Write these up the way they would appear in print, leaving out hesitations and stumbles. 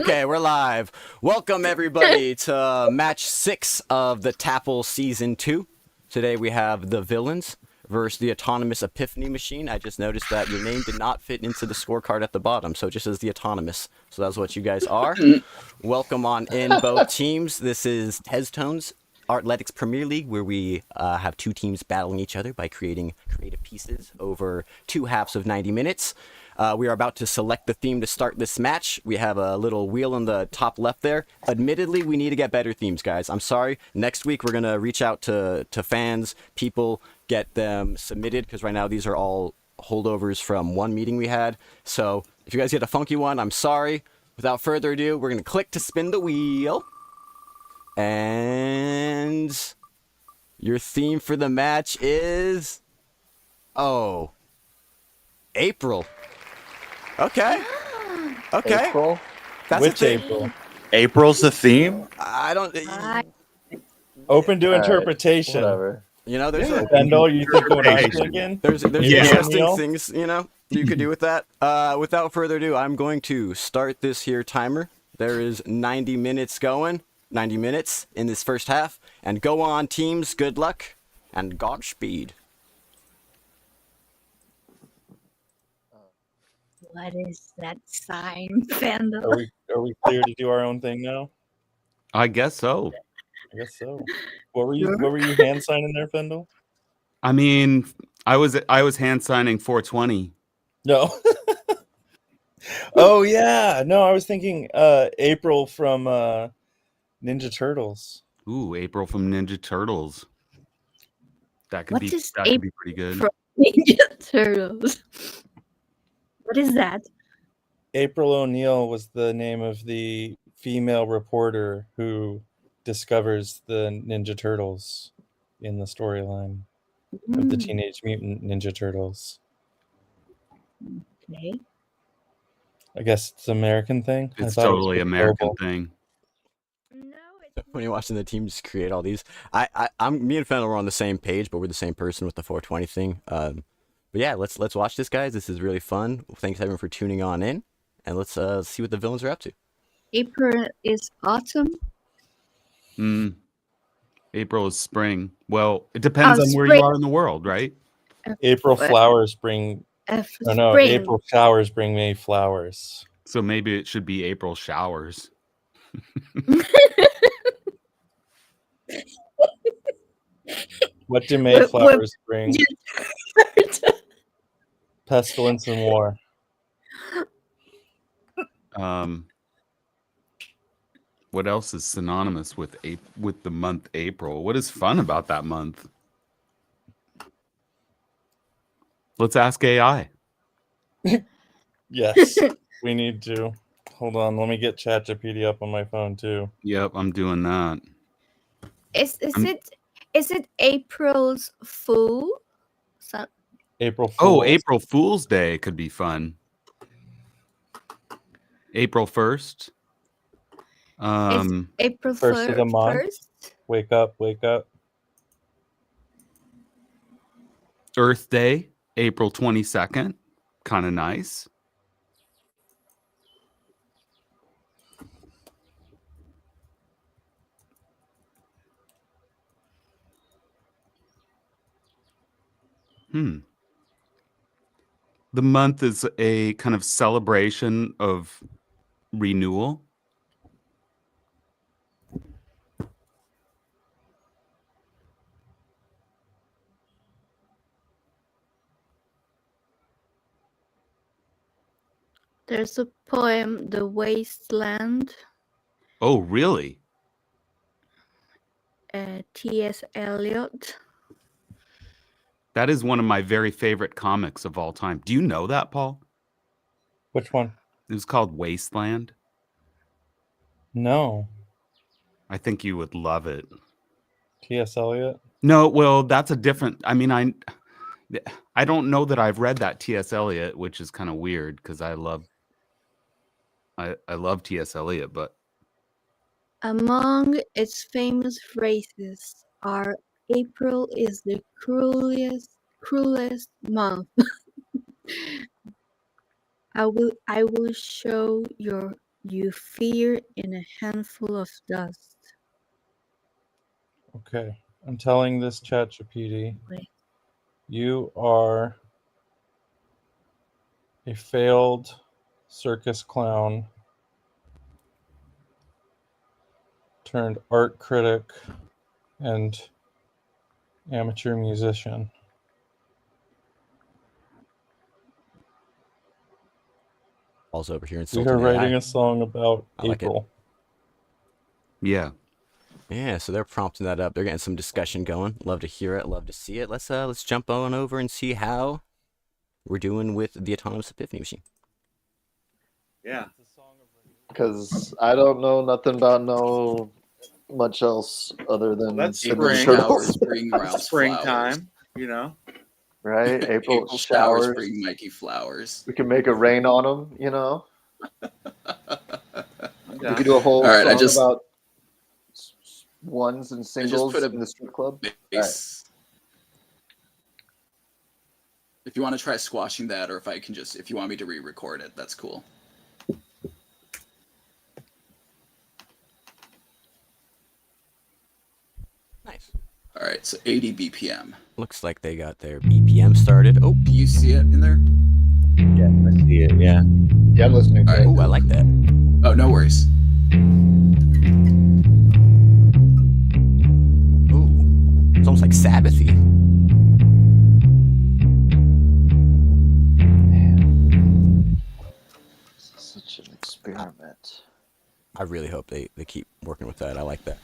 Okay, we're live. Welcome everybody to match 6 of the TAPL Season 2. Today we have the VillA.I.ns versus the autonomous Epiphany machine. I just noticed that your name did not fit into the scorecard at the bottom, so it just says the autonomous. So that's what you guys are. Welcome on in both teams. This is Testone's Athletics Premier League, where we have two teams battling each other by creating creative pieces over 2 halves of 90 minutes. We are about to select the theme to start this match. We have a little wheel in the top left there. Admittedly, we need to get better themes, guys. I'm sorry. Next week, we're going to reach out to fans, people, get them submitted, because right now these are all holdovers from one meeting we had. So if you guys get a funky one, I'm sorry. Without further ado, we're going to click to spin the wheel. And your theme for the match is... Oh. April. Okay. Okay. April? That's Which a thing. April? April's the theme? I don't... Open to Alright, interpretation. Whatever. You know, there's a... Kendall, you think what I'm thinking? There's Yeah. interesting Neil? things, you know, you could do with that. Without further ado, I'm going to start this here timer. There is 90 minutes going. 90 minutes in this first half. And go on, teams. Good luck. And Godspeed. What is that sign, Fandle? Are we clear to do our own thing now? I guess so. I guess so. What were you hand signing there, Fendel? I mean, I was hand signing 420. No. Oh yeah. No, I was thinking April from Ninja Turtles. Ooh, April from Ninja Turtles. That could What be is that could be pretty good. From Ninja Turtles. What is that? April O'Neil was the name of the female reporter who discovers the Ninja Turtles in the storyline of the Teenage Mutant Ninja Turtles. Okay. I guess it's an American thing. I It's thought it was totally pretty American global. thing. No, it's When you're watching the teams create all these, me and Fennel were on the same page, but we're the same person with the 420 thing. But yeah, let's watch this, guys. This is really fun. Thanks everyone for tuning on in, and let's see what the villains are up to. April is autumn. April is spring. Well, it depends Oh, on where spring. you are in the world, right? April flowers bring. Oh no, Spring. April showers bring May flowers. So maybe it should be April showers. What do May What- flowers bring? Pestilence and war. What else is synonymous with the month April? What is fun about that month? Let's ask AI. Yes, we need to. Hold on, let me get ChatGPT up on my phone too. Yep, I'm doing that. Is it April's Fool? So, April Fools. Oh, April Fool's Day could be fun. April 1st. is April First of the month. First? Wake up, wake up. Earth Day, April 22nd. Kind of nice. The month is a kind of celebration of renewal. There's a poem, The Wasteland, Oh, really? T.S. Eliot. That is one of my very favorite comics of all time. Do you know that, Paul? Which one? It was called Wasteland. No. I think you would love it. T.S. Eliot. No, well, that's a different. I mean, I don't know that I've read that T.S. Eliot, which is kind of weird because I love T.S. Eliot, but Among its famous phrases are April is the cruelest month. I will show your you fear in a handful of dust. Okay. I'm telling this ChatGPT, Wait. you are a failed circus clown turned art critic and amateur musician. Also over here We insulting are writing AI. a song about I like it. April. Yeah. Yeah, so they're prompting that up. They're getting some discussion going. Love to hear it. Love to see it. Let's jump on over and see how we're doing with the autonomous Epiphany machine. Yeah. Because I don't know nothing about no much else other than That's the spring. Ninja April Turtles. showers bring Ralph's flowers. Springtime, you know. Right? April April showers. showers bring Mikey flowers. We can make it rain on them, you know. I'm We down. could do a whole All right, song about ones and singles put a in the strip club. bass. If you want to try squashing that, or if you want me to re-record it, that's cool. Nice. All right, so 80 BPM. Looks like they got their BPM started. Oh, Do you see it in there? Yeah, I see it. Yeah. Yeah, I'm listening to All right. it. oh, I like that. Oh, no worries. Ooh, it's almost like Sabbathy. This is such an experiment. I really hope they keep working with that. I like that.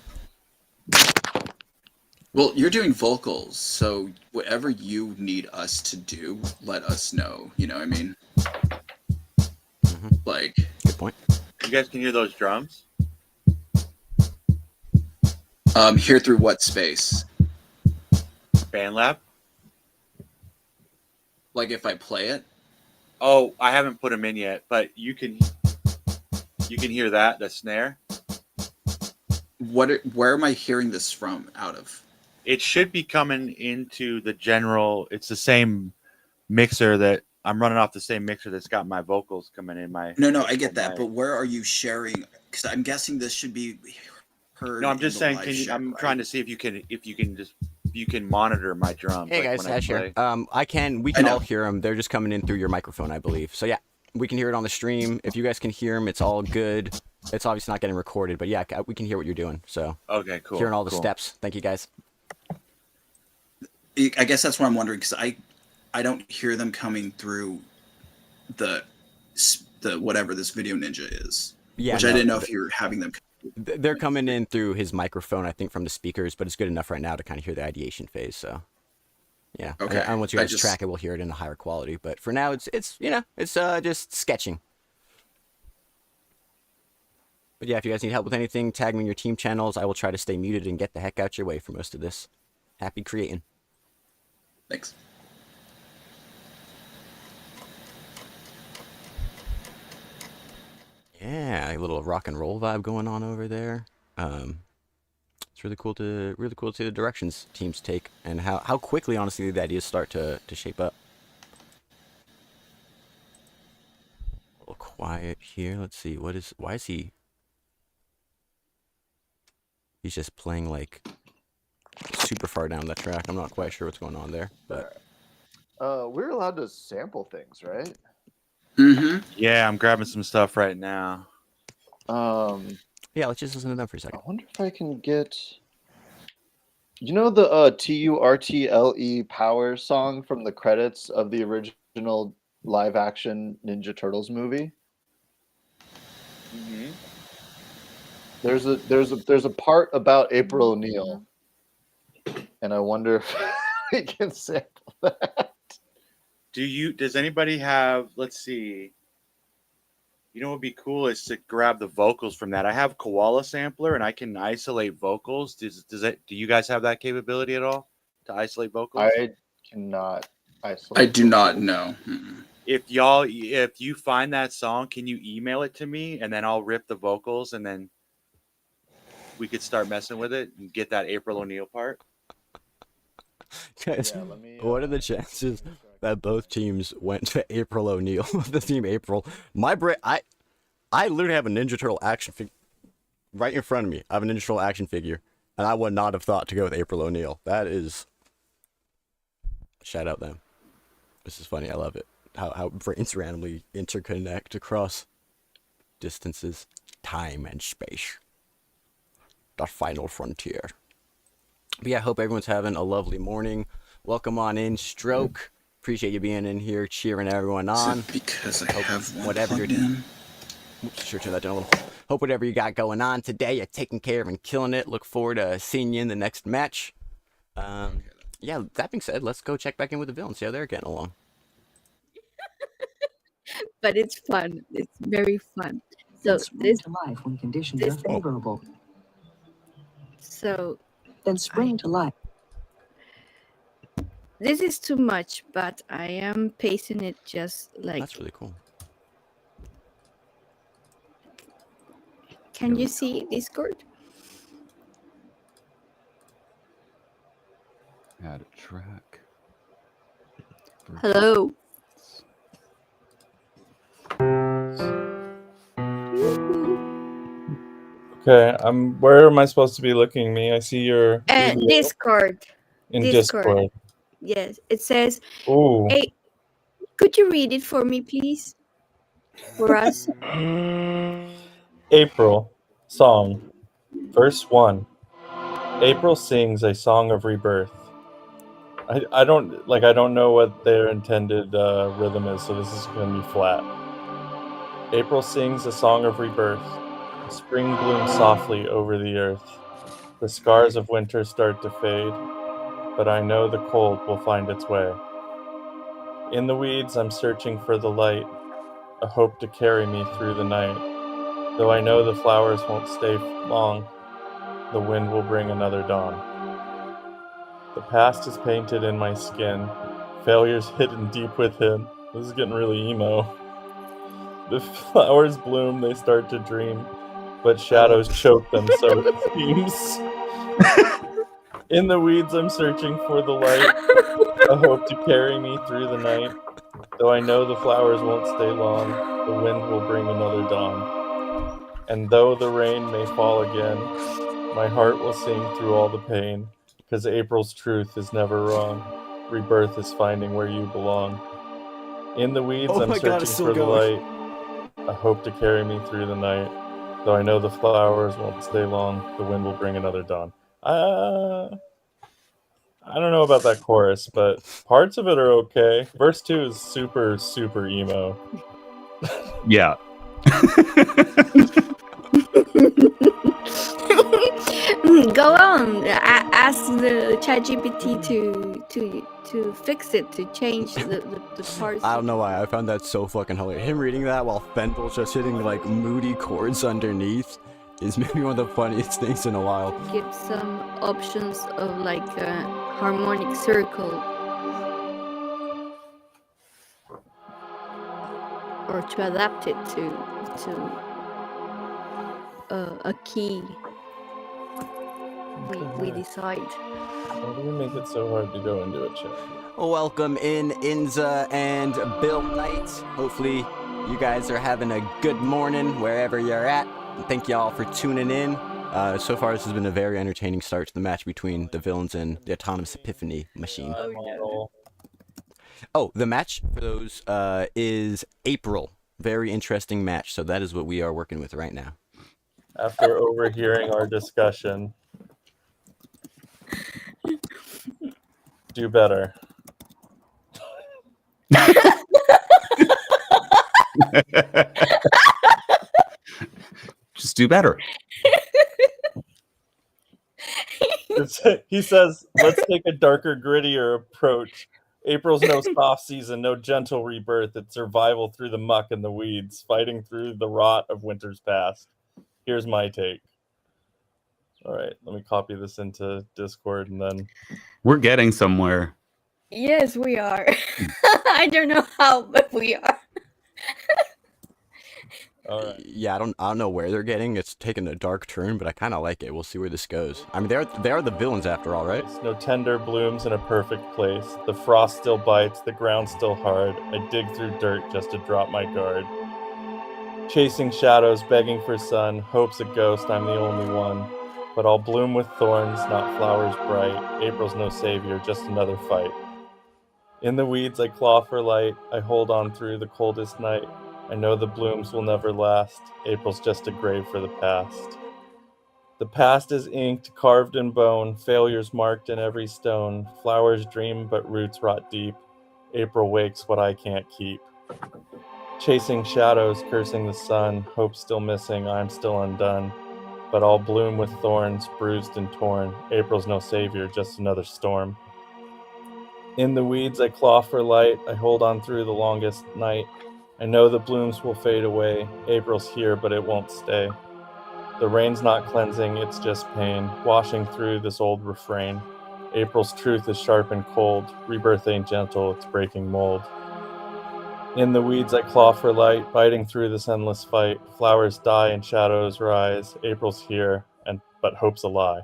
Well, you're doing vocals, so whatever you need us to do, let us know. You know what I mean? Mhm. Like, Good point. You guys can hear those drums? here through what space? BandLab? Like if I play it? Oh, I haven't put them in yet, but you can hear that, the snare. Where am I hearing this from out of? It should be coming into the general. It's the same mixer that I'm running off the same mixer that's got my vocals coming in my. No, I get that, mic. but where are you sharing? Because I'm guessing this should be heard. No, I'm just in the saying. live Can you, show, I'm right? trying to see if you can monitor my drums. Hey like guys, when I Ash here. play. We can know. all hear them. They're just coming in through your microphone, I believe. So yeah, we can hear it on the stream. If you guys can hear them, it's all good. It's obviously not getting recorded, but yeah, we can hear what you're doing. So Okay, cool. hearing all the cool. steps. Thank you guys. I guess that's what I'm wondering, because I don't hear them coming through the whatever this Video Ninja is. Yeah, which no, I didn't know if you were having them. They're coming in through his microphone, I think, from the speakers, but it's good enough right now to kind of hear the ideation phase. So, yeah. Okay. And once you guys track it, we'll hear it in a higher quality. But for now, it's just sketching. But yeah, if you guys need help with anything, tag me in your team channels. I will try to stay muted and get the heck out your way for most of this. Happy creating. Thanks. Yeah, a little rock and roll vibe going on over there. It's really cool to see the directions teams take and how quickly, honestly, the ideas start to shape up. A little quiet here. Let's see. Why is he? He's just playing like super far down the track. I'm not quite sure what's going on there, but We're allowed to sample things, right? Mm-hmm. Yeah, I'm grabbing some stuff right now. yeah, let's just listen to them for a I second. wonder if I can get. You know the TURTLE Power song from the credits of the original live-action Ninja Turtles movie? Mm-hmm. There's a part about April O'Neil, and I wonder if we can sample that. Does anybody have? Let's see. You know what would be cool is to grab the vocals from that. I have Koala Sampler and I can isolate vocals. Do you guys have that capability at all to isolate vocals? I cannot isolate. I do not vocals. know. Mm-mm. If you find that song, can you email it to me and then I'll rip the vocals and then we could start messing with it and get that April O'Neil part? Guys, Yeah, let me, what are the chances that both teams went to April O'Neil, the team April? My brain, I I literally have a Ninja Turtle action figure right in front of me. I have a Ninja Turtle action figure, and I would not have thought to go with April O'Neil. That is, shout out them. This is funny. I love it. How brains randomly interconnect across distances, time, and space. The final frontier. But yeah, I hope everyone's having a lovely morning. Welcome on in, Stroke. Appreciate you being in here, cheering everyone Is on. it because I have one whatever plugged you're- in? Oops, sure, turn that down a little. Hope whatever you got going on today, you're taking care of and killing it. Look forward to seeing you in the next match. Yeah, that being said, let's go check back in with the villains, see how they're getting along. But it's fun. It's very fun. So Then spring this to life when conditions this are thing- favorable. so Then spring to life. this is too much, but I am pacing it just like. That's really cool. Can you see Discord? Add a track. Hello. Okay, where am I supposed to be looking? Me, I see your video Discord. in Discord. Discord. Yes, it says. Ooh. Hey, could you read it for me, please? For us. April song, verse 1. April sings a song of rebirth. I don't know what their intended rhythm is, so this is going to be flat. April sings a song of rebirth. Spring blooms softly over the earth. The scars of winter start to fade, but I know the cold will find its way. In the weeds, I'm searching for the light, a hope to carry me through the night. Though I know the flowers won't stay long, the wind will bring another dawn. The past is painted in my skin, failures hidden deep within. This is getting really emo. The flowers bloom, they start to dream, but shadows choke them, so it seems. In the weeds, I'm searching for the light, a hope to carry me through the night. Though I know the flowers won't stay long, the wind will bring another dawn. And though the rain may fall again, my heart will sing through all the pain, because April's truth is never wrong. Rebirth is finding where you belong. In the weeds, Oh I'm my God, searching it's still for the going. light, a hope to carry me through the night. Though I know the flowers won't stay long, the wind will bring another dawn. I don't know about that chorus, but parts of it are okay. Verse 2 is super, super emo. Yeah. Go on. Ask the ChatGPT to fix it, to change the parts. I don't know why, I found that so fucking hilarious. Him reading that while Fendel's just hitting like moody chords underneath is maybe one of the funniest things in a while. Give some options of like a harmonic circle. Or to adapt it to a key we decide. Why do we make it so hard to go into it, chat? Welcome in, Inza and Bill Knight. Hopefully you guys are having a good morning wherever you're at. Thank y'all for tuning in. So far, this has been a very entertaining start to the match between the villains and the autonomous Epiphany machine. Model. Oh, the match for those is April. Very interesting match. So that is what we are working with right now. After overhearing our discussion, do better. Just do better. He says, let's take a darker, grittier approach. April's no soft season, no gentle rebirth. It's survival through the muck and the weeds, fighting through the rot of winter's past. Here's my take. All right, let me copy this into Discord and then... We're getting somewhere. Yes, we are. I don't know how, but we are. All right. Yeah, I don't know where they're getting. It's taking a dark turn, but I kind of like it. We'll see where this goes. I mean, they are the villains after all, right? No tender blooms in a perfect place. The frost still bites, the ground still hard. I dig through dirt just to drop my guard. Chasing shadows, begging for sun, hope's a ghost, I'm the only one. But I'll bloom with thorns, not flowers bright. April's no savior, just another fight. In the weeds I claw for light, I hold on through the coldest night. I know the blooms will never last, April's just a grave for the past. The past is inked, carved in bone, failures marked in every stone. Flowers dream, but roots rot deep. April wakes what I can't keep. Chasing shadows, cursing the sun, hope still missing, I'm still undone. But I'll bloom with thorns, bruised and torn. April's no savior, just another storm. In the weeds I claw for light, I hold on through the longest night. I know the blooms will fade away, April's here but it won't stay. The rain's not cleansing, it's just pain, washing through this old refrain. April's truth is sharp and cold, rebirth ain't gentle, it's breaking mold. In the weeds I claw for light, biting through this endless fight. Flowers die and shadows rise, April's here, but hope's a lie.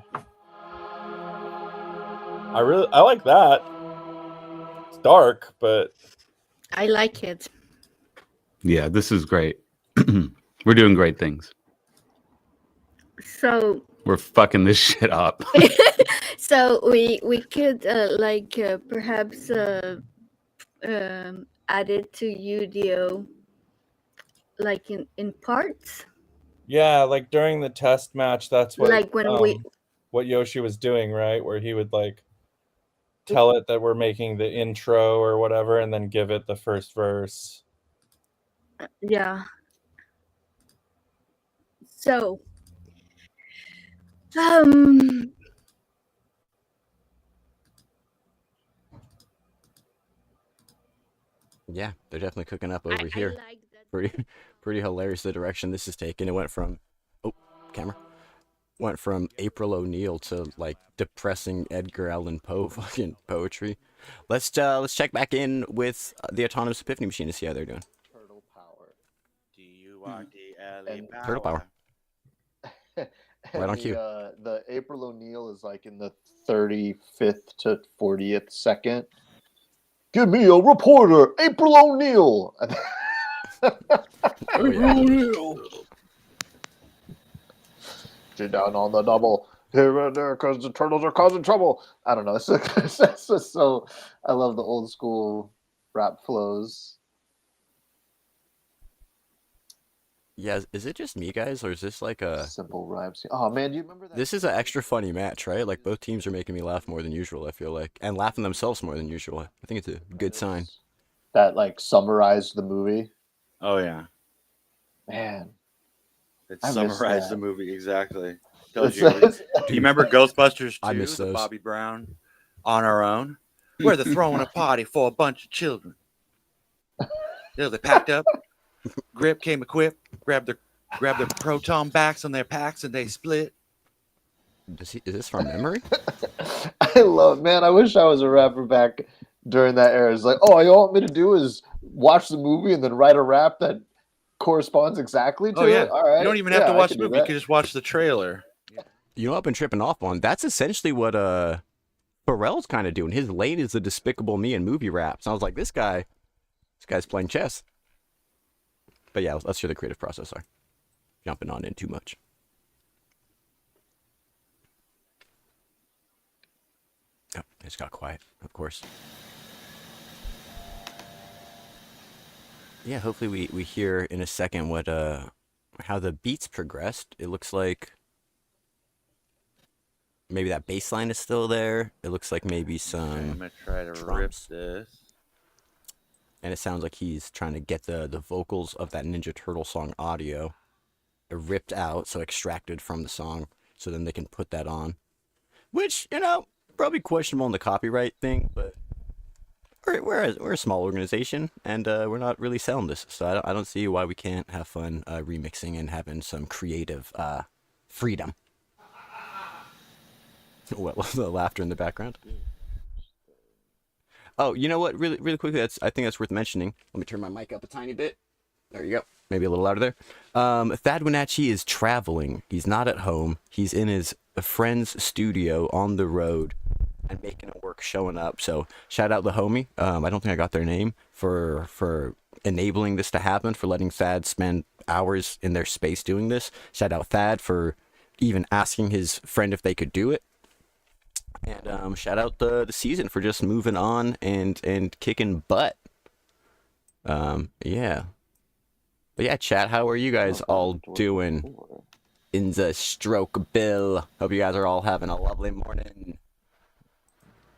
I like that. It's dark, but I like it. Yeah, this is great. We're doing great things. So We're fucking this shit up. so we could perhaps add it to UDO like in parts, yeah, like during the test match, that's what like when what Yoshi was doing, right? Where he would like tell it that we're making the intro or whatever, and then give it the first verse. yeah. So Yeah, they're definitely cooking up over I here. like that. Pretty hilarious the direction this is taken. It went from April O'Neil to like depressing Edgar Allan Poe fucking poetry. Let's check back in with the autonomous Epiphany machine to see how they're doing. Turtle power. DURDLE power. Turtle power. Right on cue. The April O'Neil is like in the 35th to 40th second. Give me a reporter, April O'Neil. Get down on the double. Here and there, because the turtles are causing trouble. I don't know. It's just so. I love the old school rap flows. Yeah, is it just me, guys, or is this like a Simple rhymes. Oh man, do you remember that? This is an extra funny match, right? Like both teams are making me laugh more than usual, I feel like, and laughing themselves more than usual. I think it's a good sign. That like summarized the movie. Oh yeah, Man, it I miss summarized the that. movie exactly. Tells It's- you. Do you remember Ghostbusters 2? I miss The those. Bobby Brown, On Our Own, where they're throwing a party for a bunch of children. They packed up. Grip came equipped. Grabbed their proton backs on their packs and they split. Is this from memory? I love, man. I wish I was a rapper back during that era. It's like, oh, all you want me to do is watch the movie and then write a rap that corresponds exactly to Oh yeah, it. All right, you don't even have to I watch can the do movie. You that. can just watch the trailer. You know what I've been tripping off on? That's essentially what Pharrell's kind of doing. His lane is the Despicable Me and movie raps. I was like, this guy's playing chess. But yeah, let's hear the creative process. Sorry, jumping on in too much. Oh, it just got quiet, of course. Yeah, hopefully we hear in a second what how the beats progressed. It looks like maybe that bass line is still there. It looks like maybe Okay, I'm some gonna try to drums. rip this. And it sounds like he's trying to get the vocals of that Ninja Turtle song audio ripped out, so extracted from the song, so then they can put that on. Which, you know, probably questionable in the copyright thing, but we're a small organization, and we're not really selling this, so I don't see why we can't have fun remixing and having some creative freedom. What was the laughter in the background? Oh, you know what? Really, really quickly, I think that's worth mentioning. Let me turn my mic up a tiny bit. There you go. Maybe a little louder there. Thad Wenatchee is traveling. He's not at home. He's in his friend's studio on the road and making it work, showing up. So shout out the homie. I don't think I got their name for enabling this to happen, for letting Thad spend hours in their space doing this. Shout out Thad for even asking his friend if they could do it. And shout out the season for just moving on and kicking butt. Yeah. But yeah, chat, how are you guys all doing in the stroke bill? Hope you guys are all having a lovely morning.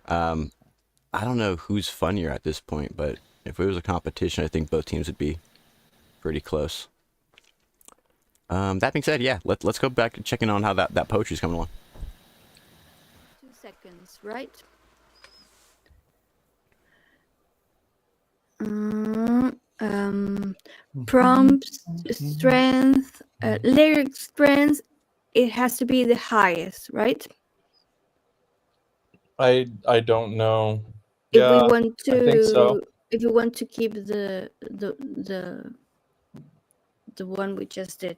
I don't know who's funnier at this point, but if it was a competition, I think both teams would be pretty close. That being said, yeah, let's go back to checking on how that poetry's coming along. 2 seconds, right? Prompt strength, lyric strength, it has to be the highest, right? I don't know. If Yeah, we want I think so. to, if we want to keep the one we just did.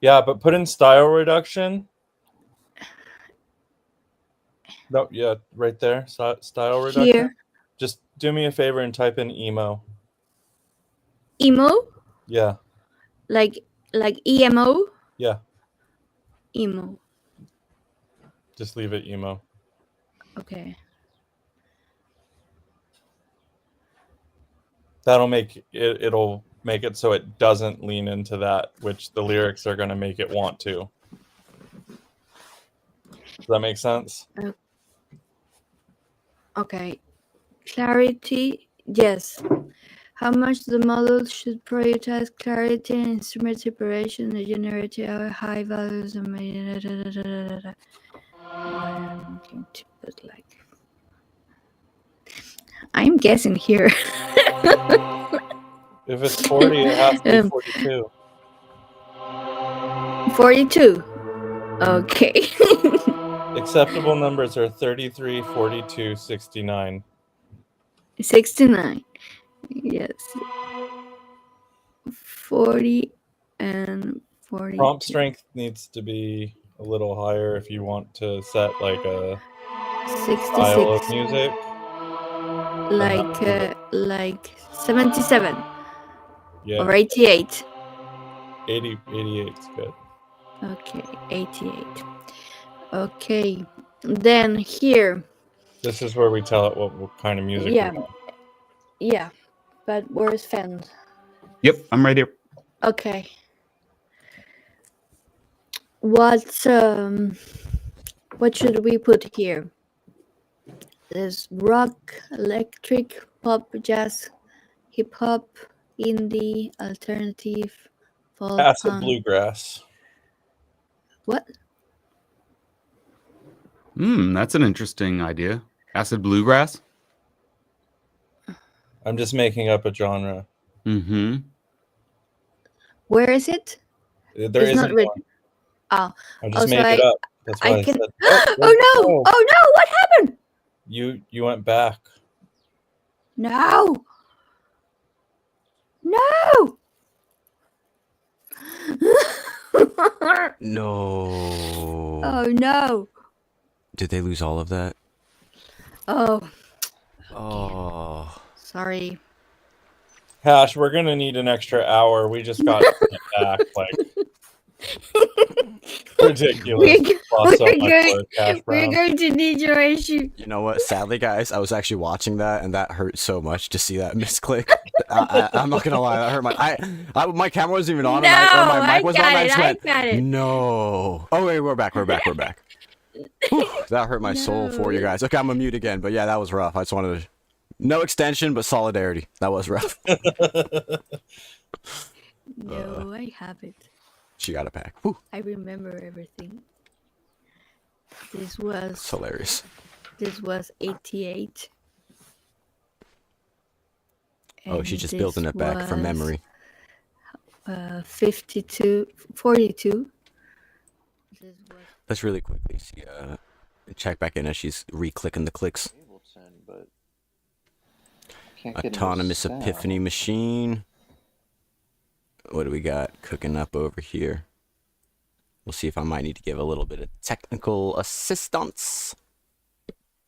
Yeah, but put in style reduction. No, yeah, right there. Style reduction. Here, Just do me a favor and type in emo. emo, Yeah, like emo, yeah. emo. Just leave it emo. Okay. That'll make it. It'll make it so it doesn't lean into that, which the lyrics are going to make it want to. Does that make sense? Okay. Clarity, yes. How much the model should prioritize clarity and instrument separation and generate high values and I'm going to put like I'm guessing here. If it's 40, it has to be 42. 42. Okay. Acceptable numbers are 33, 42, 69. 69. Yes. 40 and 40. Prompt strength needs to be a little higher if you want to set like a 66. style of music. Like 77 Yeah, or 88. 88 is good. Okay, 88. Okay, then here. This is where we tell it what kind of music Yeah. we want. Yeah, but where's Fen? Yep, I'm right here. Okay. What should we put here? There's rock, electric, pop, jazz, hip hop, indie, alternative, folk, Acid punk. bluegrass. What? That's an interesting idea. Acid bluegrass. I'm just making up a genre. Mm-hmm. Where is it? There It's not isn't written. one. Oh, I'm just so making it up. That's why I I can. said. Oh no! Oh no! What happened? You went back. No! No! No. Oh no! Did they lose all of that? Oh, Oh. sorry. Hash, we're gonna need an extra hour. We just got sent back. Like ridiculous. Lost so much work, Hash We're Brown. going to need your issue. You know what? Sadly, guys, I was actually watching that, and that hurt so much to see that misclick. I'm not gonna lie, that hurt my camera wasn't even on, No, or my I mic was got on. I it, just I went, got it. no. Oh wait, we're back. Whew, that hurt my soul for you guys. Okay, I'm gonna mute again, but yeah, that was rough. I just wanted to, no extension, but solidarity. That was rough. No, I have it. She got it back. Whew, I remember everything. it's This hilarious. was 88. Oh, she's just building it back from memory. 42. This was Let's really quickly see. Check back in as she's re-clicking the clicks. Ableton, but can't get into Autonomous sound. Epiphany machine. What do we got cooking up over here? We'll see if I might need to give a little bit of technical assistance.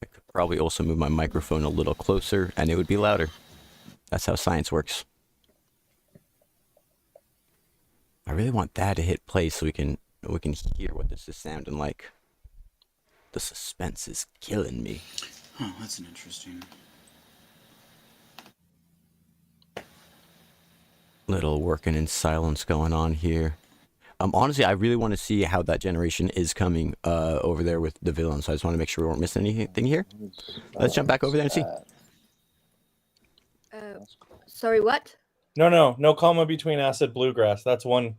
I could probably also move my microphone a little closer and it would be louder. That's how science works. I really want that to hit play so we can hear what this is sounding like. The suspense is killing me. Oh, that's an interesting. Little working in silence going on here. Honestly, I really want to see how that generation is coming over there with the villain. So I just want to make sure we weren't missing anything here. Let's jump back over there and see. Sorry, what? No comma between acid bluegrass. That's one.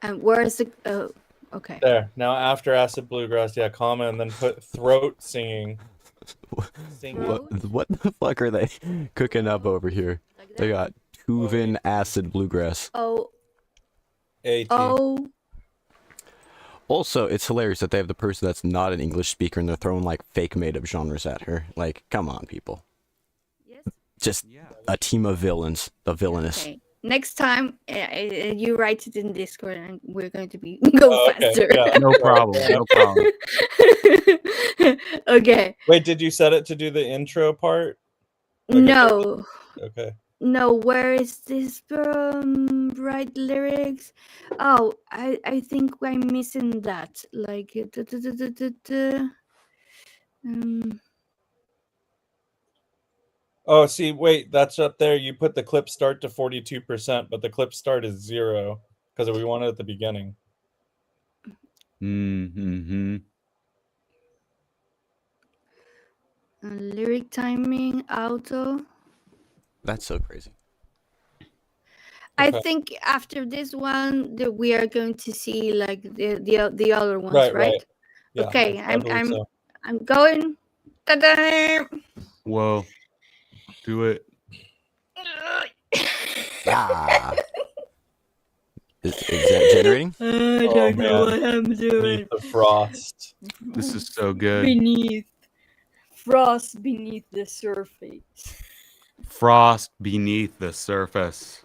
And where is the? Okay. There. Now after acid bluegrass, yeah, comma, and then put throat singing. What the fuck are they cooking up over here? Like They that? got Tuvan acid bluegrass. Oh. AT. Oh. Also, it's hilarious that they have the person that's not an English speaker and they're throwing like fake made-up genres at her. Like, come on, people. Yes. Just a team of villains. The villainous. Okay. Next time, you write it in Discord, and we're going to go Okay, faster. yeah. No problem. No problem. Okay. Wait, did you set it to do the intro part? No. Okay. No, where is this right lyrics? Oh, I think I'm missing that. Like Oh, see, wait, that's up there. You put the clip start to 42%, but the clip start is 0 because we want it at the beginning. Mm-hmm. lyric timing, auto. That's so crazy. I Okay. think after this one that we are going to see like the other ones, right? Yeah, Okay, I believe so. I'm going. Ta-da! Whoa. Do it. Ah. Is that generating? I Oh, don't know man. what I'm doing. Beneath the frost. This is so good. Beneath frost beneath the surface. Frost beneath the surface.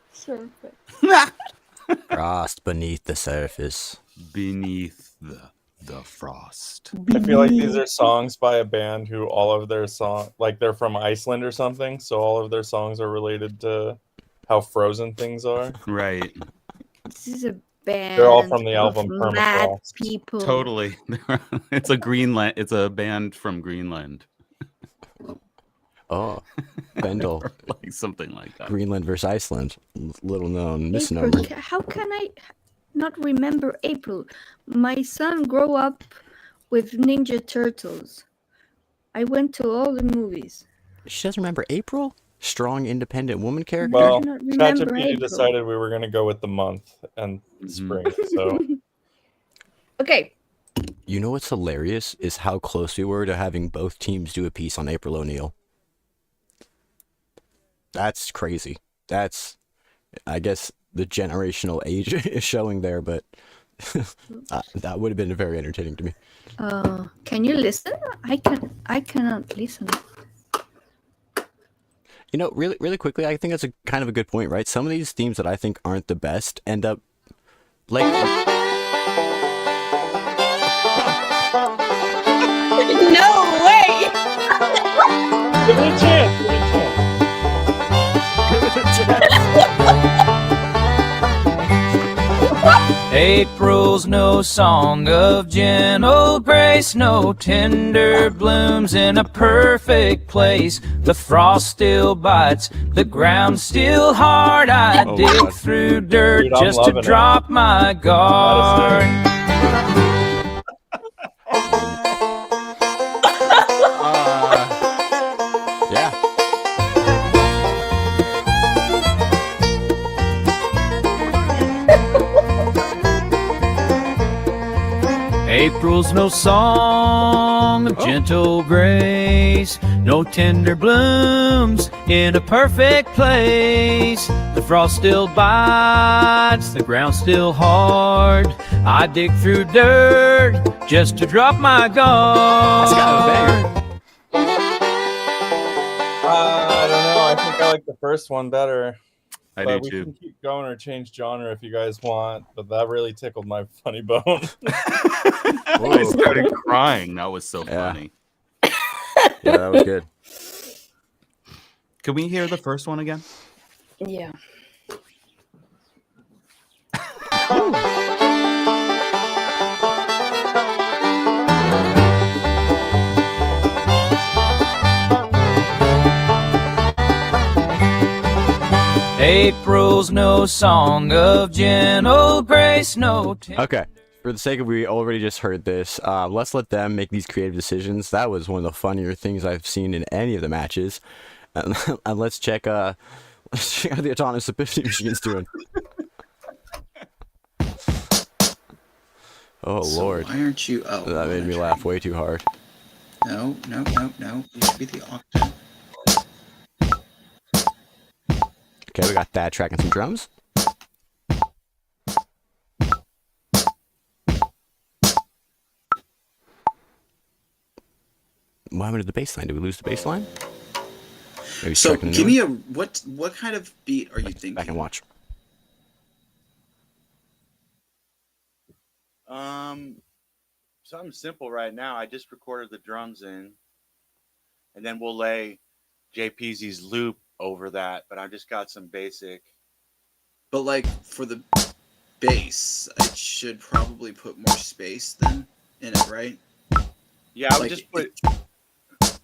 Frost beneath the surface. Beneath the frost. I feel like these are songs by a band who all of their song, like they're from Iceland or something, so all of their songs are related to how frozen things are. Right. This is a band. They're all from the of album mad Permafrost. people. Totally. It's a Greenland. It's a band from Greenland. Oh, Bendel. Like something like that. Greenland versus Iceland. Little known April. misnomer. How can I not remember April? My son grew up with Ninja Turtles. I went to all the movies. She doesn't remember April? Strong, independent woman character? Well, cannot remember ChatGPT April. decided we were going to go with the month and spring, so Okay. You know what's hilarious is how close we were to having both teams do a piece on April O'Neil. That's crazy. That's, I guess, the generational age is showing there, but that would have been very entertaining to me. Can you listen? I cannot listen. You know, really quickly, I think that's a kind of a good point, right? Some of these themes that I think aren't the best end up like. No way! give it a chance. April's no song of gentle grace, no tender blooms in a perfect place. The frost still bites, the ground still hard. I Oh, dig God. through dirt Dude, I'm just to loving it. drop my guard. Yeah. April's no song of gentle grace, no tender blooms in a perfect place. The frost still bites, the ground still hard. I dig through dirt just to drop my guard. That's kind of a banger. I don't know. I think I like the first one better. I But do we too. can keep going or change genre if you guys want. But that really tickled my funny bone. I started crying. That was so Yeah. funny. Yeah, that was good. Can we hear the first one again? Yeah. April's no song of gentle grace, no. Okay. For the sake of we already just heard this, let's let them make these creative decisions. That was one of the funnier things I've seen in any of the matches. And let's check how the autonomous Epiphany machine's doing. Oh So Lord. why aren't you? Oh, That made me laugh way too hard. No. You should be the octave. Okay, we got that tracking some drums. What happened to the bass line? Did we lose the bass line? Maybe So tracking a new give one? me a what kind of beat are you thinking? Back and watch. Something simple right now. I just recorded the drums in, and then we'll lay JPZ's loop over that. But I just got some basic. But like for the bass, I should probably put more space then in it, right? Yeah, I would Like, just put.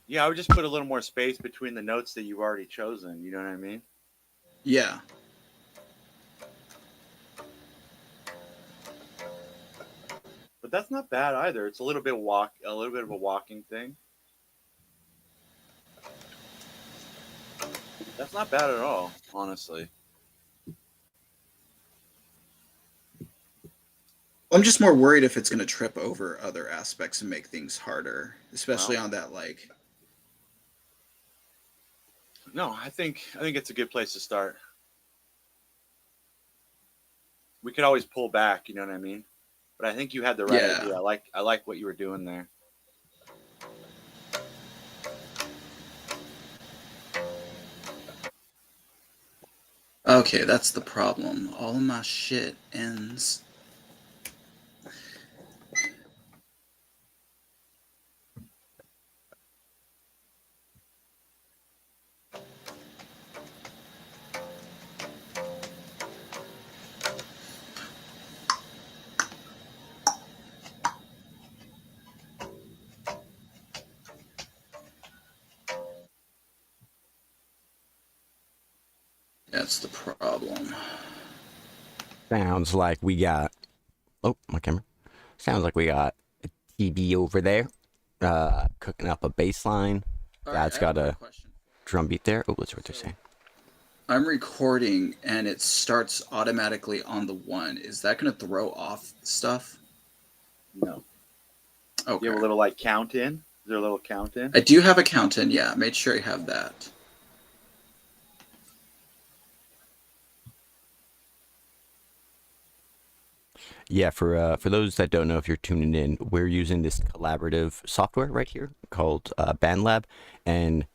Yeah, I would just put a little more space between the notes that you've already chosen. You know what I mean? Yeah. But that's not bad either. It's a little bit of a walking thing. That's not bad at all, honestly. I'm just more worried if it's going to trip over other aspects and make things harder, especially Well. on that like. No, I think it's a good place to start. We could always pull back, you know what I mean? But I think you had the right Yeah. idea. I like what you were doing there. Okay, that's the problem. All of my shit ends. That's the problem. Sounds like we got. Oh, my camera. Sounds like we got a TV over there, cooking up a bass line. All Dad's I got have a quick question. drum beat there. Oh, let's see what they're saying. I'm recording and it starts automatically on the one. Is that going to throw off stuff? No. Okay. You have a little like count in? Is there a little count in? I do have a count in. Yeah, made sure you have that. Yeah, for those that don't know, if you're tuning in, we're using this collaborative software right here called BandLab, and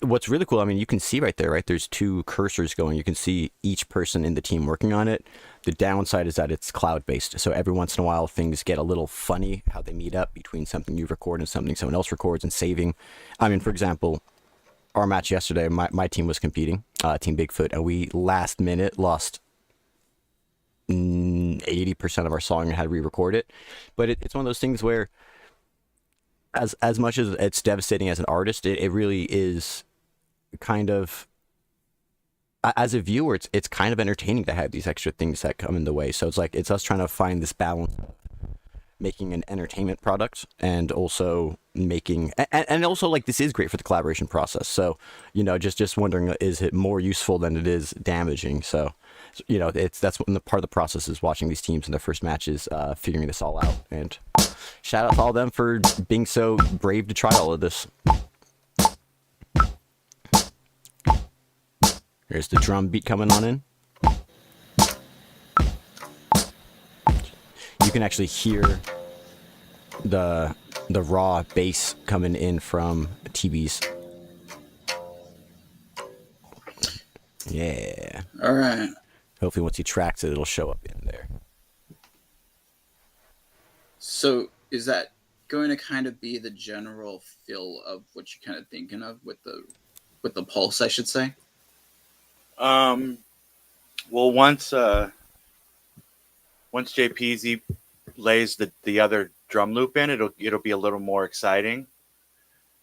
what's really cool. I mean, you can see right there, right? There's two cursors going. You can see each person in the team working on it. The downside is that it's cloud-based, so every once in a while things get a little funny how they meet up between something you record and something someone else records and saving. I mean, for example, our match yesterday, my team was competing, Team Bigfoot, and we last minute lost 80% of our song and had to re-record it. But it's one of those things where as much as it's devastating as an artist, it really is kind of, as a viewer, it's kind of entertaining to have these extra things that come in the way. So it's us trying to find this balance of making an entertainment product and also making and also like this is great for the collaboration process. So just wondering, is it more useful than it is damaging? So that's when the part of the process is watching these teams in their first matches, figuring this all out. And shout out to all of them for being so brave to try all of this. Here's the drum beat coming on in. You can actually hear the raw bass coming in from TV's. Yeah. All right. Hopefully once he tracks it, it'll show up in there. So is that going to kind of be the general feel of what you're kind of thinking of with the pulse, I should say? Well, once JPZ lays the other drum loop in, it'll be a little more exciting.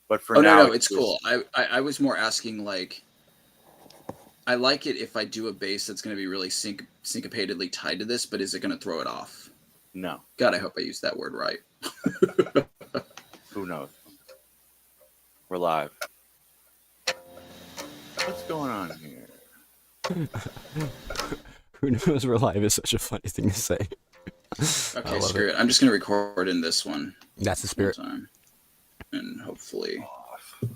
But for now, no, it's cool. I was more asking like I like it if I do a bass that's going to be really syncopatedly tied to this, but is it going to throw it off? No. God, I hope I used that word right. Who knows? We're live. What's going on here? Who knows we're live is such a funny thing to say. Okay, screw it. I'm just going to record in this one. That's the spirit. Time. And hopefully... Oh,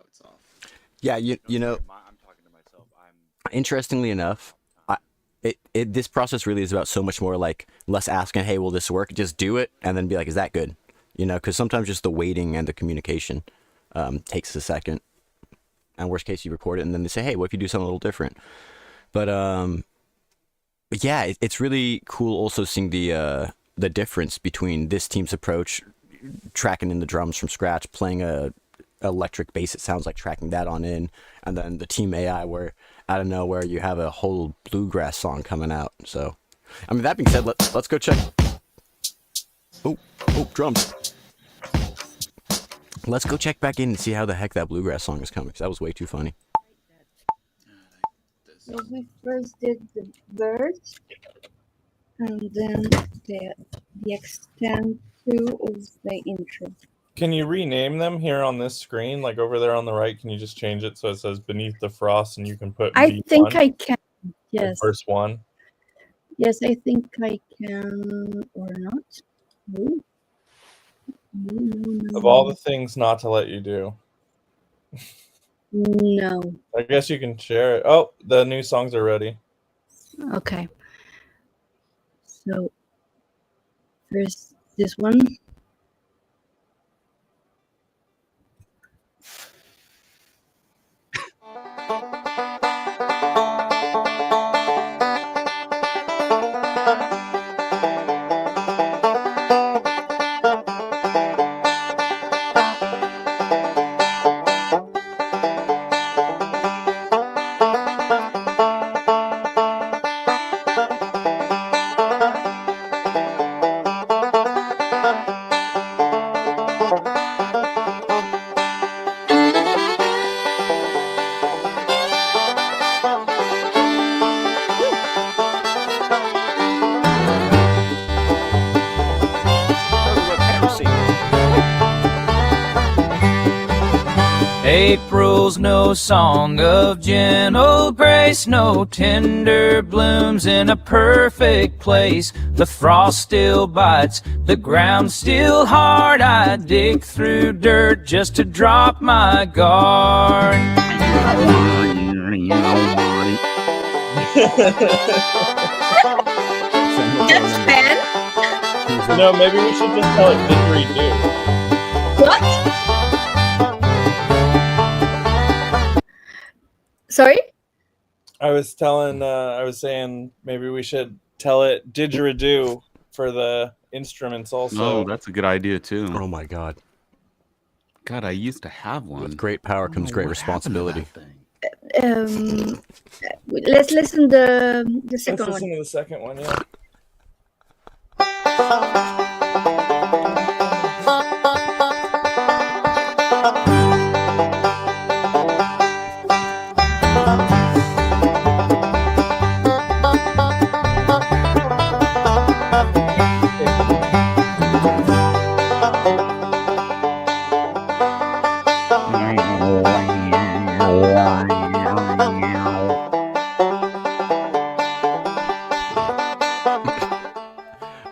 it's off. Yeah, you know, I'm talking to myself. interestingly enough, this process really is about so much more like less asking, hey, will this work? Just do it and then be like, is that good? You know, because sometimes just the waiting and the communication takes a second. And worst case, you record it and then they say, hey, what if you do something a little different? But yeah, it's really cool also seeing the difference between this team's approach, tracking in the drums from scratch, playing a electric bass, it sounds like, tracking that on in, and then the Team AI where out of nowhere you have a whole bluegrass song coming out. So, I mean, that being said, let's go check. Oh, drums. Let's go check back in and see how the heck that bluegrass song is coming, because that was way too funny. So we first did the verse, and then the extent 2 of the intro. Can you rename them here on this screen? Like over there on the right, can you just change it so it says Beneath the Frost and you can put I V1, think I can. Yes. like verse 1? Yes, I think I can, or not. Ooh. No. Of all the things not to let you do. No. I guess you can share it. Oh, the new songs are ready. Okay. So, first this one. April's no song of gentle grace, no tender blooms in a perfect place. The frost still bites, the ground still hard. I dig through dirt just to drop my guard. That's fan? No, maybe we should just tell it didgeridoo. What? Sorry? I was saying maybe we should tell it didgeridoo for the instruments also. Oh, that's a good idea too. Oh my god. God, I used to have one. With great power comes great responsibility. Let's listen the second Let's one. listen to the second one, yeah.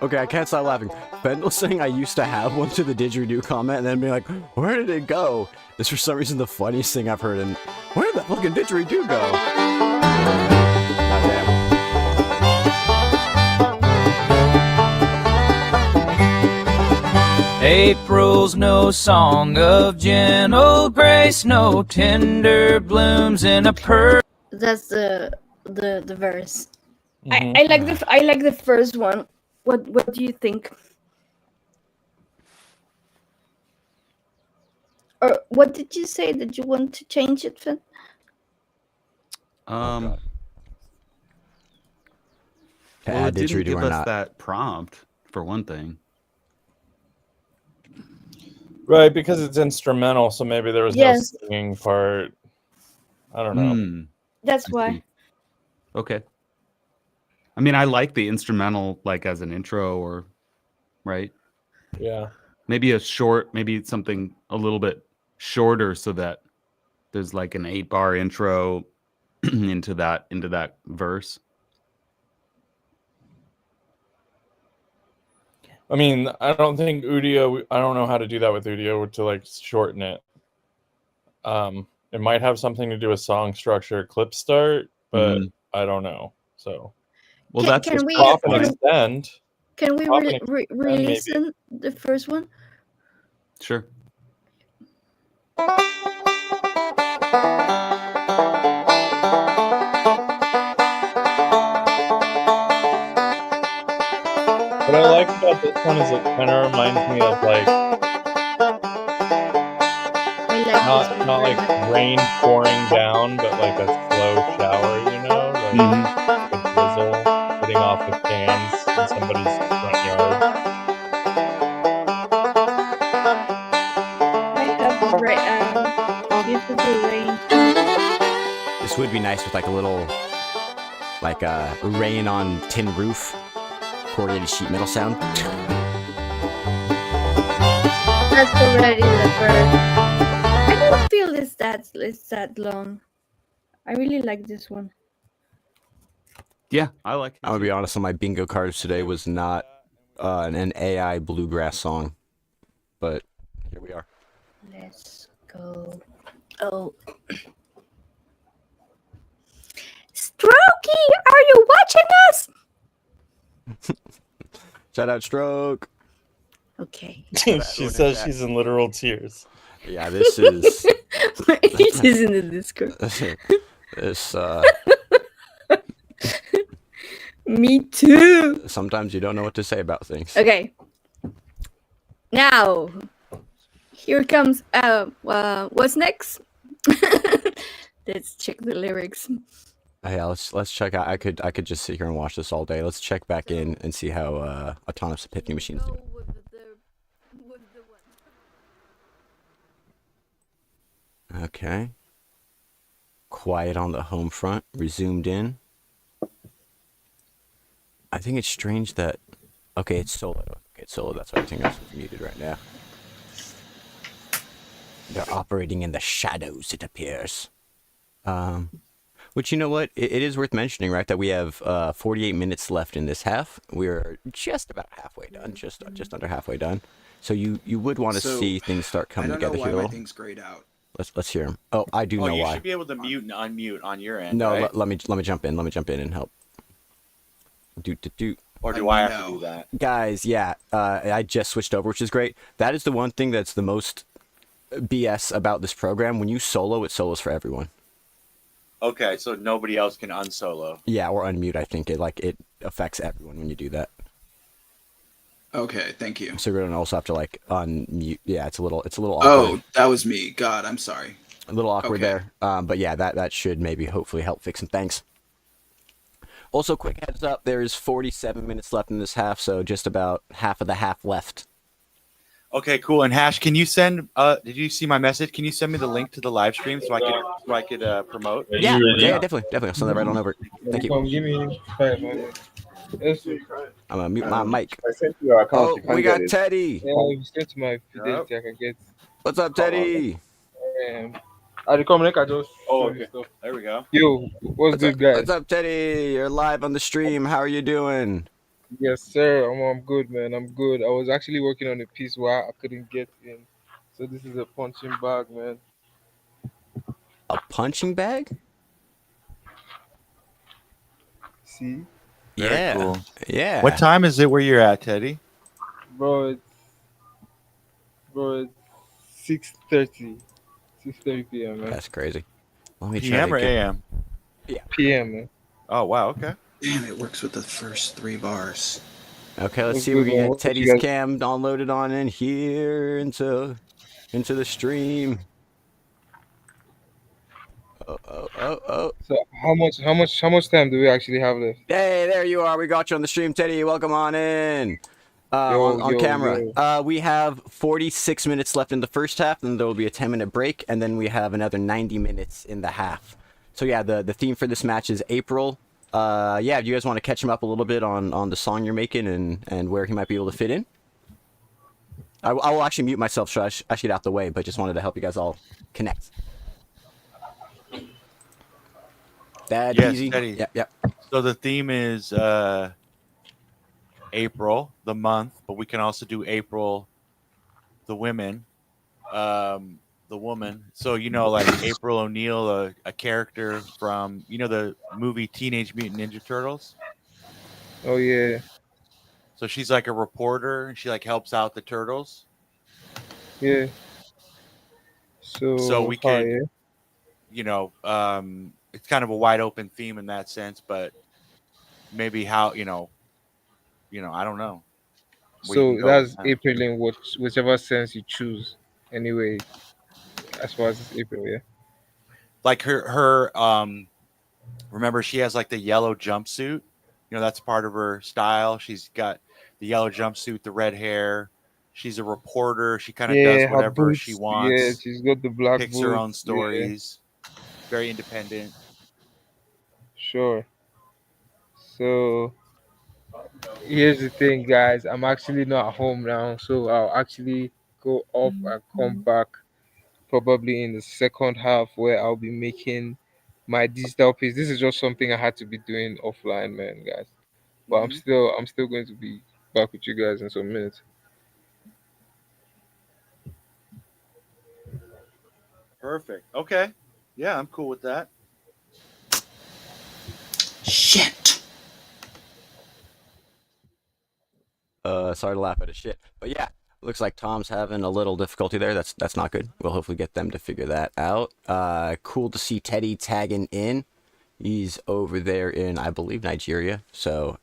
Okay, I can't stop laughing. Bendel saying I used to have one to the didgeridoo comment and then being like, where did it go? It's for some reason the funniest thing I've heard, and where did that fucking didgeridoo go? Goddamn. April's no song of gentle grace, no tender blooms in a That's the verse. I like the first one. What do you think? Or what did you say that you want to change it, Finn? Well, Add it didn't didgeridoo give or us not. that prompt for one thing. Right, because it's instrumental, so maybe there was no singing part. I don't know. That's I why. see. Okay. I mean, I like the instrumental, like as an intro, or right. Yeah. Maybe maybe something a little bit shorter, so that there's like an 8-bar intro into that verse. I mean, I don't think Udio. I don't know how to do that with Udio to like shorten it. It might have something to do with song structure, clip start, but I don't know. So, well, Can- that's can just we- pop and can- extend. Can we Pop and extend, maybe. re-listen the first one? sure. What I like about this one is it kind of reminds me of like I like this one not very like much. rain pouring down, but like a slow shower. You know, like a drizzle hitting off of cans in somebody's front yard. I have beautiful rain. This would be nice with like a little, like rain on tin roof, corrugated sheet metal sound. That's already the bird. I don't feel it's that long. I really like this one. Yeah, I like it. I'm gonna be honest. On my bingo cards today was not an AI bluegrass song, but here we are. Let's go. Oh. Strokey, are you watching us? Shout out Stroke. Okay. She says she's in literal tears. Yeah, this is It is in the Discord. this. Me too. Sometimes you don't know what to say about things. Okay. Now, here comes. What's next? Let's check the lyrics. Yeah, let's check out. I could just sit here and watch this all day. Let's check back in and see how autonomous Epiphany machines do. Okay. Quiet on the home front. Resumed in. I think it's strange that. Okay, it's solo. Okay, it's solo. That's why everything else is muted right now. They're operating in the shadows, it appears. Which, you know what? It is worth mentioning, right, that we have 48 minutes left in this half. We're just about halfway done, just under halfway done. So you would want to see things start coming together here. I don't know why my thing's grayed out. Let's hear him. Oh, I do know you why. You should be able to mute and unmute on your end. No, right? let me jump in. Let me jump in and help. Or do I have to do that? Guys, yeah, I just switched over, which is great. That is the one thing that's the most BS about this program. When you solo, it solos for everyone. Okay, so nobody else can unsolo. Yeah, or unmute. I think it affects everyone when you do that. Okay, thank you. So you're gonna also have to like unmute. Yeah, it's a little awkward. Oh, that was me. God, I'm sorry. A little awkward Okay. there. But yeah, that should maybe hopefully help fix some things. Also, quick heads up: there's 47 minutes left in this half, so just about half of the half left. Okay, cool. And Hash, can you send? Did you see my message? Can you send me the link to the live stream so I could promote? Yeah, definitely. I'll send that right on over. Thank you. Give me 5 minutes. I'm gonna mute my mic. I sent you your account. Oh, you can't we get got it. Teddy. Yeah, you sent my fidelity. I can get. What's up, Teddy? I come like I just. Oh, okay. There we go. Yo, what's good, guys? What's up, Teddy? You're live on the stream. How are you doing? Yes, sir. I'm good, man. I'm good. I was actually working on a piece where I couldn't get in, so this is a punching bag, man. A punching bag? See, Very Yeah. cool. Yeah. What time is it where you're at, Teddy? bro. It's 6:30 p.m. man. That's crazy. Let me try PM to or get... AM? PM, man. Oh wow. Okay. Damn, it works with the first 3 bars. Okay, let's What's see if we good, can man? get What you Teddy's guys- cam downloaded on in here into the stream. Oh. So how much time do we actually have left? Hey, there you are. We got you on the stream, Teddy. Welcome on in. Yo, On yo, camera. yo. We have 46 minutes left in the first half, and there will be a 10-minute break, and then we have another 90 minutes in the half. So yeah, the theme for this match is April. Yeah, do you guys want to catch him up a little bit on the song you're making and where he might be able to fit in? I will actually mute myself so I should get out the way, but just wanted to help you guys all connect. That Yes, easy? Teddy. Yep. So the theme is April, the month, but we can also do April, the women, the woman. So like April O'Neil, a character from the movie Teenage Mutant Ninja Turtles. Oh yeah, So she's like a reporter, and she like helps out the turtles. yeah. So So we hi, could, yeah. it's kind of a wide open theme in that sense, but maybe how I don't know where you can So go with that's that. April in whichever sense you choose. Anyway, as far as it's April, yeah. Like her remember she has like the yellow jumpsuit. That's part of her style. She's got the yellow jumpsuit, the red hair. She's a reporter. She kind of does Yeah, her whatever she boots. Yeah, wants, she's got the black picks her own boots. Yeah, stories, very independent. sure. So here's the thing, guys. I'm actually not at home now, so I'll actually go off and come back probably in the second half where I'll be making my digital piece. This is just something I had to be doing offline, man, guys. But I'm Mhm. still going to be back with you guys in some minutes. Perfect. Okay. Yeah, I'm cool with that. Shit. Sorry to laugh at his shit, but yeah, looks like Tom's having a little difficulty there. That's not good. We'll hopefully get them to figure that out. Cool to see Teddy tagging in. He's over there in, I believe, Nigeria. So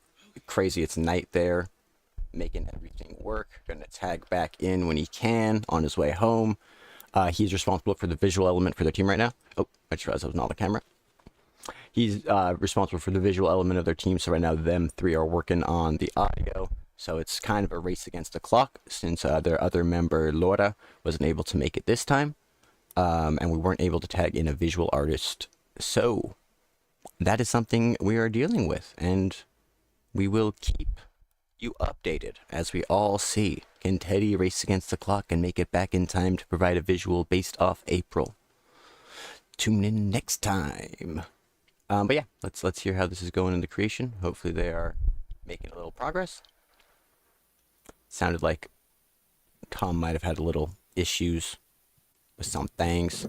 crazy, it's night there, making everything work. Gonna tag back in when he can on his way home. He's responsible for the visual element for their team right now. Oh, I just realized I was not on the camera. He's responsible for the visual element of their team. So right now, them three are working on the audio. So it's kind of a race against the clock since their other member, Laura, wasn't able to make it this time. And we weren't able to tag in a visual artist. So that is something we are dealing with. And we will keep you updated as we all see. Can Teddy race against the clock and make it back in time to provide a visual based off April? Tune in next time. But yeah, let's hear how this is going in the creation. Hopefully they are making a little progress. Sounded like Tom might have had a little issues with some things.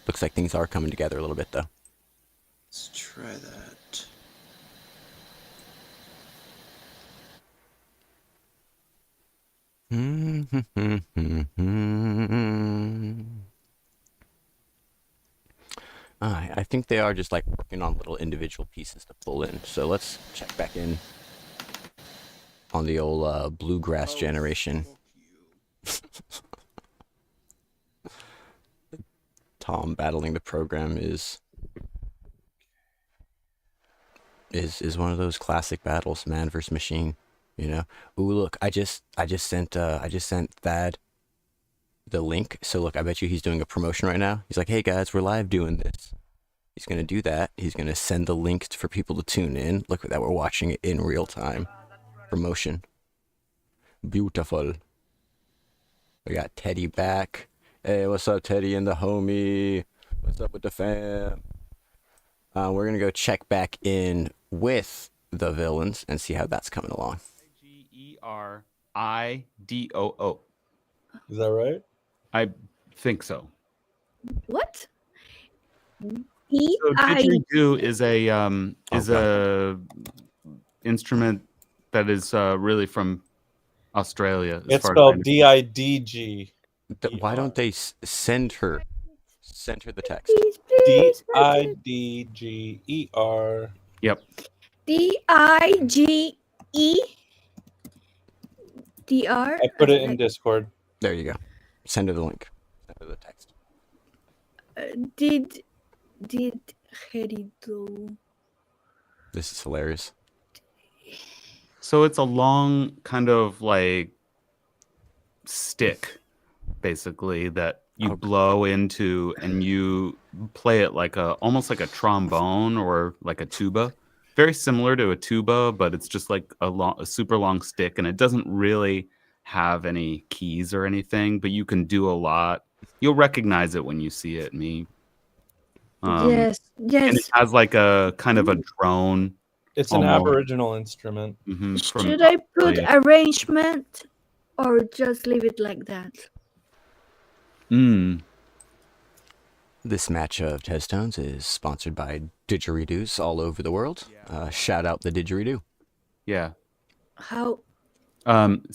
Looks like things are coming together a little bit though. Let's try that. I think they are just like working on little individual pieces to pull in. So let's check back in on the old bluegrass generation. Tom battling the program is one of those classic battles, man versus machine. Ooh, look, I just sent Thad the link. So look, I bet you he's doing a promotion right now. He's like, hey guys, we're live doing this. He's gonna do that. He's gonna send the link for people to tune in. Look at that, we're watching it in real time. Promotion. Beautiful. We got Teddy back. Hey, what's up, Teddy and the homie? What's up with the fam? We're gonna go check back in with the villains and see how that's coming along. Geridoo. Is that right? I think so. What? So didgeridoo is a instrument that is really from Australia. As It's far as I spelled know. DIDG. Why don't they send her the text? DIDGER. Yep. DIGE DR. I put it in Discord. There you go. Send her the link. Send her the text. Did Herido. This is hilarious. So it's a long kind of like stick, basically, that you blow into, and you play it like almost like a trombone or like a tuba. Very similar to a tuba, but it's just like a super long stick, and it doesn't really have any keys or anything, but you can do a lot. You'll recognize it when you see it. Yes, And it yes. has like a kind of a drone. It's an Almost. Aboriginal instrument. From Should I put Australia. arrangement or just leave it like that? This match of Hestones is sponsored by didgeridoos all over the world. Shout out the didgeridoo. Yeah. How? CHOIR.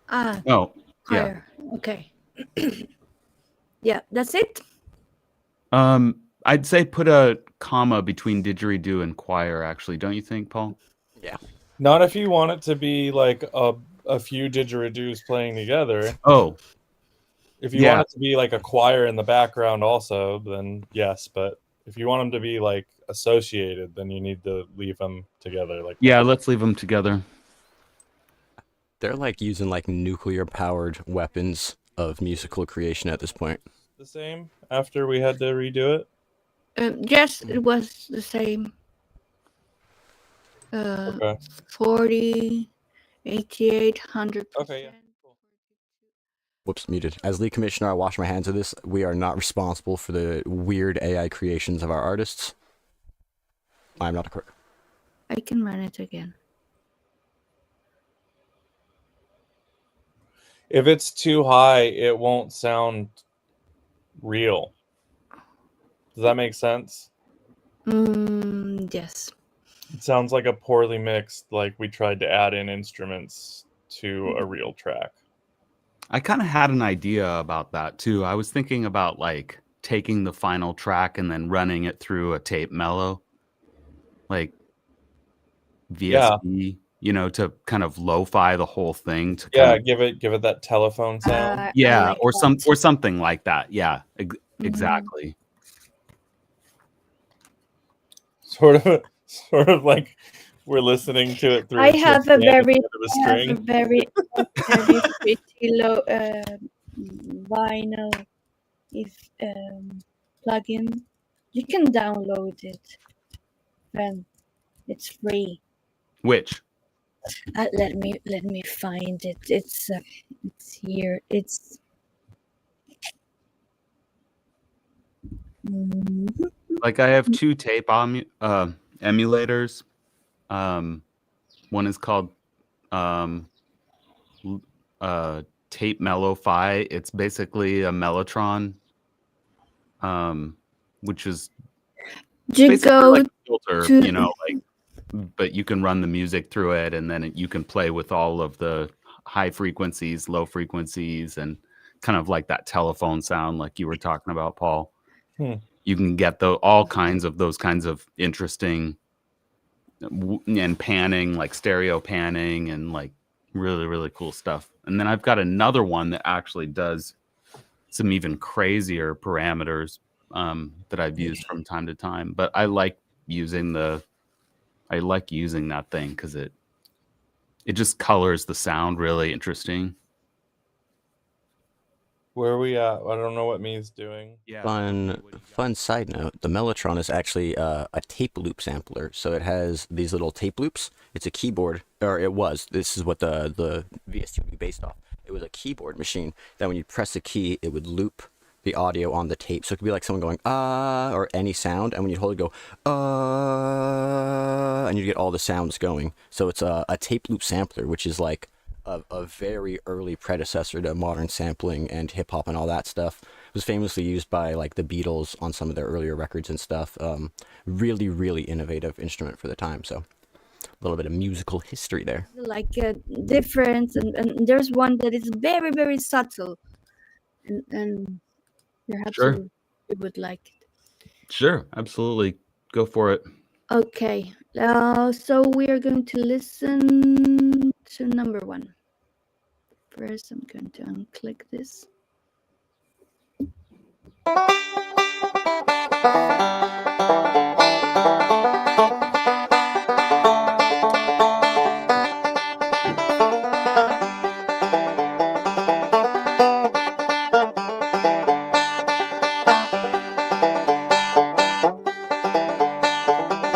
Ah, Oh, yeah. higher. Okay. Yeah, that's it. I'd say put a comma between didgeridoo and choir, actually. Don't you think, Paul? Yeah. Not if you want it to be like a few didgeridoos playing together. Oh. If you want it to be like a choir in the background also, then yes. But if you want them to be like associated, then you need to leave them together. Like let's leave them together. They're like using like nuclear powered weapons of musical creation at this point. the same after we had to redo it. Yes, it was the same. Okay. 40, 88, 100%. Okay, yeah. Whoops, muted. As lead commissioner, I wash my hands of this. We are not responsible for the weird AI creations of our artists. I'm not a crook. I can run it again. If it's too high, it won't sound real. Does that make sense? Yes. It sounds like a poorly mixed, like we tried to add in instruments to a real track. I kind of had an idea about that too. I was thinking about like taking the final track and then running it through a tape mellow, like VSD, to kind of lo-fi the whole thing. To give it that telephone sound. Like or something like that. Yeah, exactly. Sort of like we're listening to it through. I have a very pretty low vinyl plugin. You can download it. Then it's free. Which? Let me find it. It's here. It's. Like I have two tape emulators. One is called Tape Mellow-Fi. It's basically a Mellotron, which is You go like a filter, but you can run the music through it, and then you can play with all of the high frequencies, low frequencies, and kind of like that telephone sound like you were talking about, Paul. You can get all kinds of those kinds of interesting and panning, like stereo panning, and like really, really cool stuff. And then I've got another one that actually does some even crazier parameters that I've used from time to time. But I like using that thing because it just colors the sound really interesting. Where are we at? I don't know what Me's doing. Yeah. Fun side note, the Mellotron is actually a tape loop sampler. So it has these little tape loops. It's a keyboard, or it was. This is what the VST would be based off. It was a keyboard machine that when you press a key, it would loop the audio on the tape. So it could be like someone going, or any sound. And when you hold it, go, and you get all the sounds going. So it's a tape loop sampler, which is like a very early predecessor to modern sampling and hip hop and all that stuff. It was famously used by like the Beatles on some of their earlier records and stuff. Really, really innovative instrument for the time. So a little bit of musical history there. Like a difference, and there's one that is very, very subtle, and perhaps you would like it. Sure, absolutely. Go for it. Okay, so we are going to listen to number one. First, I'm going to unclick this.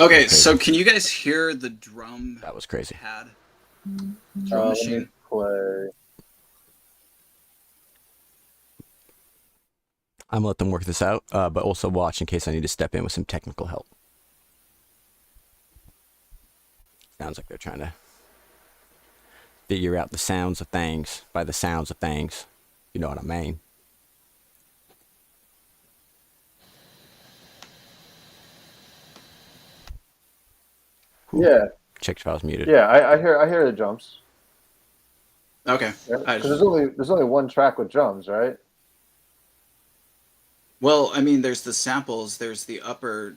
Okay, Crazy. so can you guys hear the drum That was crazy. pad? Mm-hmm. Drum Let me machine? play. I'm gonna let them work this out, but also watch in case I need to step in with some technical help. Sounds like they're trying to figure out the sounds of things by the sounds of things. You know what I mean? Yeah, Checked if I was muted. yeah, I hear the drums. Okay. Because there's only one track with drums, right? Well, I mean, there's the samples. There's the upper.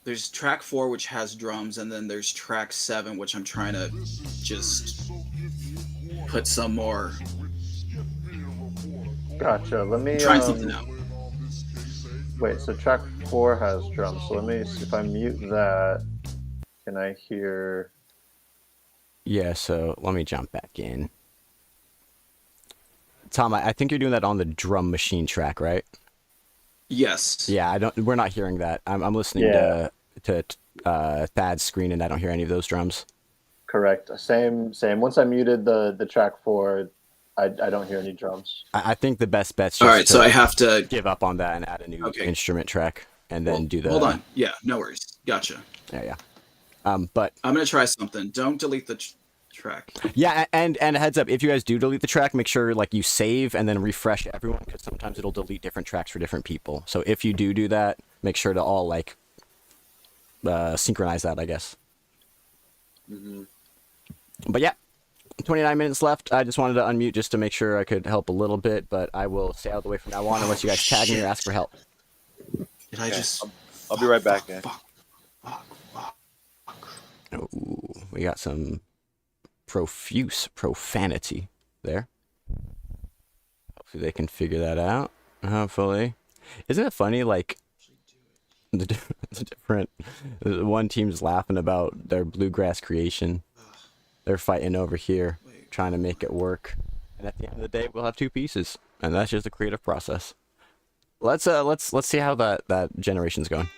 There's track 4, which has drums, and then there's track 7, which I'm trying to just put some more. Gotcha. Let me Trying something out. Wait, so track 4 has drums. So let me see if I mute that. Can I hear? Yeah, so let me jump back in. Tom, I think you're doing that on the drum machine track, right? Yes. Yeah, we're not hearing that. I'm listening to Thad's screen, and I don't hear any of those drums. Correct. Same. Once I muted the track 4, I don't hear any drums. I think the best bet's just All right, so I have to give up on that and add a new instrument track, and then do the. Hold on. Yeah, no worries. Gotcha. Yeah. But I'm gonna try something. Don't delete the track. Yeah, and a heads up, if you guys do delete the track, make sure like you save and then refresh everyone, because sometimes it'll delete different tracks for different people. So if you do that, make sure to all like synchronize that, I guess. Mm-hmm. But yeah, 29 minutes left. I just wanted to unmute just to make sure I could help a little bit, but I will stay out of the way from now on unless you guys tag me or ask for help. Did I just? I'll be right back, guys. Ooh, we got some profuse profanity there. Hopefully they can figure that out. Hopefully. Isn't it funny, like, the different... One team's laughing about their bluegrass creation. They're fighting over here, trying to make it work. And at the end of the day, we'll have two pieces. And that's just a creative process. Let's see how that generation's going.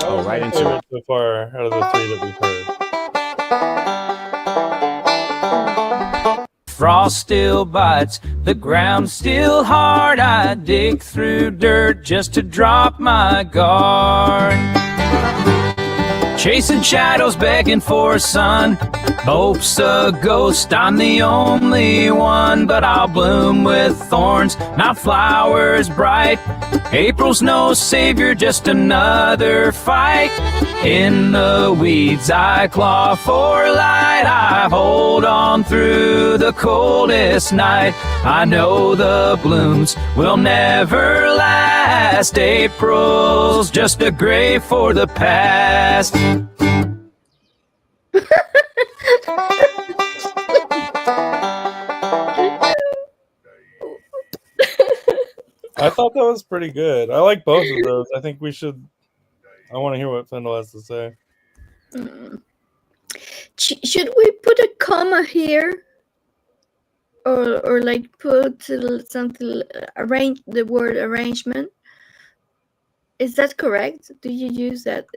Oh, right into it so far out of the 3 that we've heard. Frost still bites, the ground still hard. I dig through dirt just to drop my guard. Chasing shadows, begging for a sun. Hope's a ghost, I'm the only one. But I'll bloom with thorns, not flowers bright. April's no savior, just another fight. In the weeds I claw for light. I hold on through the coldest night. I know the blooms will never last. April's just a grave for the past. I thought that was pretty good. I like both of those. I think we should. I want to hear what Fendel has to say. Should we put a comma here, or like put something arrange the word arrangement? Is that correct? Do you use that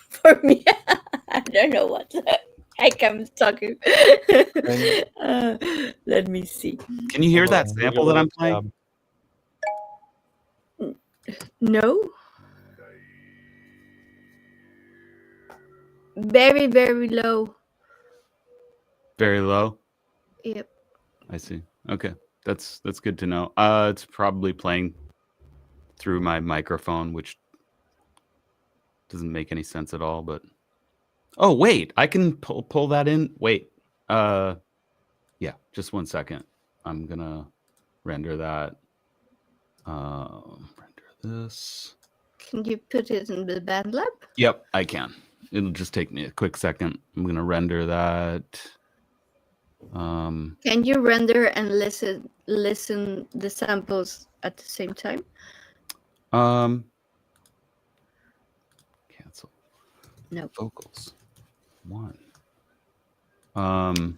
for me? I don't know what the heck I'm talking. Let me see. Can you hear that sample that I'm playing? No. Very, very low. Very low? Yep. I see. Okay. That's good to know. It's probably playing through my microphone, which doesn't make any sense at all, but oh wait, I can pull that in. Wait. Yeah, just 1 second. I'm gonna render that. Render this. Can you put it in the band lab? Yep, I can. It'll just take me a quick second. I'm gonna render that. Can you render and listen the samples at the same time? Cancel. No. Vocals. 1. Arrangement.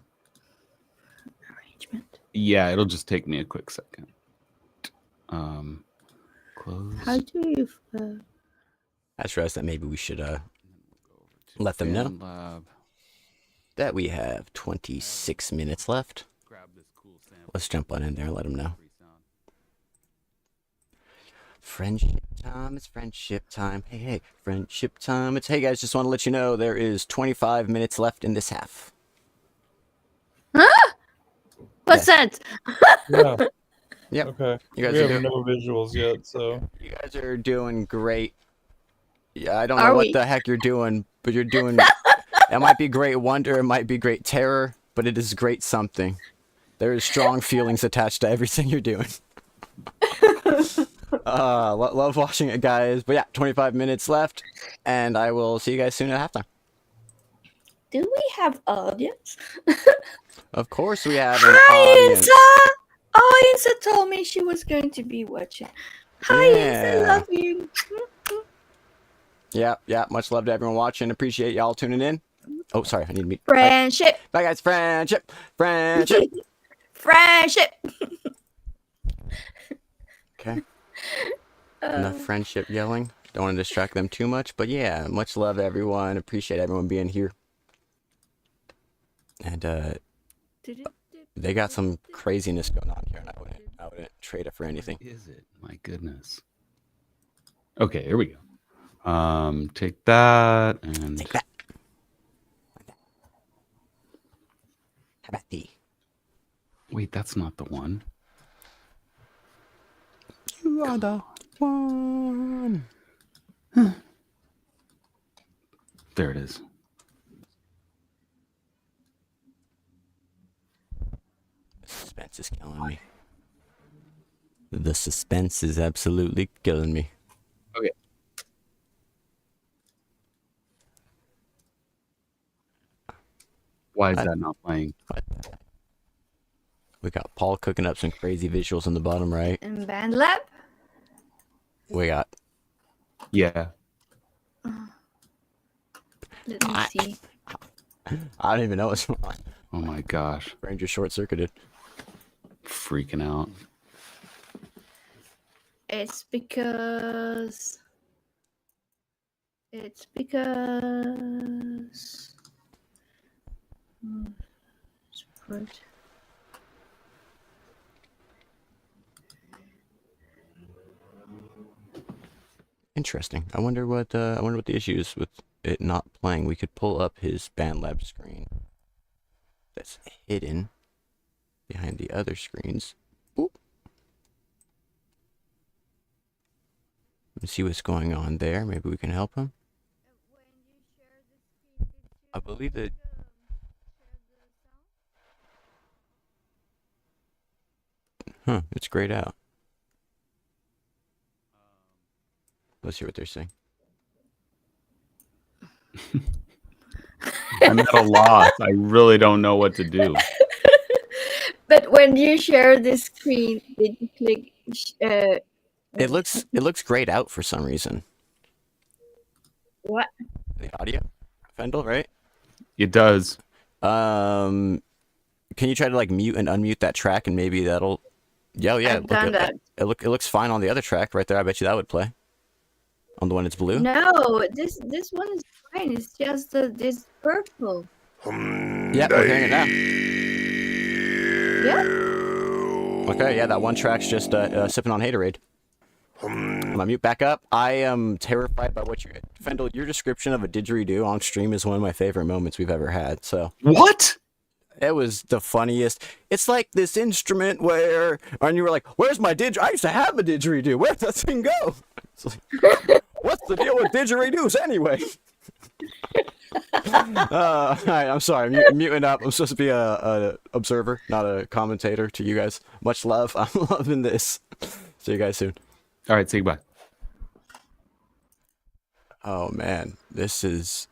Yeah, it'll just take me a quick second. Close. How do you? I just realized that maybe we should let them know Lab. that we have 26 minutes left. Grab this cool sample. Let's jump on in there and let them know. Friendship time, it's friendship time. Hey, hey, friendship time. It's hey guys, just want to let you know there is 25 minutes left in this half. What's that? Yeah. Yep. Okay. You guys We are have doing, no visuals yet, so you guys are doing great. Yeah, I don't know Are what we? the heck you're doing, but you're doing it might be great wonder, it might be great terror, but it is great something. There is strong feelings attached to everything you're doing. Love watching it, guys. But yeah, 25 minutes left, and I will see you guys soon at halftime. Do we have audience? Of course, we have an Hi, audience. Insa! Oh, Insa told me she was going to be watching. Hi, Insa, Yeah. love you. Yeah. Much love to everyone watching. Appreciate y'all tuning in. Oh, sorry, I need to meet. Friendship. Bye, guys. Friendship. Friendship. Okay. Enough friendship yelling. Don't want to distract them too much, but yeah, much love everyone. Appreciate everyone being here. And they got some craziness going on here, and I wouldn't trade it for anything. What is it? My goodness. Okay, here we go. Take that and Take that. How about thee? wait, that's not the one. You are the one. There it is. Suspense is killing me. The suspense is absolutely killing me. Okay. Why is that not playing? We got Paul cooking up some crazy visuals in the bottom right. And Band Lab. We got Let me see. I don't even know what's going on. Oh my gosh. Brain just short-circuited. Freaking out. It's because. Support. Interesting. I wonder what the issue is with it not playing. We could pull up his BandLab screen that's hidden behind the other screens. Boop. Let's see what's going on there. Maybe we can help him. I believe that. Huh, it's grayed out. Let's hear what they're saying. I'm at a loss. I really don't know what to do. But when you share the screen, did you click? It looks grayed out for some reason. What? The audio, Fendel, right? It does. Can you try to like mute and unmute that track and maybe that'll? Yeah, I've done that. It looks fine on the other track right there. I bet you that would play. On the one that's blue. No, this one is fine. It's just this purple. Yeah, we're hearing it now. Yeah. Okay, yeah, that one track's just sipping on haterade. I'm gonna mute back up. I am terrified by what you, Fendel. Your description of a didgeridoo on stream is one of my favorite moments we've ever had. So what? It was the funniest. It's like this instrument where, and you were like, "Where's my didgeridoo? I used to have a didgeridoo. Where'd that thing go?" It's like, what's the deal with didgeridoos anyway? All right, I'm sorry. I'm muting up. I'm supposed to be a observer, not a commentator to you guys. Much love. I'm loving this. See you guys soon. All right, say goodbye. Oh man, this is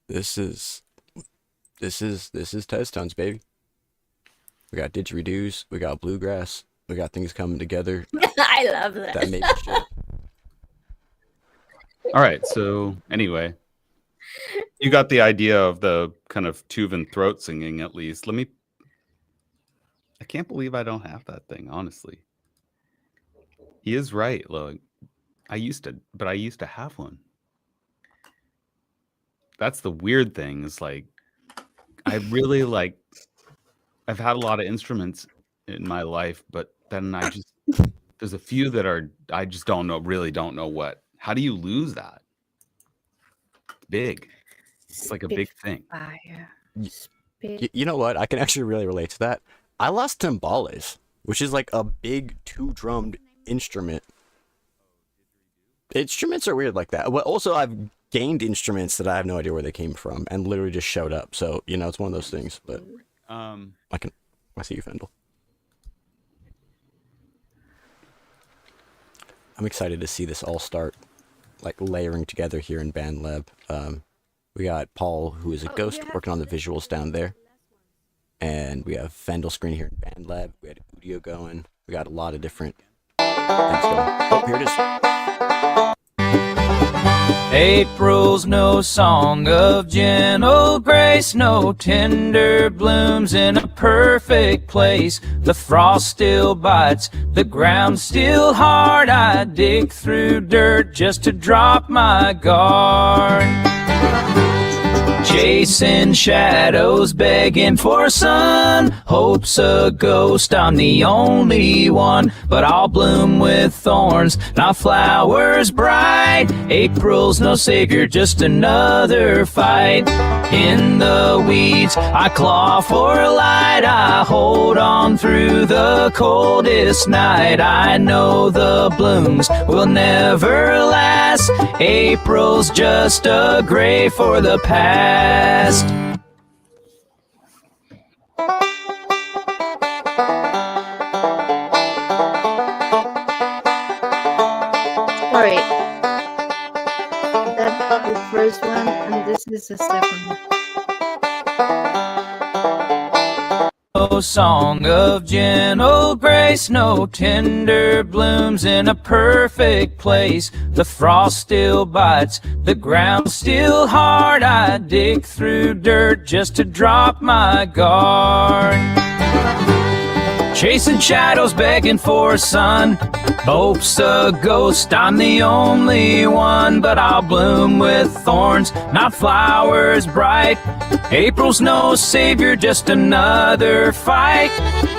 Tez Tones, baby. We got didgeridoos, we got bluegrass, we got things coming together. I love that. That made shit. All right, so anyway, you got the idea of the kind of Tuvan throat singing at least. I can't believe I don't have that thing, honestly. He is right. Look, I used to have one. that's the weird thing is like I really like I've had a lot of instruments in my life, but then there's a few that I just don't know what. How do you lose that? Big. It's like a big thing. Spitfire. You know what? I can actually really relate to that. I lost timbales, which is like a big 2-drummed instrument. Instruments are weird like that. Well, also, I've gained instruments that I have no idea where they came from and literally just showed up. So, you know, it's one of those things. But I see you, Fendel. I'm excited to see this all start like layering together here in Band Lab. We got Paul, who is a ghost, working on the visuals down there. And we have Fendel screen here in Band Lab. We had Udio going. We got a lot of different things going. Oh, here it is. April's no song of gentle grace, no tender blooms in a perfect place. The frost still bites, the ground still hard. I dig through dirt just to drop my guard. Chasing shadows, begging for sun. Hope's a ghost, I'm the only one. But I'll bloom with thorns, not flowers bright. April's no savior, just another fight. In the weeds, I claw for light. I hold on through the coldest night. I know the blooms will never last. April's just a grave for the past. Sorry. That's the first one, and this is the second one. No song of gentle grace, no tender blooms in a perfect place. The frost still bites, the ground still hard. I dig through dirt just to drop my guard. Chasing shadows, begging for sun. Hope's a ghost, I'm the only one. But I'll bloom with thorns, not flowers bright. April's no savior, just another fight.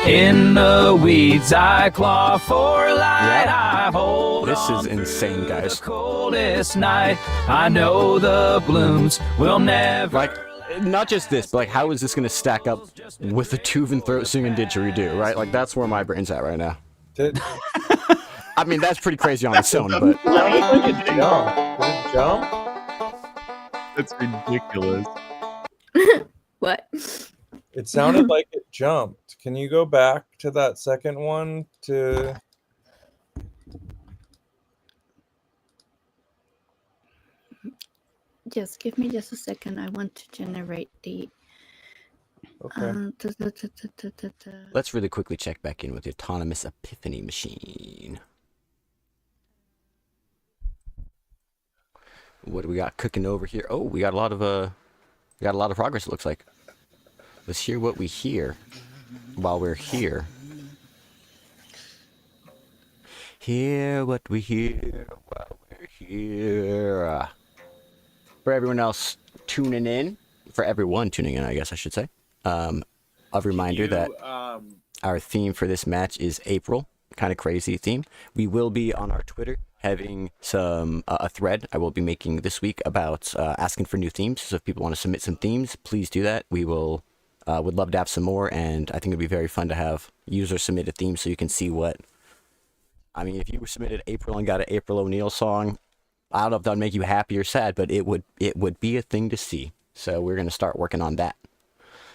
In the weeds, I claw for light. I hold This is on insane, guys. the coldest night. I know the blooms will never. Like, not just this, but like, how is this going to stack up with the Tuvan throat singing didgeridoo, right? Like, that's where my brain's at right now. I mean, that's pretty crazy on its own, but... Like it jumped. Did it jump? That's ridiculous. What? It sounded like it jumped. Can you go back to that second one to... Just give me just a second. I want to generate the... Okay. Let's really quickly check back in with the autonomous Epiphany machine. What do we got cooking over here? Oh, we got a lot of progress, it looks like. Let's hear what we hear while we're here. Hear what we hear while we're here. For everyone else tuning in, for everyone tuning in, I guess I should say, a reminder that our theme for this match is April. Kind of crazy theme. We will be on our Twitter having a thread I will be making this week about asking for new themes. So if people want to submit some themes, please do that. We will would love to have some more, and I think it'd be very fun to have users submit a theme so you can see what. I mean, if you submitted April and got an April O'Neil song, I don't know if that would make you happy or sad, but it would be a thing to see. So we're gonna start working on that.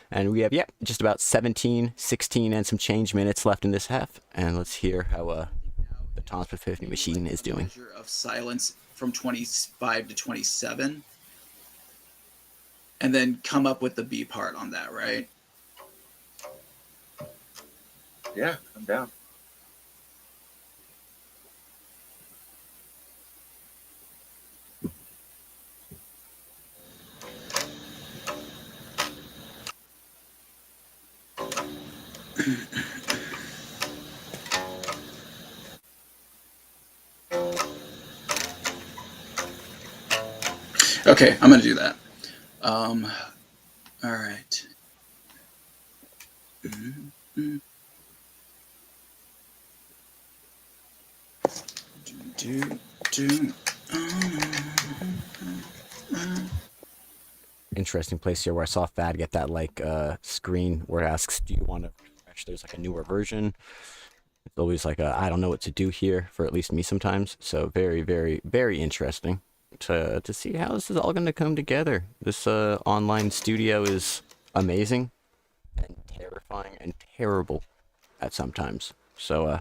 And we have, just about 17, 16, and some change minutes left in this half. And let's hear how the Thomas Epiphany machine is doing. Measure of silence from 25 to 27. And then come up with the B part on that, right? Yeah, I'm down. Okay, I'm going to do that. All right. Mm-hmm. Interesting place here where I saw Thad get that like screen where it asks, "Do you want to refresh?" There's like a newer version. It's always like I don't know what to do here for at least me sometimes. So very, very, very interesting to see how this is all going to come together. This online studio is amazing and terrifying and terrible at sometimes. So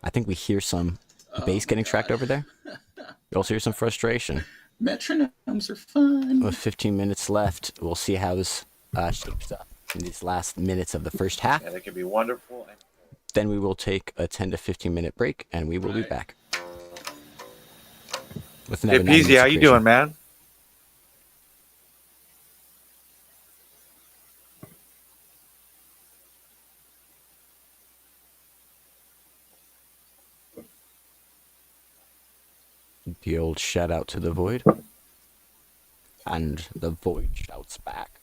I think we hear some bass getting tracked over there. You also hear some frustration. Metronomes are fun. With 15 minutes left, we'll see how this shapes up in these last minutes of the first half. Yeah, they can be wonderful. Then we will take a 10 to 15 minute break, and we will be back. With Hey, another 90 Peasy, minutes how of you creation. doing, man? The old shout out to the void. And the void shouts back.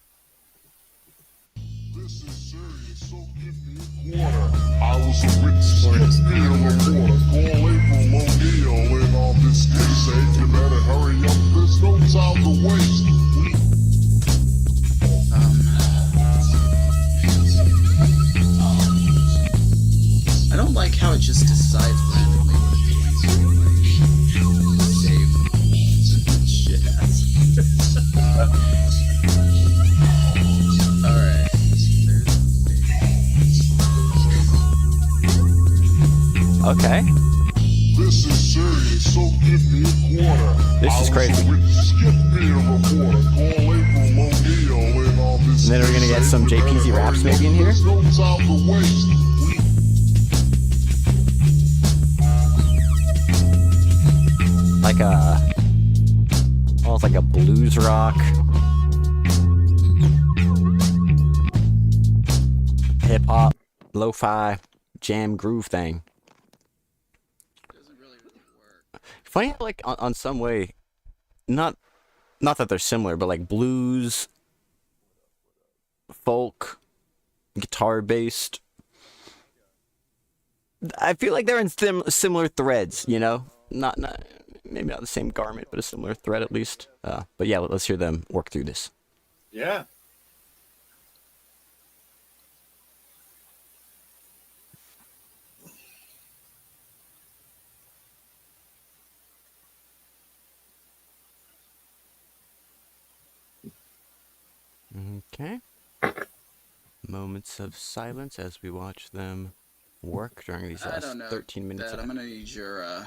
This is serious, so give me a quarter. I was a witness, give me a reporter. Call April O'Neil in on this case. Hey, you better hurry up, there's no time to waste. I don't like how it just decides randomly what it's doing. Save shit ass. Alright. Okay. This is serious, so give me a quarter. This is crazy. Give me a reporter. Call April O'Neil in on this And then we're gonna get some JPZ raps maybe in here. There's no time to waste. Like almost like a blues rock, hip hop, lo-fi, jam groove thing. Doesn't really work. Funny how like on some way, not that they're similar, but like blues, folk, guitar based. I feel like they're in similar threads, you know, not maybe not the same garment, but a similar thread at least. But yeah, let's hear them work through this. Yeah. Okay. Moments of silence as we watch them work during these I last don't know. 13 minutes. Dad, I'm gonna need your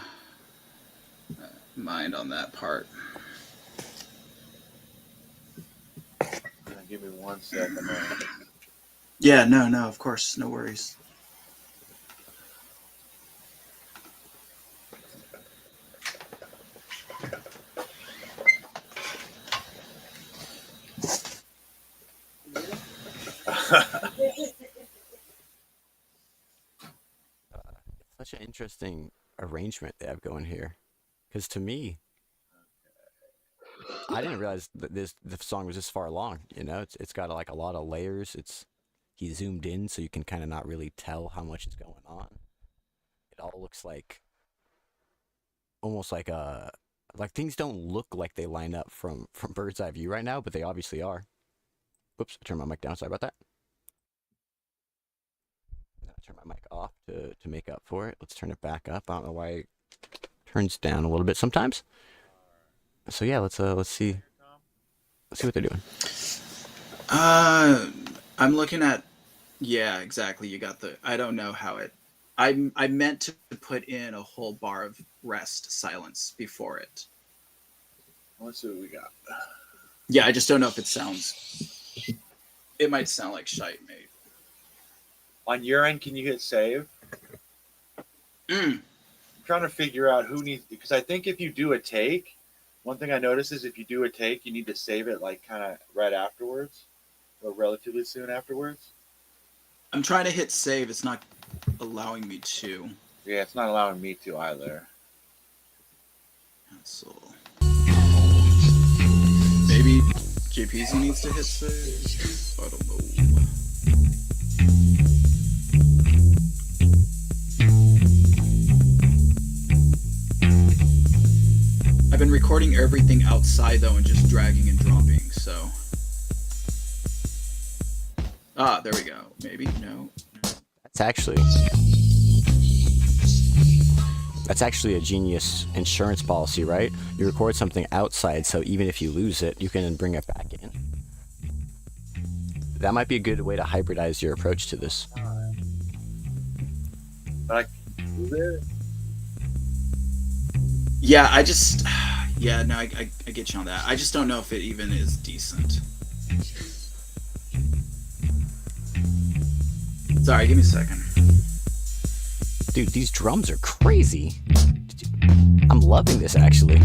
mind on that part. Give me 1 second. Yeah, no, of course, no worries. Such an interesting arrangement they have going here, because to me, I didn't realize that the song was this far along. You know, it's got like a lot of layers. He zoomed in, so you can kind of not really tell how much is going on. It all looks like almost like things don't look like they line up from bird's eye view right now, but they obviously are. Oops, I turned my mic down. Sorry about that. Turn my mic off to make up for it. Let's turn it back up. I don't know why it turns down a little bit sometimes. So yeah, let's see what they're doing. I'm looking at, yeah, exactly. You got the, I don't know how it, I meant to put in a whole bar of rest silence before it. Let's see what we got. Yeah, I just don't know if it sounds, it might sound like shite, maybe. On your end, can you hit save? I'm trying to figure out who needs, because I think if you do a take, one thing I noticed is if you do a take, you need to save it like kind of right afterwards or relatively soon afterwards. I'm trying to hit save. It's not allowing me to. Yeah, it's not allowing me to either. So maybe JPZ needs to hit 6. I don't know. I've been recording everything outside though and just dragging and dropping, so. Ah, there we go. Maybe, no. That's actually a genius insurance policy, right? You record something outside, so even if you lose it, you can bring it back in. That might be a good way to hybridize your approach to this. Yeah, I just, yeah, no, I get you on that. I just don't know if it even is decent. Sorry, give me a second. Dude, these drums are crazy. I'm loving this, actually.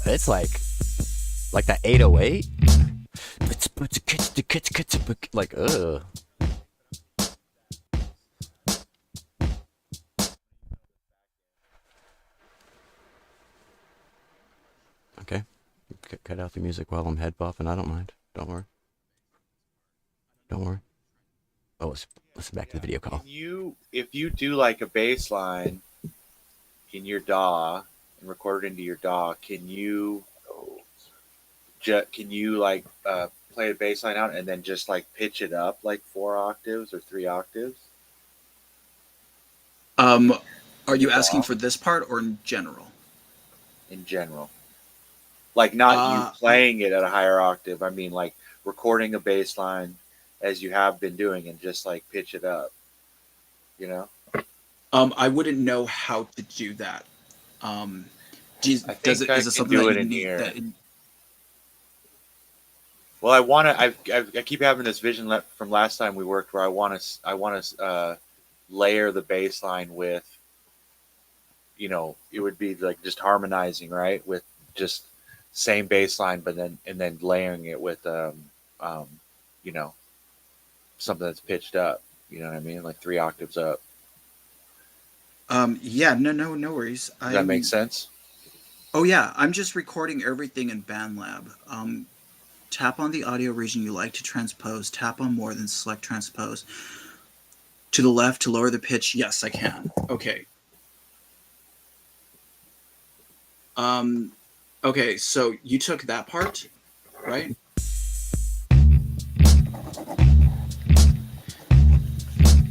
It's like that 808. Like, ugh. Okay. Cut out the music while I'm head bopping. I don't mind. Don't worry. Don't worry. Oh, let's back to the video call. If you do like a bass line in your DAW and record it into your DAW, can you like play a bass line out and then just like pitch it up like 4 octaves or 3 octaves? Are you asking for this part or in general? In general. Like not you playing it at a higher octave. I mean like recording a bass line as you have been doing and just like pitch it up. You know? I wouldn't know how to do that. Is it something that you need? Well, I keep having this vision from last time we worked where I want to layer the bass line with, you know, it would be like just harmonizing, right, with just same bass line, but then layering it with you know, something that's pitched up. You know what I mean, like 3 octaves up. Yeah, no worries. Does that make sense? Oh yeah, I'm just recording everything in BandLab. Tap on the audio region you like to transpose. Tap on more, then select transpose. To the left to lower the pitch. Yes, I can. Okay. Okay, so you took that part, right?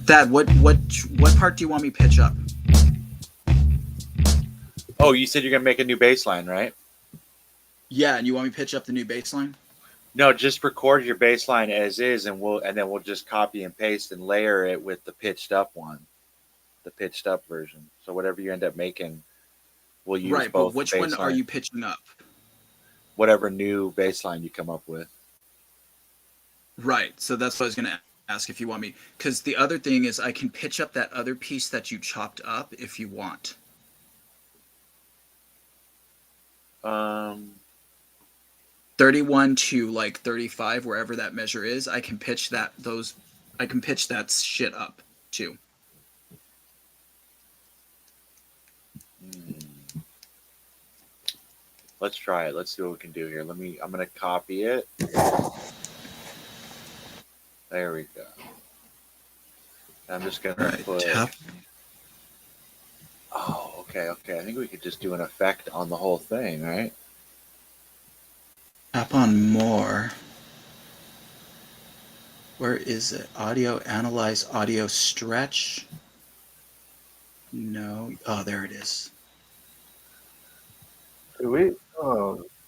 Thad, what part do you want me to pitch up? Oh, you said you're gonna make a new bass line, right? Yeah, and you want me to pitch up the new bass line? No, just record your bass line as is, and then we'll just copy and paste and layer it with the pitched up one, the pitched up version. So whatever you end up making, we'll use right, both. But which one are you pitching up? Whatever new bass line you come up with. Right. So that's what I was going to ask if you want me. Because the other thing is I can pitch up that other piece that you chopped up if you want. 31 to like 35, wherever that measure is, I can pitch that shit up too. Let's try it. Let's see what we can do here. I'm gonna copy it. There we go. I'm just gonna put. Oh, okay. I think we could just do an effect on the whole thing, right? Tap on more. Where is it? Audio, analyze, audio, stretch. No. Oh, there it is.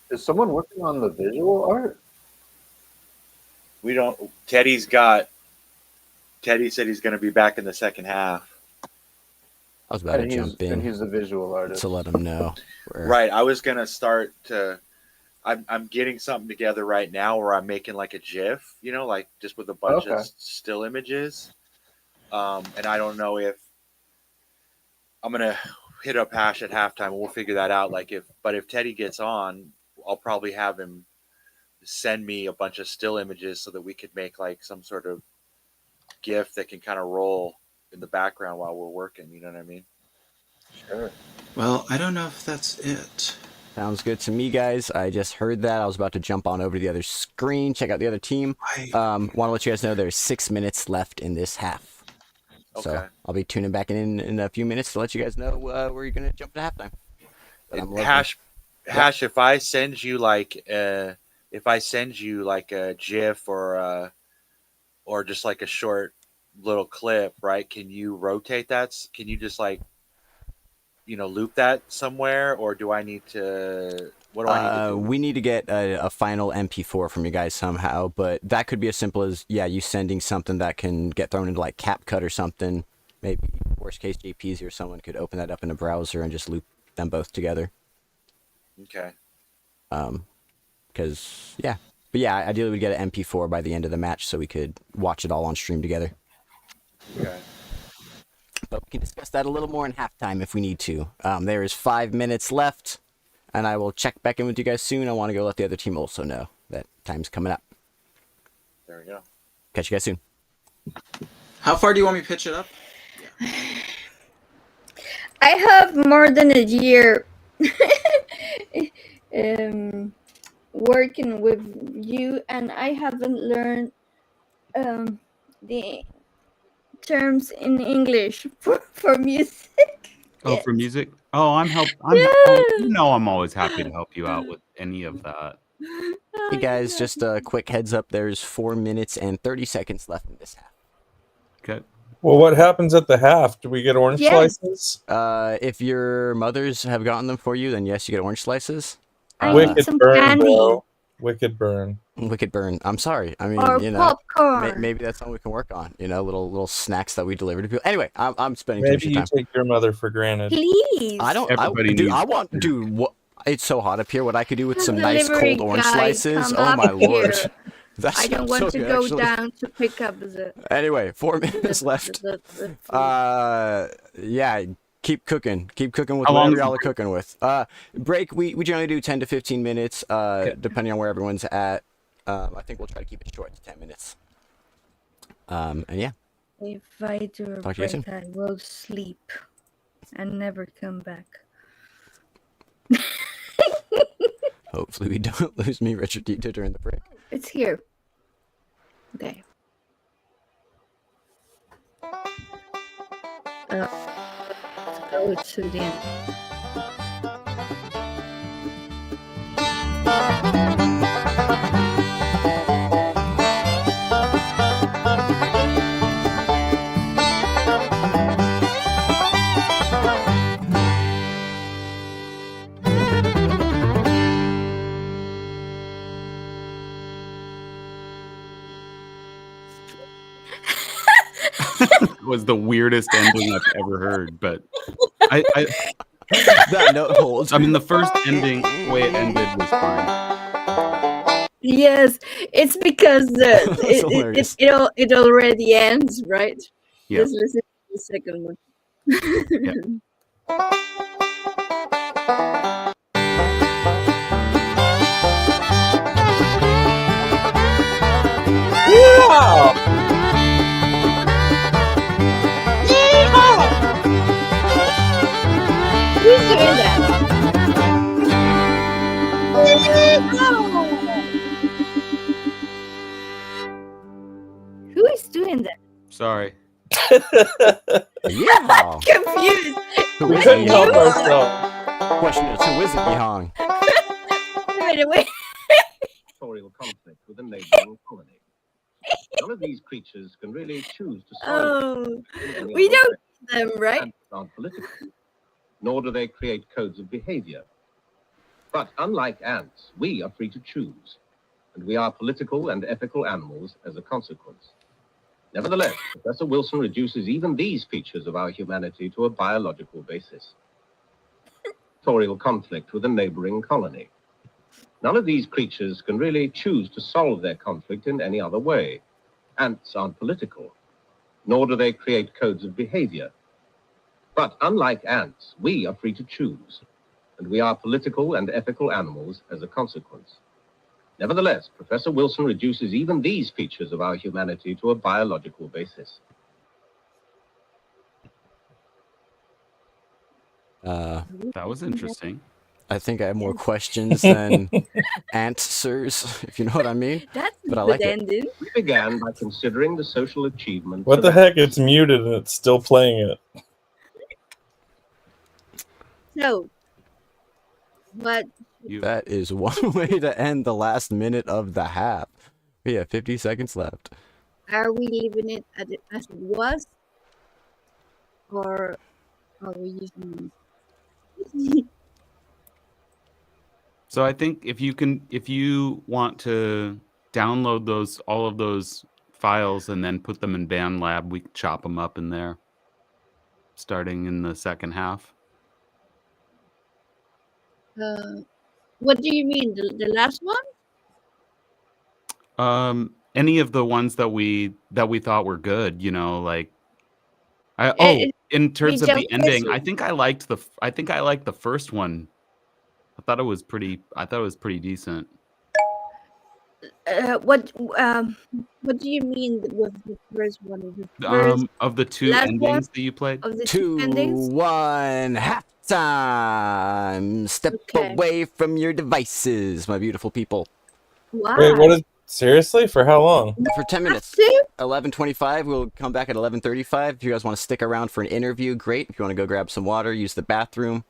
Is someone working on the visual art? We don't. Teddy said he's going to be back in the second half. I was about to jump in. And he's the visual artist. To let him know. Right. I was going to start to. I'm getting something together right now where I'm making like a GIF, you know, like just with a bunch of still images. And I don't know if I'm going to hit up Hash at halftime. We'll figure that out. But if Teddy gets on, I'll probably have him send me a bunch of still images so that we could make like some sort of GIF that can kind of roll in the background while we're working. You know what I mean? Sure. Well, I don't know if that's it. Sounds good to me, guys. I just heard that. I was about to jump on over to the other screen, check out the other team. Want to let you guys know there's 6 minutes left in this half. So Okay. I'll be tuning back in a few minutes to let you guys know where you're going to jump to halftime. But I'm loving- Hash, if I send you like a GIF or just like a short little clip, right? Can you rotate that? Can you just like, loop that somewhere, or do I need to? What do I need to do? We need to get a final MP4 from you guys somehow, but that could be as simple as, you sending something that can get thrown into like CapCut or something. Maybe worst case JPZ or someone could open that up in a browser and just loop them both together. Okay. Because, But ideally we'd get an MP4 by the end of the match so we could watch it all on stream together. Okay. But we can discuss that a little more in halftime if we need to. There is 5 minutes left, and I will check back in with you guys soon. I want to go let the other team also know that time's coming up. There we go. Catch you guys soon. How far do you want me to pitch it up? I have more than a year working with you, and I haven't learned the terms in English for music. Oh, for music? Oh, I'm always happy to help you out with any of that. Hey guys, just a quick heads up. There's 4 minutes and 30 seconds left in this half. Okay. Well, what happens at the half? Do we get orange slices? If your mothers have gotten them for you, then yes, you get orange slices. I need Wicked some burn, candy. bro. Wicked burn. Wicked burn. I'm sorry. I mean, Or popcorn. maybe that's something we can work on. Little snacks that we deliver to people. Anyway, I'm spending Maybe too you much time. take your mother for granted. Please. I don't. Everybody dude, needs- I want, dude. What? It's so hot up here. What I could do with some nice Delivery cold orange guy, slices. come Oh up my lord. here. That I don't sounds want so to good, go actually. down to pick up the. Anyway, 4 minutes left. the Keep cooking. Keep cooking with How long whatever is y'all the are cooking with. Break. We generally do 10 to 15 minutes, depending on where everyone's at. I think we'll try to keep it short to 10 minutes. And yeah. If I do a Talk to you soon. break, I will sleep and never come back. Hopefully we don't lose me, Richard Dito, during the break. It's here. Okay. Let's go to the end. Was the weirdest ending I've ever heard, but I That note holds. I mean, the first ending, the way it ended was fine. Yes, it's because hilarious. it already ends, right? Yeah. Just listen to the second one. Who's doing that? Who is doing that? Sorry. Yeah. Confused. Who We is couldn't it? help ourselves. Question is, who is it, Yihong? Right away. Territorial conflict with a neighboring colony. None of these creatures can really choose to solve Oh, we don't see them, right? Ants aren't political, nor do they create codes of behavior. But unlike ants, we are free to choose, and we are political and ethical animals as a consequence. Nevertheless, Professor Wilson reduces even these features of our humanity to a biological basis. Territorial conflict with a neighboring colony. None of these creatures can really choose to solve their conflict in any other way. Ants aren't political, nor do they create codes of behavior. But unlike ants, we are free to choose, and we are political and ethical animals as a consequence. Nevertheless, Professor Wilson reduces even these features of our humanity to a biological basis. That was interesting. I think I have more questions than answers, if you know what I mean. That's a But I good like it. ending. We began by considering the social achievements. What of the heck? atoms. It's muted and it's still playing it. So, what? That is one way to end the last minute of the half. We have 50 seconds left. Are we leaving it as it was, or are we using? So I think if you want to download all of those files and then put them in BandLab, we can chop them up in there, starting in the second half. What do you mean? The last one? Any of the ones that we thought were good, like in terms of the ending, I think I liked the first one. I thought it was pretty decent. What do you mean with the first one? The first Of the two last one endings that you played? of the two endings? 2-1 halftime. Step Okay. away from your devices, my beautiful people. Wow. Wait, what is seriously? For how long? For 10 minutes. 11:25. We'll come back at 11:35. If you guys want to stick around for an interview, great. If you want to go grab some water, use the bathroom,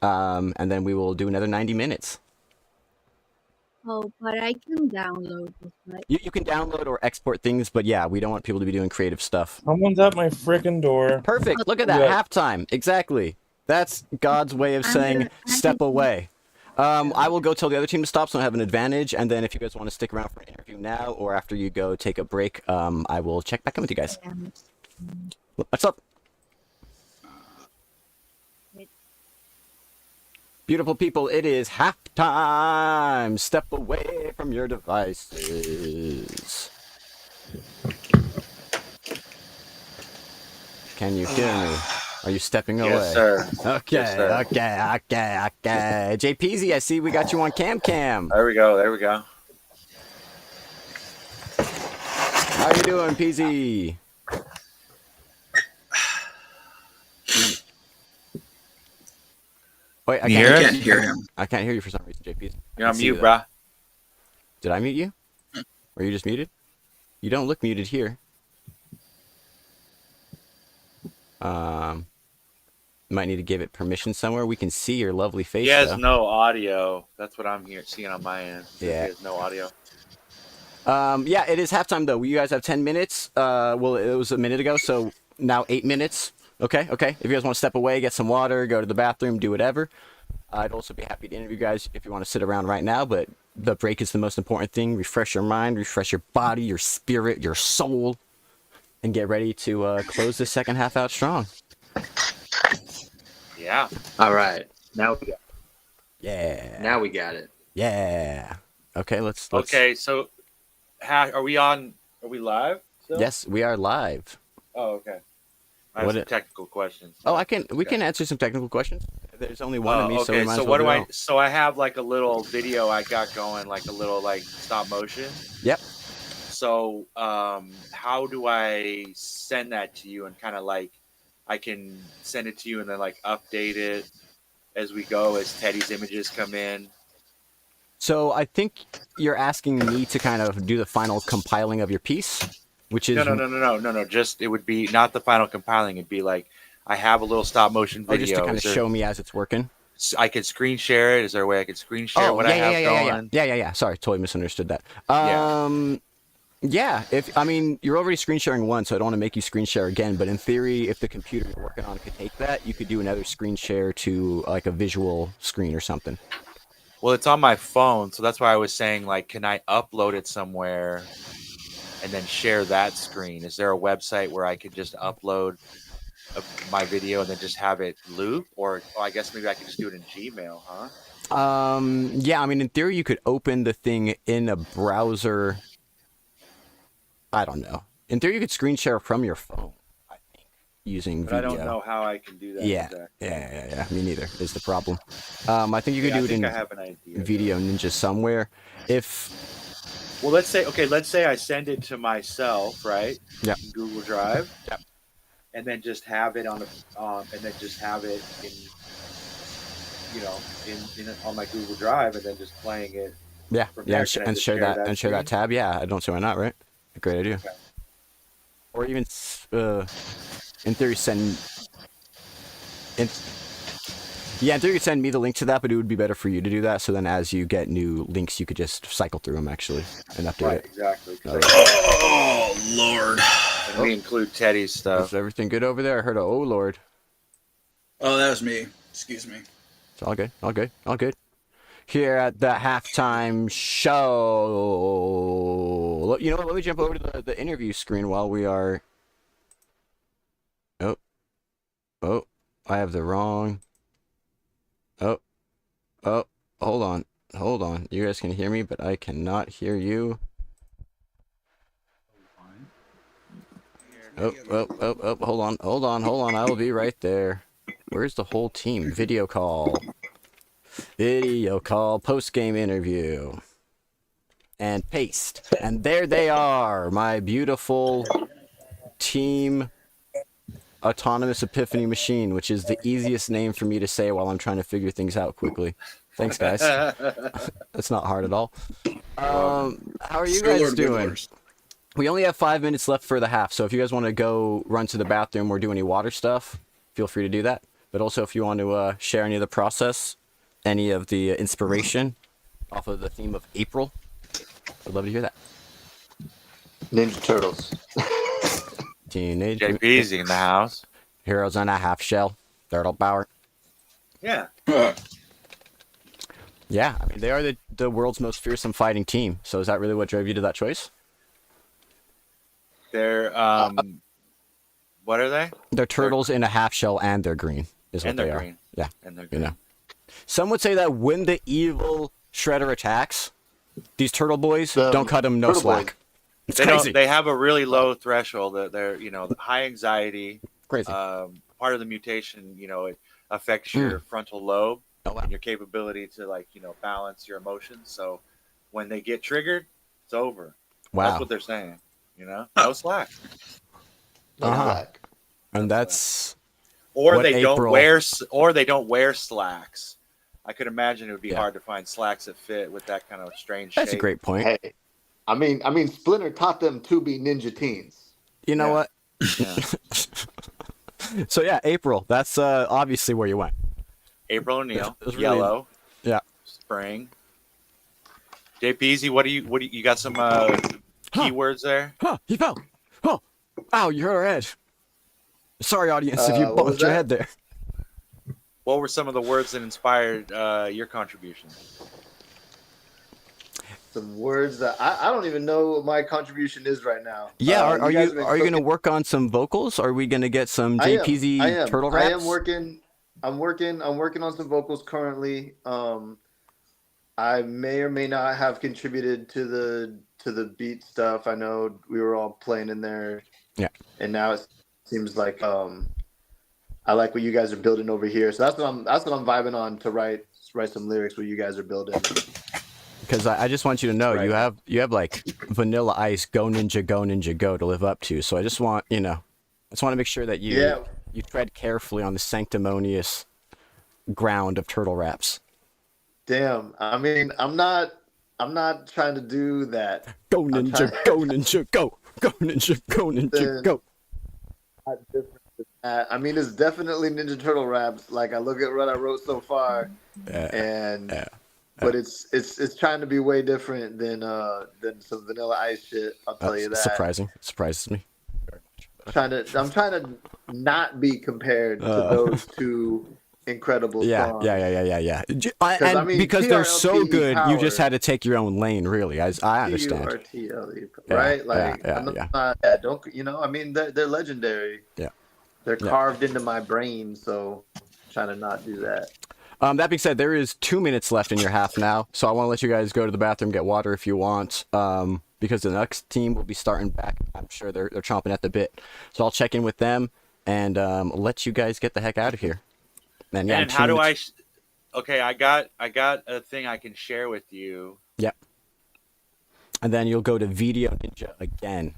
and then we will do another 90 minutes. Oh, but I can download this, right? You can download or export things, but yeah, we don't want people to be doing creative stuff. Someone's at my freaking door. Perfect. Look at that. Yeah. Halftime. Exactly. That's God's way of saying step away. I will go tell the other team to stop so I have an advantage, and then if you guys want to stick around for an interview now or after you go take a break, I will check back in with you guys. What's up? Beautiful people, it is halftime. Step away from your devices. Can you hear me? Are you stepping away? Yes, sir. Okay, Yes, sir. okay. JPZ, I see we got you on cam. There we go. How you doing, PZ? Wait, I can't hear him. I can't hear you for some reason, JP. You're on mute, bruh. Did I mute you? Or you just muted? You don't look muted here. Might need to give it permission somewhere. We can see your lovely face. He has though. no audio. That's what I'm seeing on my end. Yeah. He has no audio. Yeah, it is halftime though. You guys have 10 minutes. Well, it was a minute ago, so now 8 minutes. Okay. If you guys want to step away, get some water, go to the bathroom, do whatever. I'd also be happy to interview you guys if you want to sit around right now, but the break is the most important thing. Refresh your mind, refresh your body, your spirit, your soul, and get ready to close the second half out strong. Yeah. All right. Now we got it. Yeah. Now we got it. Yeah. Okay, let's Okay, so are we live still? Yes, we are live. Oh, okay. I have some technical questions. Oh, we can answer some technical questions. There's only one of me, so we okay. might So as well what do go. So I have like a little video I got going, like a little like stop motion. Yep. So how do I send that to you and kind of like I can send it to you and then like update it as we go as Teddy's images come in? So I think you're asking me to kind of do the final compiling of your piece, which is no. Just it would be not the final compiling. It'd be like I have a little stop motion video. just to kind of show me as it's working. I could screen share it. Is there a way I could screen share what I have going? Yeah. Sorry, totally misunderstood that. Yeah. You're already screen sharing one, so I don't want to make you screen share again. But in theory, if the computer you're working on could take that, you could do another screen share to like a visual screen or something. Well, it's on my phone, so that's why I was saying, like, can I upload it somewhere and then share that screen? Is there a website where I could just upload my video and then just have it loop? Or I guess maybe I could just do it in Gmail, huh? Yeah, in theory, you could open the thing in a browser. I don't know. In theory, you could screen share from your phone, I think, using video. I don't know how I can do that. Yeah, exactly. yeah. Me neither is the problem. I think you could do it in I have an idea. Video Ninja somewhere. Well, let's say I send it to myself, right? Yeah. In Google Drive. Yep. And then just have it on and then just have it in on my Google Drive and then just playing it. Yeah, From yeah, there, and, can I and just share that and share that screen? tab. Yeah, I don't see why not, right? A great idea. Okay. Or even, in theory, in theory, send me the link to that, but it would be better for you to do that. So then, as you get new links, you could just cycle through them actually and update Right, it. exactly. Oh Lord! And we include Teddy's stuff. Is everything good over there? I heard a oh Lord. Oh, that was me. Excuse me. It's all good. All good. All good. Here at the halftime show. You know what? Let me jump over to the interview screen while we are. Oh, I have the wrong. Oh, hold on. You guys can hear me, but I cannot hear you. Oh, hold on. I will be right there. Where's the whole team? Video call, post-game interview. And paste. And there they are, my beautiful team autonomous Epiphany machine, which is the easiest name for me to say while I'm trying to figure things out quickly. Thanks, guys. That's not hard at all. How are you guys doing? We only have 5 minutes left for the half, so if you guys want to go run to the bathroom or do any water stuff, feel free to do that. But also, if you want to share any of the process, any of the inspiration off of the theme of April, I'd love to hear that. Ninja Turtles. Teenage JP's in the house. Heroes on a half shell. Turtle power. Yeah. Yeah, I mean, they are the world's most fearsome fighting team. So is that really what drove you to that choice? They're what are they? They're turtles in a half shell and they're green. Is what they are. Green. Yeah. And they're green. You know. Some would say that when the evil Shredder attacks, these turtle boys don't cut him no slack. It's crazy. They have a really low threshold. They're high anxiety. Crazy. Part of the mutation, it affects your frontal lobe and your capability to balance your emotions. So when they get triggered, it's over. Wow. That's what they're saying. No slack. And that's or what they April... don't wear slacks. I could imagine it would be hard to find slacks that fit with that kind of strange shape. That's a great point. Hey, I mean, Splinter taught them to be ninja teens. You know what? Yeah. So yeah, April. That's obviously where you went. April O'Neil, really... yellow. Yeah. Spring. JPZ, what do you got some keywords there? Huh, he fell. Oh, ow, you hurt our head. Sorry, audience, if you bumped your head there. What were some of the words that inspired your contribution? Some words that I don't even know what my contribution is right now. Yeah, are you going to work on some vocals? Are we going to get some JPZ turtle raps? I'm working on some vocals currently. I may or may not have contributed to the beat stuff. I know we were all playing in there. Yeah. And now it seems like I like what you guys are building over here. So that's what I'm vibing on to write some lyrics what you guys are building. Because I just want you to know you have like VillA.I.ns Go Ninja Go to live up to. So I just want to make sure that you tread carefully on the sanctimonious ground of turtle raps. Damn. I mean, I'm not trying to do that. Go ninja, go ninja, go. Go ninja, go ninja, go. I mean, it's definitely Ninja Turtle raps. Like I look at what I wrote so far, but it's trying to be way different than some VillA.I.ns shit. I'll tell you that. Surprising. Surprises me. I'm trying to not be compared to those two incredible songs. Yeah. And because they're so good, you just had to take your own lane, really. I understand. TRTLE, right? Don't I mean, they're legendary. Yeah. They're carved into my brain, so I'm trying to not do that. That being said, there is 2 minutes left in your half now, so I want to let you guys go to the bathroom, get water if you want, because the next team will be starting back. I'm sure they're chomping at the bit. So I'll check in with them and let you guys get the heck out of here. And how do I? Okay, I got a thing I can share with you. Yep. And then you'll go to Video Ninja again,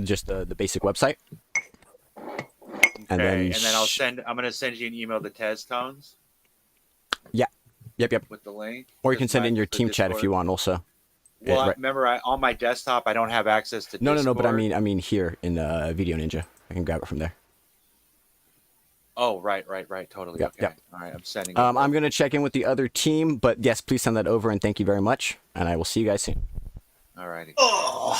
just the basic website. And then I'm gonna send you an email to Tez Tones. Yeah. Yep. with the link? Or you can send it in your for team chat if Discord? you want also. Well, Right. remember, on my desktop, I don't have access to No, Discord. but I mean here in Video Ninja. I can grab it from there. Oh, right. Totally. Yep, Okay. yep. All right. I'm sending it. I'm going to check in with the other team, but yes, please send that over and thank you very much. And I will see you guys soon. All righty. Oh,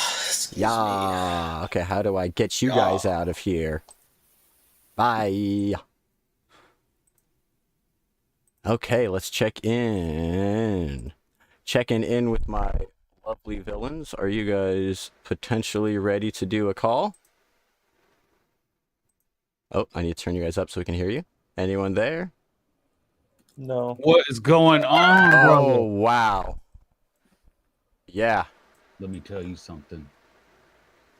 Yeah. Okay, how do I get you guys out of here? Bye. Okay, let's check in. Checking in with my lovely villains. Are you guys potentially ready to do a call? Oh, I need to turn you guys up so we can hear you. Anyone there? No. What is going on, Oh, brother? wow. Yeah. Let me tell you something.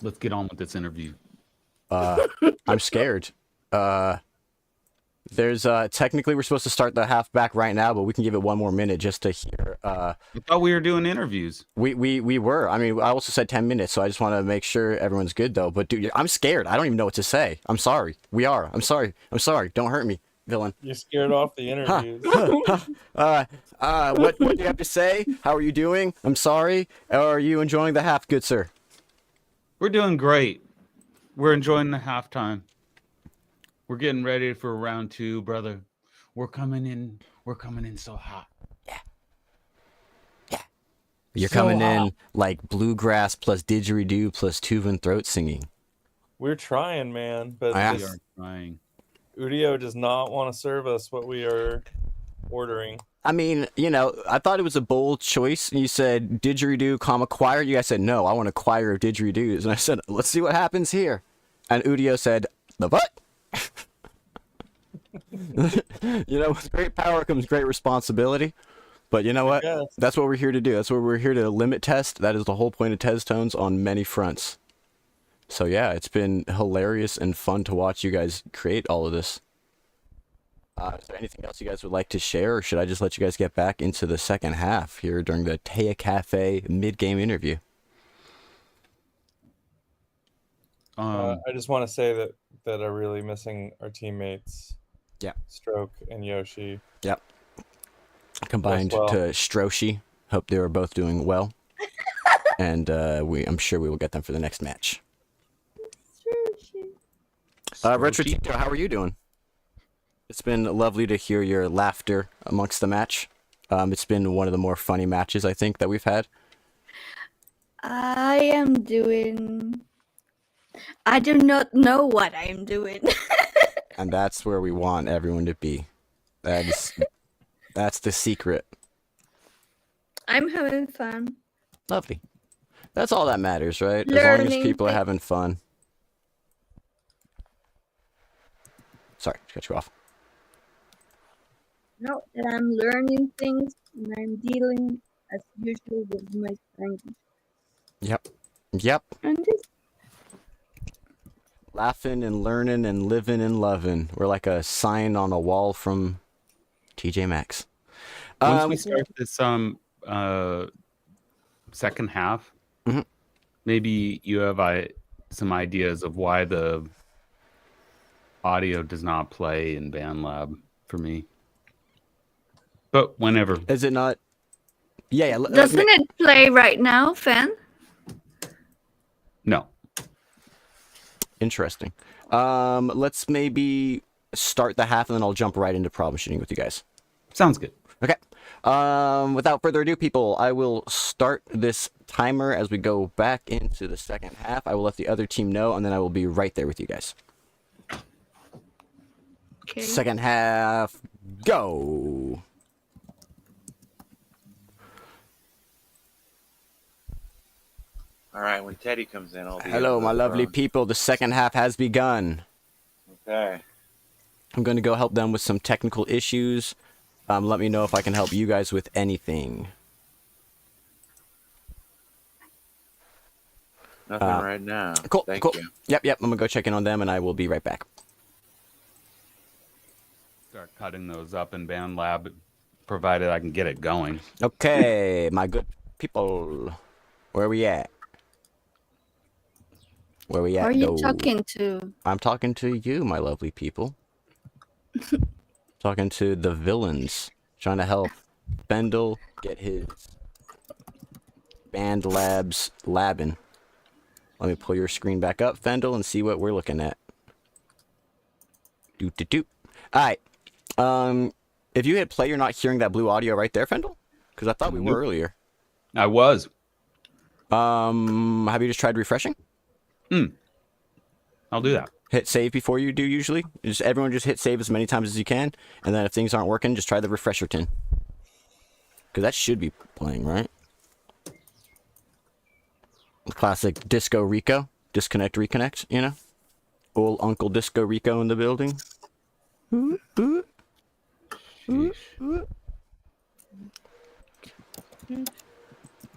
Let's get on with this interview. I'm scared. There's technically we're supposed to start the half back right now, but we can give it one more minute just to hear. I thought we were doing interviews. We were. I mean, I also said 10 minutes, so I just want to make sure everyone's good though. But dude, I'm scared. I don't even know what to say. I'm sorry. We are. I'm sorry. Don't hurt me, villain. You're scared off the interviews. What do you have to say? How are you doing? I'm sorry. Are you enjoying the half, good sir? We're doing great. We're enjoying the halftime. We're getting ready for round 2, brother. We're coming in so hot. Yeah. You're So coming in hot. like bluegrass plus didgeridoo plus Tuvan throat singing. We're trying, man, but Yeah. We this are trying. Udio does not want to serve us what we are ordering. I mean, you know, I thought it was a bold choice. You said didgeridoo, choir. You guys said, no, I want a choir of didgeridoos. And I said, let's see what happens here. And Udio said, the what? You know, with great power comes great responsibility. But you know what? guess. That's what we're here to do. That's what we're here to limit test. That is the whole point of Tez Tones on many fronts. So yeah, it's been hilarious and fun to watch you guys create all of this. Is there anything else you guys would like to share, or should I just let you guys get back into the second half here during the Taya Cafe mid-game interview? I just want to say that are really missing our teammates. Yeah. Stroke and Yoshi. Yep. Combined Well. to Stroshi. Hope they were both doing well. And I'm sure we will get them for the next match. Retro Tito, how are you doing? It's been lovely to hear your laughter amongst the match. It's been one of the more funny matches, I think, that we've had. I am doing. I do not know what I am doing. And that's where we want everyone to be. That's the secret. I'm having fun. Lovely. That's all that matters, right? As long as Learning people are things. having fun. Sorry, to cut you off. No, that I'm learning things and I'm dealing as usual with my language. Yep. And this Laughing and learning and living and loving. We're like a sign on a wall from TJ Maxx. Once we start this second half, Mhm. maybe you have some ideas of why the audio does not play in BandLab for me. But whenever. Is it not? Yeah. doesn't it play right now, Fan? No. Interesting. Let's maybe start the half and then I'll jump right into problem shooting with you guys. Sounds good. Okay. Without further ado, people, I will start this timer as we go back into the second half. I will let the other team know, and then I will be right there with you guys. Okay. Second half, go. All right. When Teddy comes in, I'll be. Hello, able to my lovely run. people. The second half has begun. Okay. I'm going to go help them with some technical issues. Let me know if I can help you guys with anything. Nothing right now. Cool, Thank cool. you. Yep. I'm going to go check in on them, and I will be right back. Start cutting those up in BandLab, provided I can get it going. Okay, my good people. Where we at? Where we at? Who are you though? talking to? I'm talking to you, my lovely people. Talking to the villains. trying to help Fendel get his Band Labs labbing. Let me pull your screen back up, Fendel, and see what we're looking at. Doot. All right. If you hit play, you're not hearing that blue audio right there, Fendel? Because I thought we were earlier. I was. Have you just tried refreshing? I'll do that. Hit save before you do usually. Everyone just hit save as many times as you can, and then if things aren't working, just try the refresher tin. Because that should be playing, right? Classic Disco Rico. Disconnect, reconnect, you know? Old Uncle Disco Rico in the building.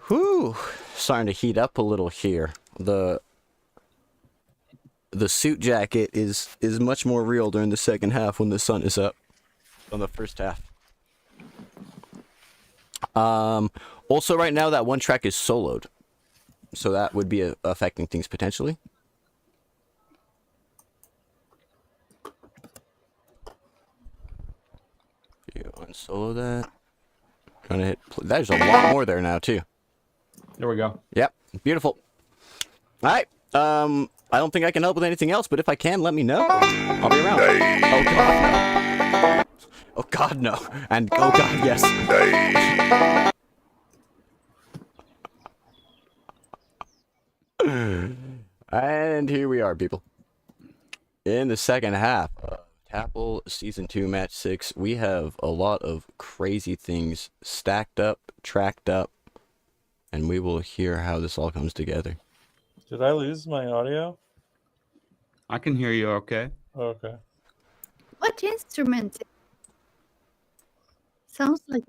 Whew. Starting to heat up a little here. The suit jacket is much more real during the second half when the sun is up on the first half. Also right now that one track is soloed. So that would be affecting things potentially. You unsolo that. Gonna hit. There's a lot more there now too. There we go. Yep, beautiful. All right. I don't think I can help with anything else, but if I can, let me know. I'll be around. Oh God, no. Oh God, no. And oh God, yes. And here we are, people. In the second half of TAPL Season 2 Match 6, we have a lot of crazy things stacked up, tracked up, and we will hear how this all comes together. Did I lose my audio? I can hear you okay. Okay. What instrument? Sounds like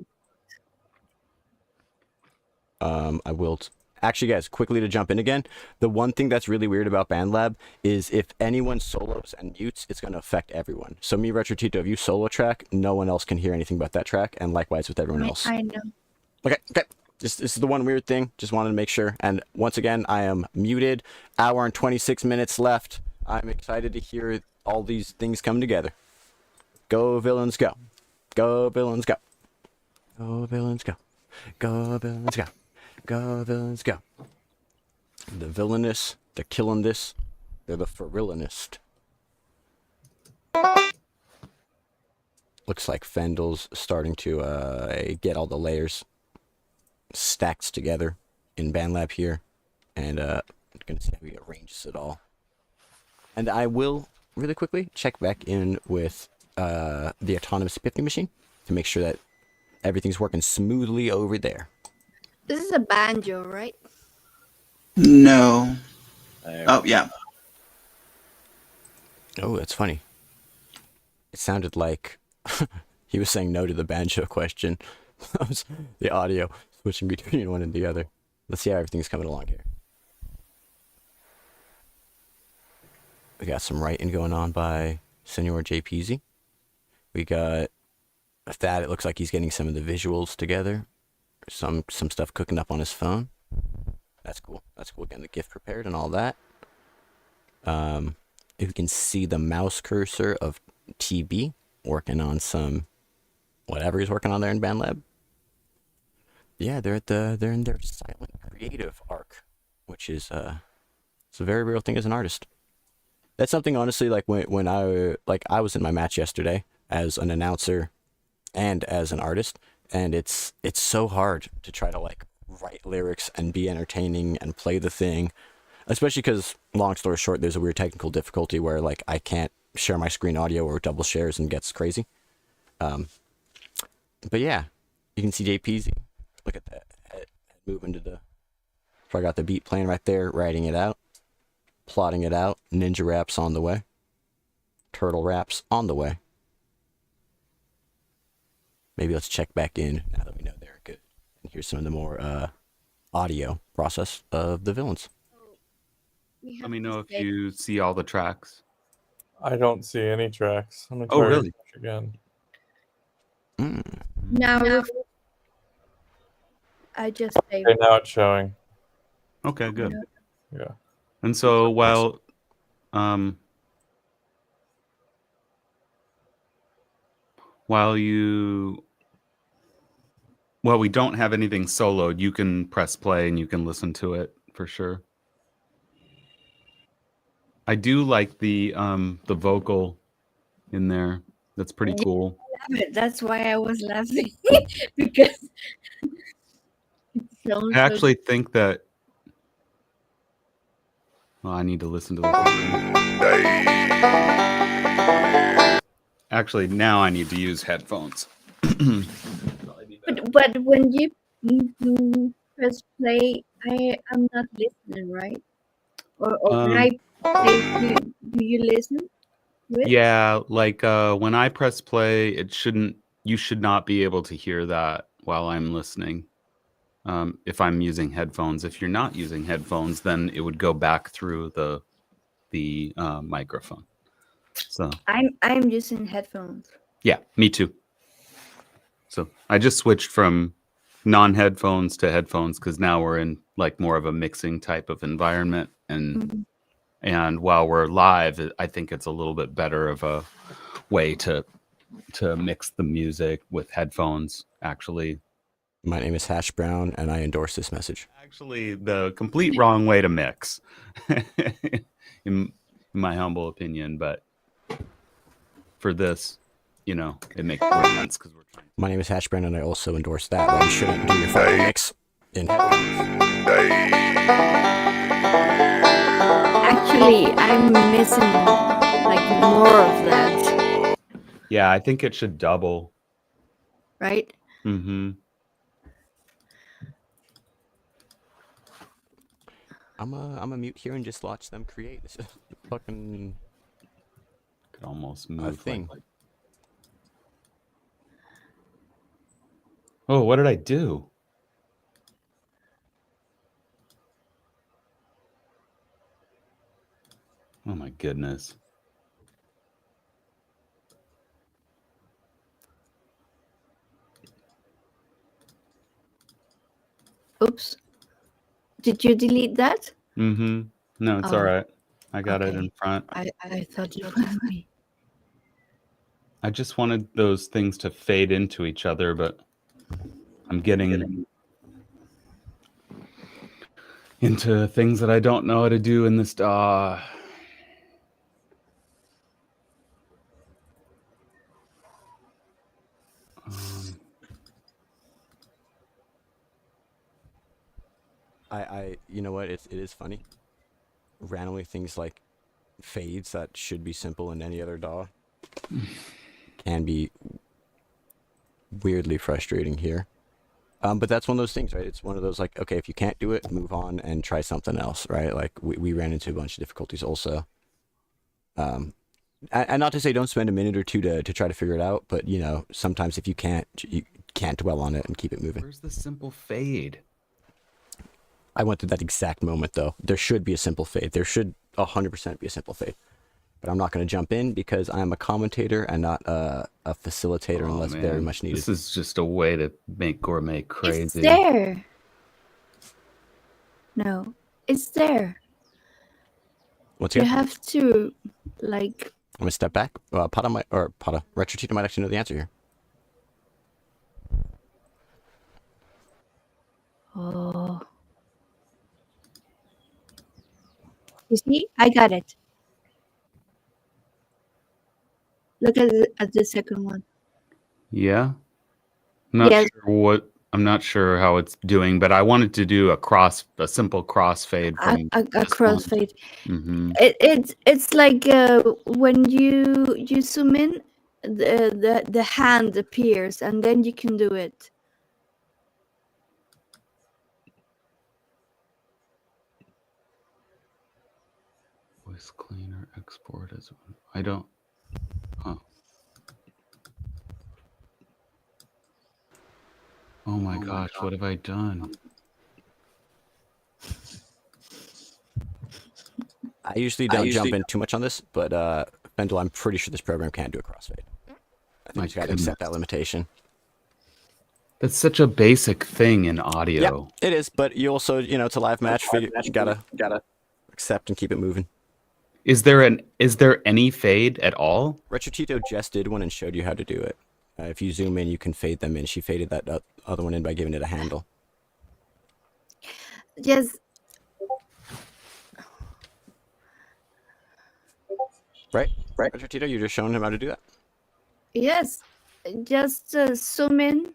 I will... Actually, guys, quickly to jump in again, the one thing that's really weird about BandLab is if anyone solos and mutes, it's going to affect everyone. So me, Retro Tito, if you solo track, no one else can hear anything but that track, and likewise with everyone else. I know. Okay. This is the one weird thing. Just wanted to make sure. And once again, I am muted. Hour and 26 minutes left. I'm excited to hear all these things come together. Go villains, go. Go villains, go. Go villains, go. Go villains, go. Go villains, go. The villainous, they're killing this. They're the for realinist. Looks like Fendel's starting to get all the layers stacked together in BandLab here, and I'm gonna see how he arranges it all. And I will really quickly check back in with the autonomous Epiphany machine to make sure that everything's working smoothly over there. This is a banjo, right? No. Oh, yeah. Oh, that's funny. It sounded like he was saying no to the banjo question. That was the audio switching between one and the other. Let's see how everything's coming along here. We got some writing going on by Senor JPZ. We got Thad. It looks like he's getting some of the visuals together. Some stuff cooking up on his phone. That's cool. That's cool. Getting the GIF prepared and all that. If you can see the mouse cursor of TB working on some whatever he's working on there in BandLab. Yeah, they're in their silent creative arc, which is it's a very real thing as an artist. That's something honestly, like when I was in my match yesterday as an announcer and as an artist, and it's so hard to try to like write lyrics and be entertaining and play the thing, especially because, long story short, there's a weird technical difficulty where like I can't share my screen audio or double shares and gets crazy. But yeah, you can see JPZ. Look at that head moving to the. So I got the beat playing right there, writing it out, plotting it out. Ninja raps on the way. Turtle raps on the way. Maybe let's check back in now that we know they're good. And here's some of the more audio process of the villains. Let me know if you see all the tracks. I don't see any tracks. I'm gonna Oh, try really? again. Now, I just saved. Okay, now it's showing. Okay, good. Yeah. And so while you Well, we don't have anything soloed. You can press play and you can listen to it for sure. I do like the vocal in there. That's pretty cool. That's why I was laughing because it sounds I actually think that. Well, I need to listen to this. Actually, now I need to use headphones. but when you press play, I'm not listening, right? Or when I play, do you listen to it? Yeah, like when I press play, you should not be able to hear that while I'm listening. If I'm using headphones. If you're not using headphones, then it would go back through the microphone. So I'm using headphones. yeah, me too. So I just switched from non-headphones to headphones because now we're in like more of a mixing type of environment, and while we're live, I think it's a little bit better of a way to mix the music with headphones. Actually, My name is Hash Brown, and I endorse this message. actually, the complete wrong way to mix, in my humble opinion. But for this, it makes more sense because we're trying. My name is Hash Brown, and I also endorse that you shouldn't do your final mix in headphones. Actually, I'm missing like more of that, Yeah, I think it should double. right? Mm-hmm. I'm a mute here and just watch them create. This is fucking Could almost move thing. like. Oh, what did I do? Oh my goodness. Oops. Did you delete that? Mm-hmm. No, it's all Oh, right. I got it okay. in front. I thought it was me. I just wanted those things to fade into each other, but I'm getting into things that I don't know how to do in this DAW. You know what? It is funny. Randomly, things like fades that should be simple in any other DAW can be weirdly frustrating here. But that's one of those things, right? It's one of those like, okay, if you can't do it, move on and try something else, right? Like we ran into a bunch of difficulties also. And not to say don't spend a minute or two to try to figure it out, but sometimes if you can't dwell on it and keep it moving. Where's the simple fade? I went through that exact moment though. There should be a simple fade. There should 100% be a simple fade. But I'm not going to jump in because I'm a commentator and not a facilitator unless very much needed. This is just a way to make Gourmet crazy. It's there. No, it's there. Once You again, have to like. I'm gonna step back. Retrotita might actually know the answer here. Oh. You see, I got it. Look at the second one. Yeah. Yes. I'm not sure how it's doing, but I wanted to do a simple crossfade from A crossfade. Mm-hmm. It's like when you zoom in, the hand appears, and then you can do it. Voice cleaner export as I don't. Huh. Oh my gosh, what have I done? I usually don't jump in too much on this, but Fendel, I'm pretty sure this program can't do a crossfade. I think you got to accept that limitation. That's such a basic thing in audio. Yeah, it is, but you also, it's a live match. You gotta accept and keep it moving. Is there any fade at all? Retrotito just did one and showed you how to do it. If you zoom in, you can fade them in. She faded that other one in by giving it a handle. Yes. Right? Tito, you're just showing him how to do that? Yes. Just zoom in,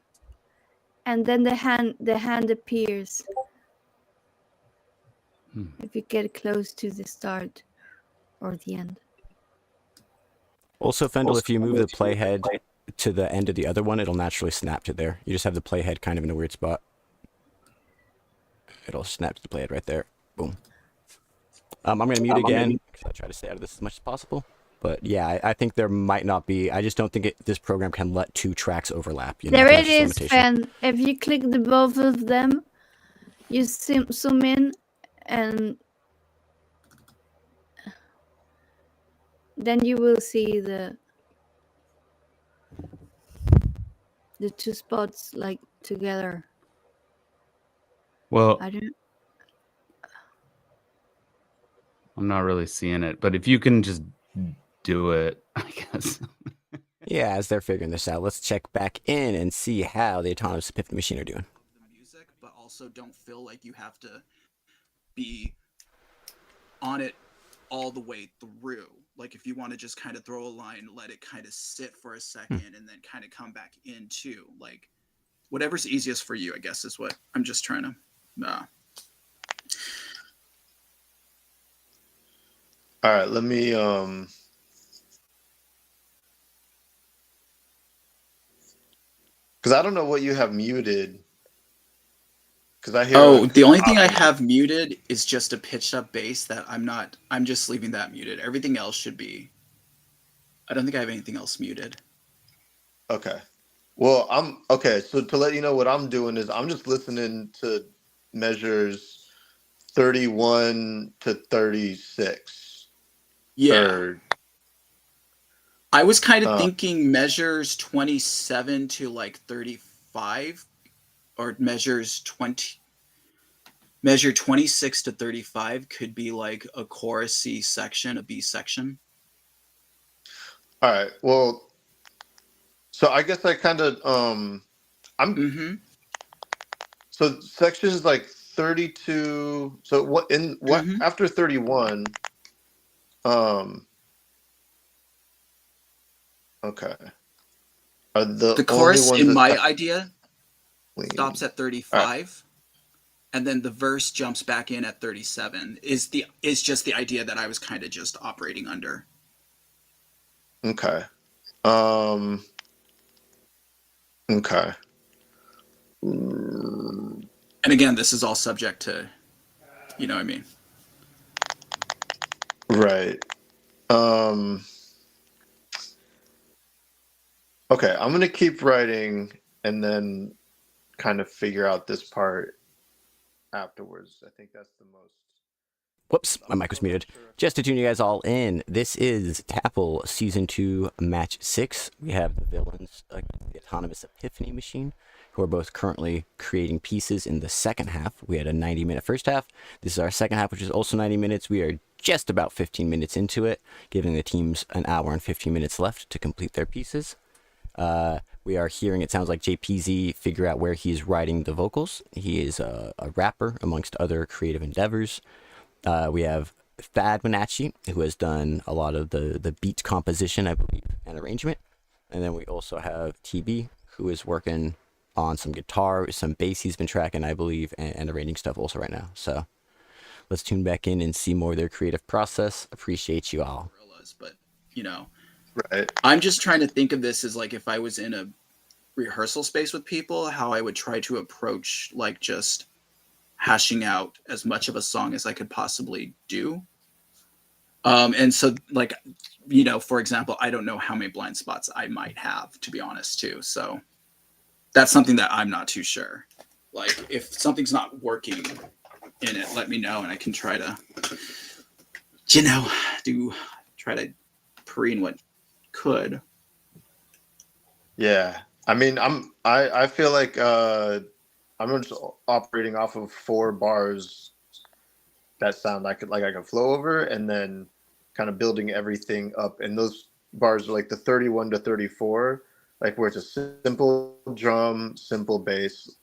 and then the hand appears. If you get close to the start or the end. Also, Fendel, if you move the playhead to the end of the other one, it'll naturally snap to there. You just have the playhead kind of in a weird spot. It'll snap to the playhead right there. Boom. I'm going to mute again because I try to stay out of this as much as possible. But yeah, I think there might not be. I just don't think this program can let two tracks overlap. You know, There that's it just a is, limitation. Fen. If you click the both of them, you zoom in, and then you will see the two spots like together. Well, I don't. I'm not really seeing it, but if you can just do it, I guess. Yeah, as they're figuring this out, let's check back in and see how the autonomous Epiphany machine are doing. The music, but also don't feel like you have to be on it all the way through. Like if you want to just kind of throw a line, let it kind of sit for a second, and then kind of come back into like whatever's easiest for you, I guess, is what I'm just trying to. All right, let me because I don't know what you have muted. Because I hear. The only thing I have muted is just a pitched up bass that I'm just leaving that muted. Everything else should be. I don't think I have anything else muted. Okay. Well, okay. So to let you know what I'm doing is I'm just listening to measures 31 to 36. Yeah. I was kind of thinking measures 27 to like 35, or measure 26 to 35 could be like a chorusy section, a B section. All right. Well, so I guess I kind of So sections like 32. So what after 31? Okay. Are the chorus only ones in that my idea stops at 35, and then the verse jumps back in at 37. Is just the idea that I was kind of just operating under. Okay. Okay. And again, this is all subject to, you know what I mean? Right. Okay, I'm gonna keep writing and then kind of figure out this part afterwards. I think that's the most. Whoops, my mic was muted. Just to tune you guys all in, this is TAPL Season 2, Match 6. We have the villains against the autonomous Epiphany machine, who are both currently creating pieces in the second half. We had a 90-minute first half. This is our second half, which is also 90 minutes. We are just about 15 minutes into it, giving the teams an hour and 15 minutes left to complete their pieces. We are hearing, it sounds like JPZ figure out where he's writing the vocals. He is a rapper amongst other creative endeavors. We have Thad Wenatchee, who has done a lot of the beat composition, I believe, and arrangement. And then we also have TB, who is working on some guitar, some bass he's been tracking, I believe, and arranging stuff also right now. So let's tune back in and see more of their creative process. Appreciate you all. But, you know, right. I'm just trying to think of this as like if I was in a rehearsal space with people, how I would try to approach like just hashing out as much of a song as I could possibly do. And so like, you know, for example, I don't know how many blind spots I might have, to be honest, too. So that's something that I'm not too sure. Like if something's not working in it, let me know and I can try to, you know, try to preen what could. Yeah. I mean, I feel like I'm just operating off of 4 bars that sound like I can flow over, and then kind of building everything up. And those bars are like the 31 to 34 like where it's a simple drum, simple bass,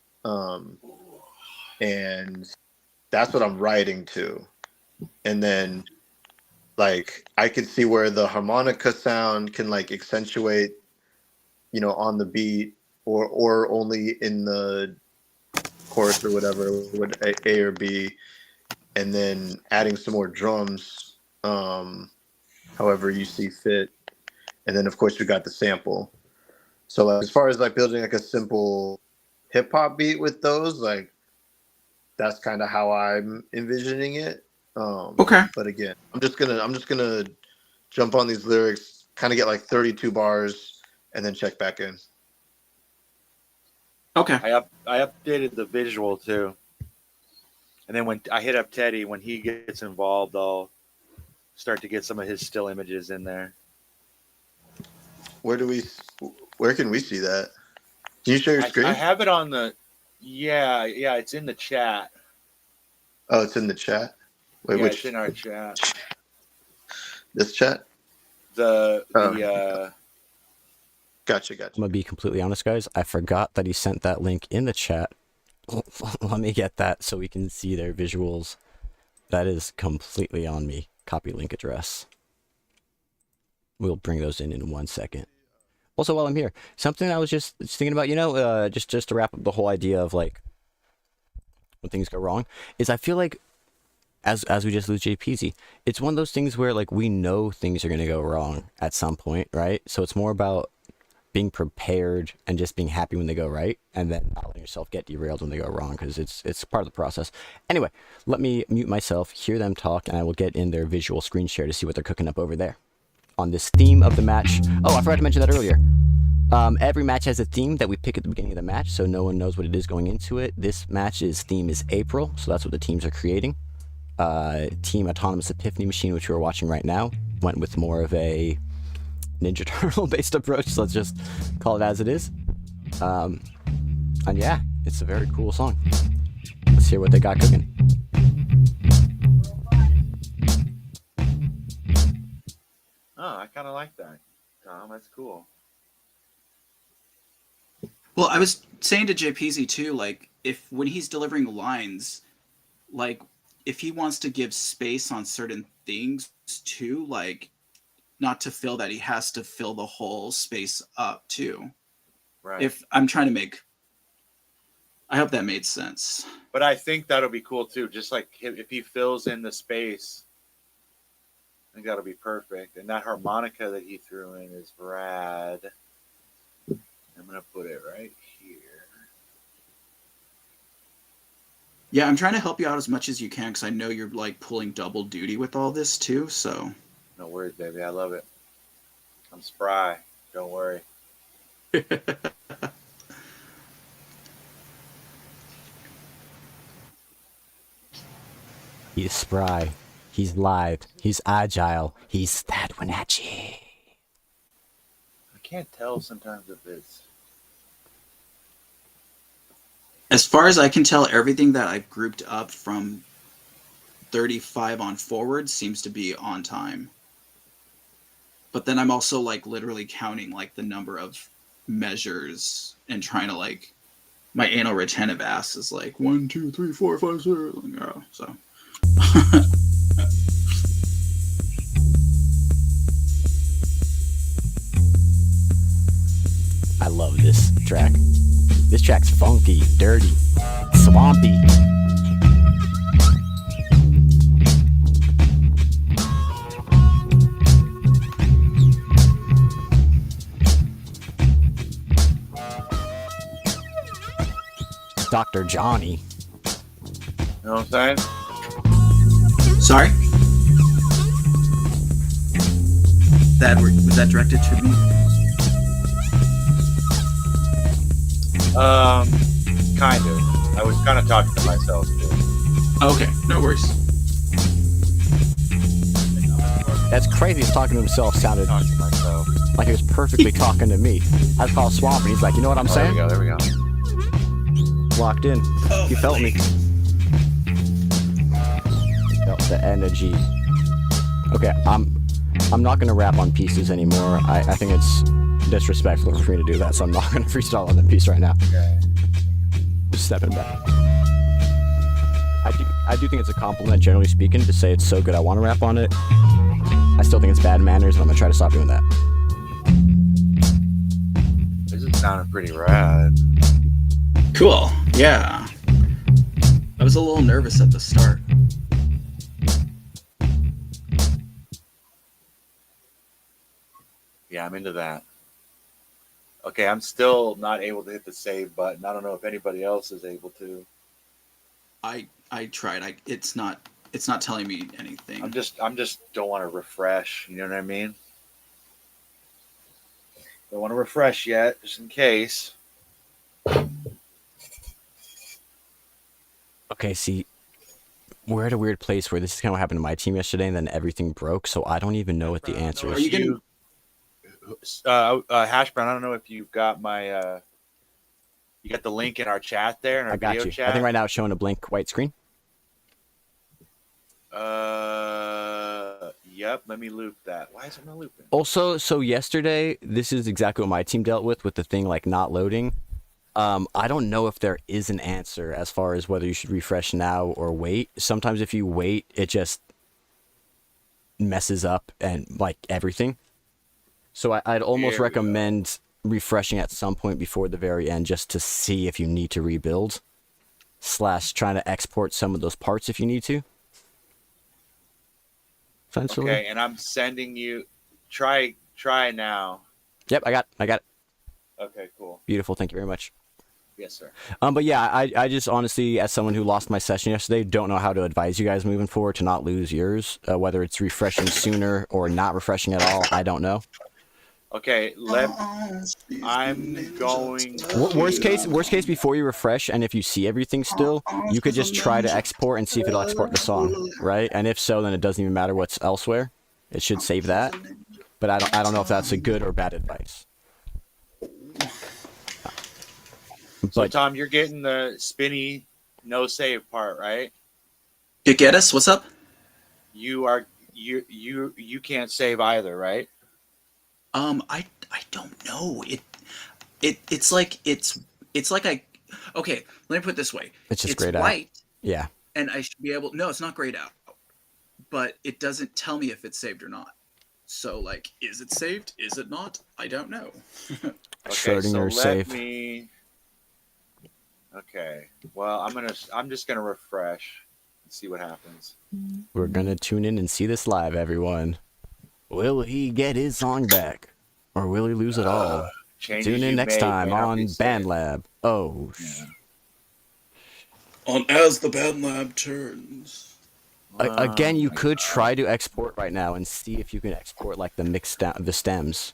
and that's what I'm writing to. And then like I can see where the harmonica sound can like accentuate, on the beat, or only in the chorus or whatever, with A or B, and then adding some more drums, however you see fit. And then of course we got the sample. So like, as far as like building like a simple hip hop beat with those, like that's kind of how I'm envisioning it. Okay. But again, I'm just gonna jump on these lyrics, kind of get like 32 bars, and then check back in. Okay. I updated the visual too, and then when I hit up Teddy, when he gets involved, I'll start to get some of his still images in there. Where can we see that? Can you share your screen? I have it on the. Yeah, it's in the chat. Oh, it's in the chat. Wait, yeah, which? It's in our chat. This chat? Gotcha. I'm gonna be completely honest, guys. I forgot that he sent that link in the chat. Let me get that so we can see their visuals. That is completely on me. Copy link address. We'll bring those in 1 second. Also, while I'm here, something I was just thinking about, just to wrap up the whole idea of like when things go wrong, is I feel like as we just lose JPZ, it's one of those things where like we know things are gonna go wrong at some point, right? So it's more about being prepared and just being happy when they go right, and then not letting yourself get derailed when they go wrong, because it's part of the process. Anyway, let me mute myself, hear them talk, and I will get in their visual screen share to see what they're cooking up over there on this theme of the match. Oh, I forgot to mention that earlier. Every match has a theme that we pick at the beginning of the match, so no one knows what it is going into it. This match's theme is April, so that's what the teams are creating. Team Autonomous Epiphany Machine, which we're watching right now, went with more of a Ninja Turtle based approach, so let's just call it as it is. And yeah, it's a very cool song. Let's hear what they got cooking. Oh, I kind of like that, Tom. That's cool. Well, I was saying to JPZ too, like when he's delivering lines, like if he wants to give space on certain things too, like not to fill that, he has to fill the whole space up too. Right. If I'm trying to make, I hope that made sense. But I think that'll be cool too. Just like if he fills in the space, I think that'll be perfect. And that harmonica that he threw in is rad. I'm gonna put it right here. Yeah, I'm trying to help you out as much as you can because I know you're like pulling double duty with all this too. So no worries, baby. I love it. I'm spry. Don't worry. He's spry. He's live. He's agile. He's that Wenatchee. I can't tell sometimes if it's. As far as I can tell, everything that I've grouped up from 35 on forward seems to be on time. But then I'm also like literally counting like the number of measures and trying to like, my anal retentive ass is like 1, 2, 3, 4, 5, 6. So. I love this track. This track's funky, dirty, swampy. Dr. Johnny. You know what I'm saying? Sorry? Was that directed to me? Kind of. I was kind of talking to myself too. Okay, no worries. That's crazy. He's talking to himself. Sounded Talking to myself. like he was perfectly talking to me. I was called Swamp, and he's like, you know what I'm saying? There we go. Locked in. Oh, You felt me. Felt the energy. Okay, I'm not gonna rap on pieces anymore. I think it's disrespectful for me to do that, so I'm not gonna freestyle on the piece right now. Okay. Just stepping back. I do think it's a compliment, generally speaking, to say it's so good I want to rap on it. I still think it's bad manners, and I'm gonna try to stop doing that. This is sounding pretty rad. Cool. Yeah. I was a little nervous at the start. Yeah, I'm into that. Okay, I'm still not able to hit the save button. I don't know if anybody else is able to. I tried. It's not telling me anything. I'm just don't want to refresh. You know what I mean? Don't want to refresh yet, just in case. Okay, see, we're at a weird place where this is kind of what happened to my team yesterday, and then everything broke, so I don't even know what the answer Are is. you gonna Hash Brown? I don't know if you've got my you got the link in our chat there in our I got video you. chat. I think right now it's showing a blank white screen. Yep. Let me loop that. Why is it not looping? Also, so yesterday, this is exactly what my team dealt with the thing like not loading. I don't know if there is an answer as far as whether you should refresh now or wait. Sometimes if you wait, it just messes up and like everything. So I'd almost recommend refreshing at some point before the very end just to see if you need to rebuild / trying to export some of those parts if you need to. Essentially. Okay, and I'm sending you. Try now. Yep, I got it. Okay, cool. Beautiful. Thank you very much. Yes, sir. But yeah, I just honestly, as someone who lost my session yesterday, don't know how to advise you guys moving forward to not lose yours. Whether it's refreshing sooner or not refreshing at all, I don't know. Okay, I'm going. Worst case, before you refresh, and if you see everything still, you could just try to export and see if it'll export the song, right? And if so, then it doesn't even matter what's elsewhere. It should save that. But I don't know if that's a good or bad advice. So Tom, you're getting the spinny no save part, right? You get us? What's up? You can't save either, right? I don't know. It's like I okay, let me put it this way. It's just it's grayed out. white. Yeah. And I should be able. No, it's not grayed out, but it doesn't tell me if it's saved or not. So, like, is it saved? Is it not? I don't know. Okay, Schrodinger so save. Okay. Well, I'm just gonna refresh and see what happens. We're gonna tune in and see this live, everyone. Will he get his song back, or will he lose it all? Tune in next time on Band Lab. Oh. Yeah. On As the Band Lab Turns. Again, you could try to export right now and see if you can export like the stems.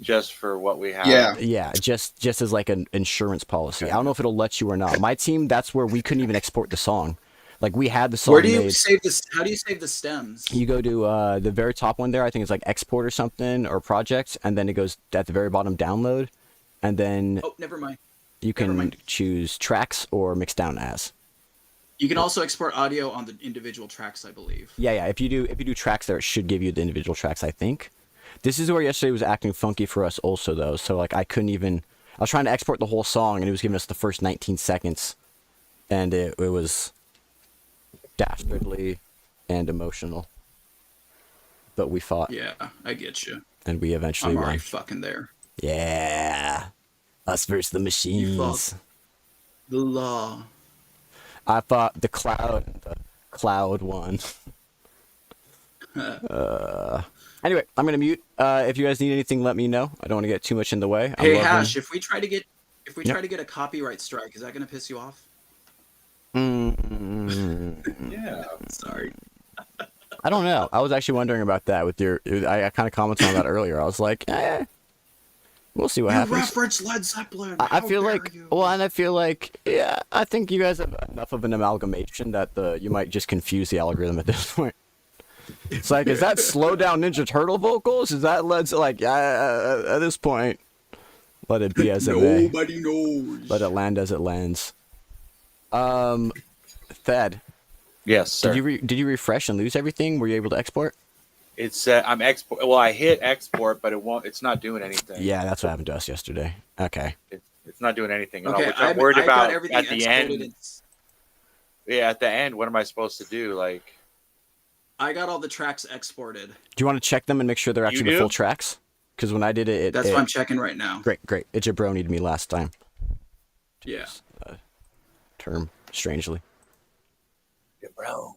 Just for what we have. Yeah, just as like an insurance policy. I don't know if it'll let you or not. My team, that's where we couldn't even export the song. Like we had the song. Where do you made. save this? How do you save the stems? You go to the very top one there. I think it's like export or something or projects, and then it goes at the very bottom download, and then Oh, never mind. you can choose tracks or mix down as. You can also export audio on the individual tracks, I believe. Yeah. If you do tracks there, it should give you the individual tracks. I think. This is where yesterday was acting funky for us also though. So like I couldn't even. I was trying to export the whole song, and it was giving us the first 19 seconds, and it was dastardly and emotional. But we fought. Yeah, I get you. And we eventually I'm won. already fucking there. Yeah. Us versus the machines. You fought the law. I fought the cloud one. Anyway, I'm gonna mute. If you guys need anything, let me know. I don't want to get too much in the way. Hey Hash, if we try to get a copyright strike, is that gonna piss you off? Yeah. Sorry. I don't know. I was actually wondering about that with your. I kind of commented on that earlier. I was like, we'll see what happens. Reference Led Zeppelin. I feel like, and I feel like, yeah, I think you guys have enough of an amalgamation that you might just confuse the algorithm at this point. It's like, is that slow down Ninja Turtle vocals? Is that Led like at this point? Let it be as it may. Nobody knows. Let it land as it lands. Thad. Yes, sir. Did you refresh and lose everything? Were you able to export? It's I'm export. Well, I hit export, but it won't. It's not doing anything. Yeah, that's what happened to us yesterday. Okay. It's not doing anything at all, Okay, which I'm worried I got about everything at the exported. end. Yeah, at the end, what am I supposed to do? Like, I got all the tracks exported. Do you want to check them and make sure they're actually the full tracks? Because when I did it, That's what I'm checking right now. Great. It jabronied me last time. Yeah. Term, strangely. Jabron.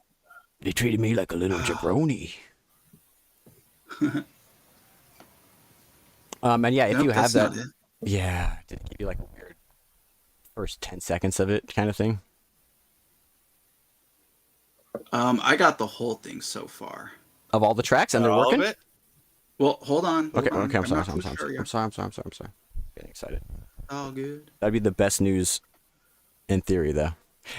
They treated me like a little jabroni. And yeah, if Nope, you have that's that, not it. yeah, did it give you like a weird first 10 seconds of it kind of thing? I got the whole thing so far. Of all the tracks, and they're all working? of it? Well, hold on. Okay, hold on. I'm sorry. not too sure yet. I'm sorry. Getting excited. All good. That'd be the best news in theory, though.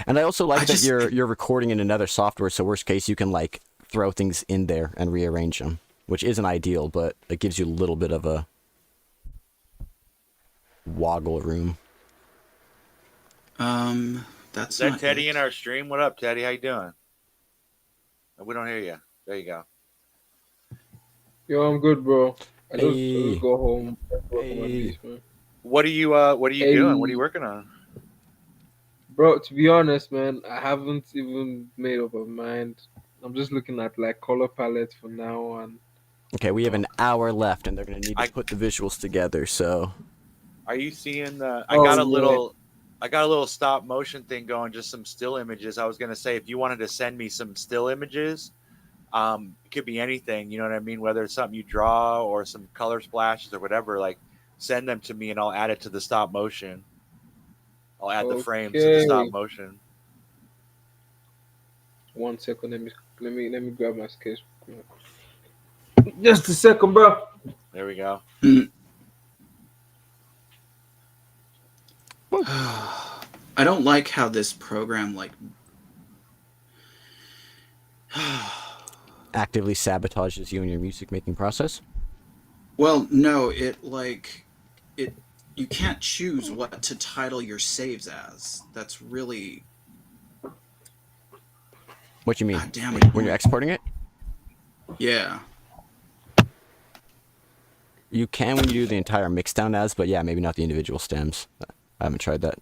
And I also like that you're recording in another software, so worst case, you can like throw things in there and rearrange them, which isn't ideal, but it gives you a little bit of a woggle room. That's Is that not Teddy it. in our stream? What up, Teddy? How you doing? We don't hear you. There you go. Yo, I'm good, bro. I just Hey. go home. Hey. What are you doing? What are you working on? Bro, to be honest, man, I haven't even made up my mind. I'm just looking at like color palettes for now, and Okay, we have an hour left, and they're gonna need to put the visuals together. So, Are you seeing the? Oh, I got a yeah. little stop motion thing going, just some still images. I was gonna say if you wanted to send me some still images, it could be anything. You know what I mean? Whether it's something you draw or some color splashes or whatever, like send them to me and I'll add it to the stop motion. I'll add the frames to the Okay. stop motion. 1 second. Let me grab my sketch. Just a second, bro. There we go. I don't like how this program like actively sabotages you in your music making process. well, no, it you can't choose what to title your saves as. That's really What you mean? God damn it. When you're exporting it? Yeah. You can when you do the entire mix down as, but yeah, maybe not the individual stems. I haven't tried that.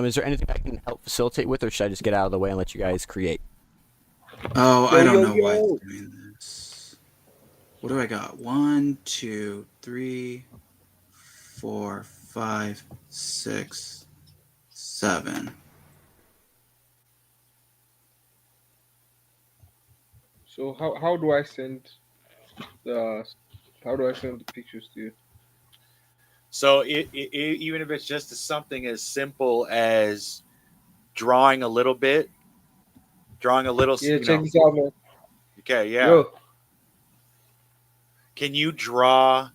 Is there anything I can help facilitate with, or should I just get out of the way and let you guys create? Oh, I don't know why it's doing this. What do I got? 1, 2, 3, 4, 5, 6, 7. So how do I send the pictures to you? So even if it's just something as simple as drawing a little. Yeah, you check know. this out, man. Okay, yeah. Yo. Can you draw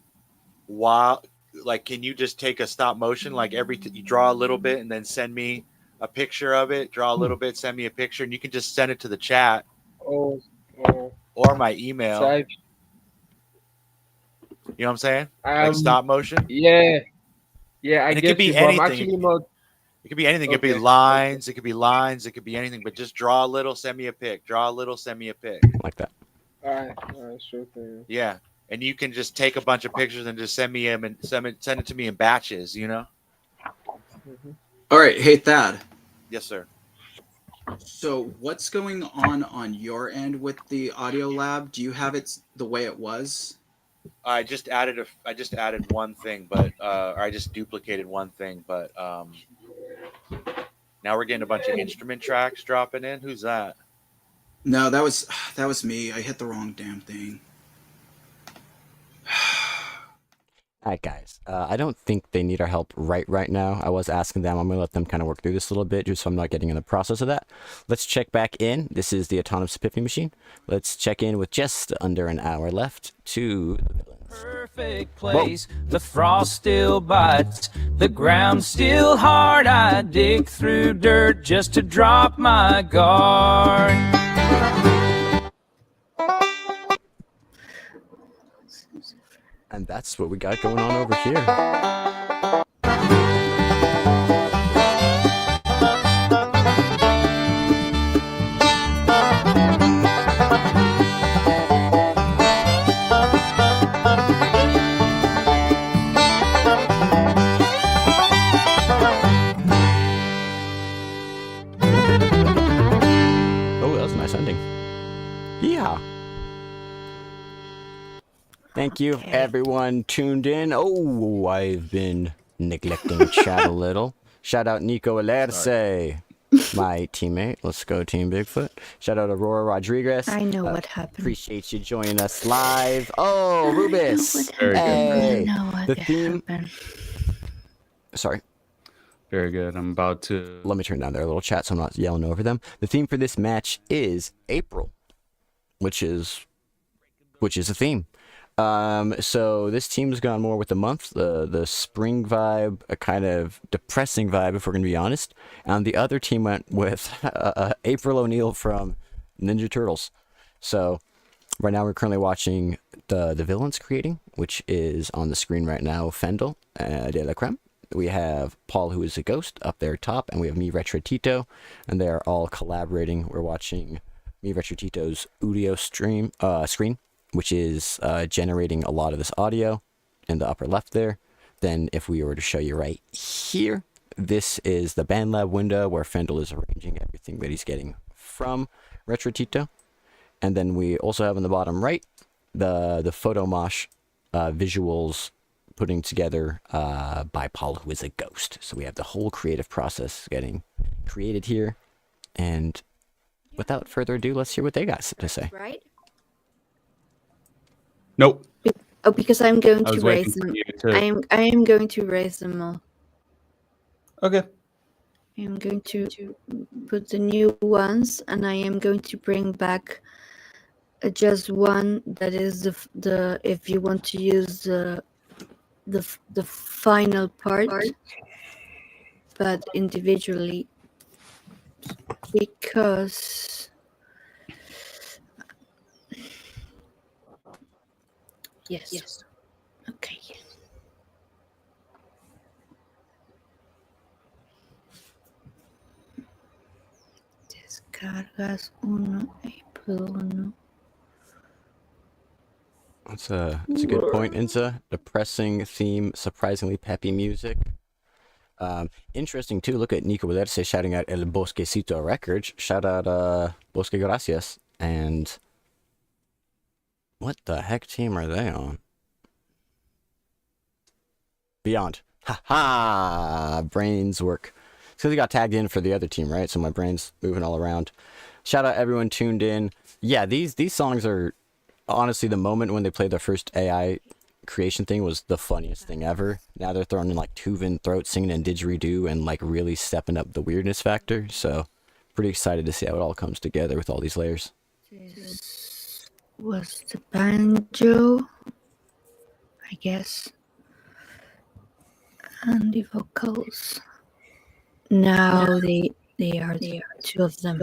can you just take a stop motion, like you draw a little bit and then send me a picture of it, draw a little bit, send me a picture, and you can just send it to the chat Oh. or my email. So You know what I'm saying? Like stop motion? Yeah. Yeah, I And it get could be you, but I'm anything. actually not. It could be anything. It could be Okay. lines. It could be lines. It could be anything. But just draw a little, send me a pic. Draw a little, send me a pic. Like that. All right, sure thing. Yeah. And you can just take a bunch of pictures and just send me them and send it to me in batches, you know? All right, hey Thad. Yes, sir. So what's going on your end with the audio lab? Do you have it the way it was? I just added one thing, but or I just duplicated one thing, but now we're getting a bunch of instrument tracks dropping in. Who's that? No, that was me. I hit the wrong damn thing. All right, guys. I don't think they need our help right now. I was asking them. I'm going to let them kind of work through this a little bit just so I'm not getting in the process of that. Let's check back in. This is the autonomous Epiphany machine. Let's check in with just under an hour left to the villains. Perfect place. The frost still bites. The ground still hard. I dig through dirt just to drop my guard. And that's what we got going on over here. Thank you, everyone tuned in. Oh, I've been neglecting chat a little. Shout out Nico Alerce, my teammate. Let's go, Team Bigfoot. Shout out Aurora Rodriguez. I know what happened. Appreciate you joining us live. Oh, Rubis. Very good. Hey, I know what the theme. happened. Sorry. Very good. I'm about to. Let me turn down their little chat so I'm not yelling over them. The theme for this match is April, which is a theme. So this team's gone more with the month, the spring vibe, a kind of depressing vibe, if we're gonna be honest. And the other team went with April O'Neil from Ninja Turtles. So right now we're currently watching the VillA.I.ns creating, which is on the screen right now. Fendel de la Creme. We have Paul, who is a ghost, up there top, and we have me, Retro-Tito, and they are all collaborating. We're watching me, Retro-Tito's audio screen, which is generating a lot of this audio in the upper left there. Then if we were to show you right here, this is the BandLab window where Fendel is arranging everything that he's getting from Retro-Tito. And then we also have in the bottom right, the photo mosh visuals putting together by Paul, who is a ghost. So we have the whole creative process getting created here. And without further ado, let's hear what they got to say. Right? Nope. Oh, because I'm going I to was raise waiting for them. you to. I am going to raise them all. Okay. I am going to put the new ones, and I am going to bring back just one that is the if you want to use the final part, but individually, because yes. Okay. Descargas 1, April 1. It's a good point, Inza. Depressing theme, surprisingly peppy music. Interesting too. Look at Nico Alerce shouting out El Bosquecito Records. Shout out Bosque Gracias. And what the heck team are they on? Beyond. Ha ha! Brains work. So they got tagged in for the other team, right? So my brain's moving all around. Shout out everyone tuned in. Yeah, these songs are honestly the moment when they played their first AI creation thing was the funniest thing ever. Now they're throwing in like Tuvan throat singing and didgeridoo and like really stepping up the weirdness factor. So pretty excited to see how it all comes together with all these layers. This was the banjo, I guess, and the vocals. Now they are the two of them.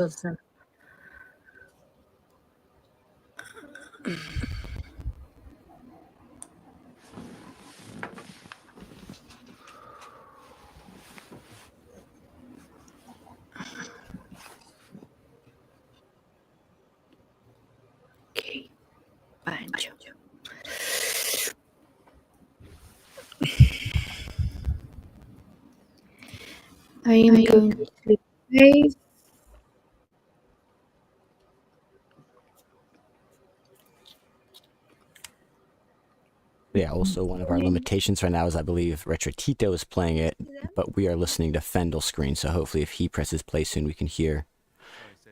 Okay, banjo. I am going to play. Yeah, also one of our limitations right now is I believe Retro-Tito is playing it, but we are listening to Fendel's screen, so hopefully if he presses play soon we can hear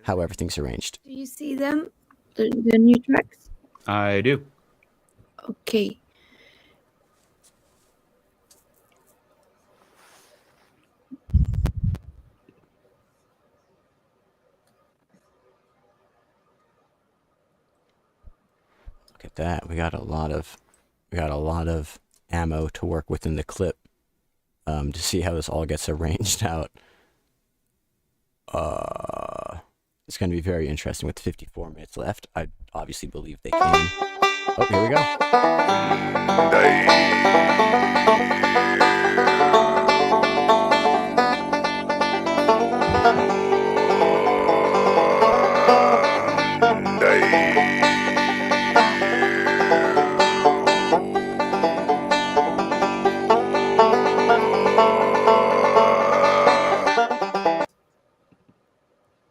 how everything's arranged. Do you see them? The new tracks? I do. Okay. Look at that. We got a lot of ammo to work with in the clip to see how this all gets arranged out. It's going to be very interesting with 54 minutes left. I obviously believe they can. Oh, here we go.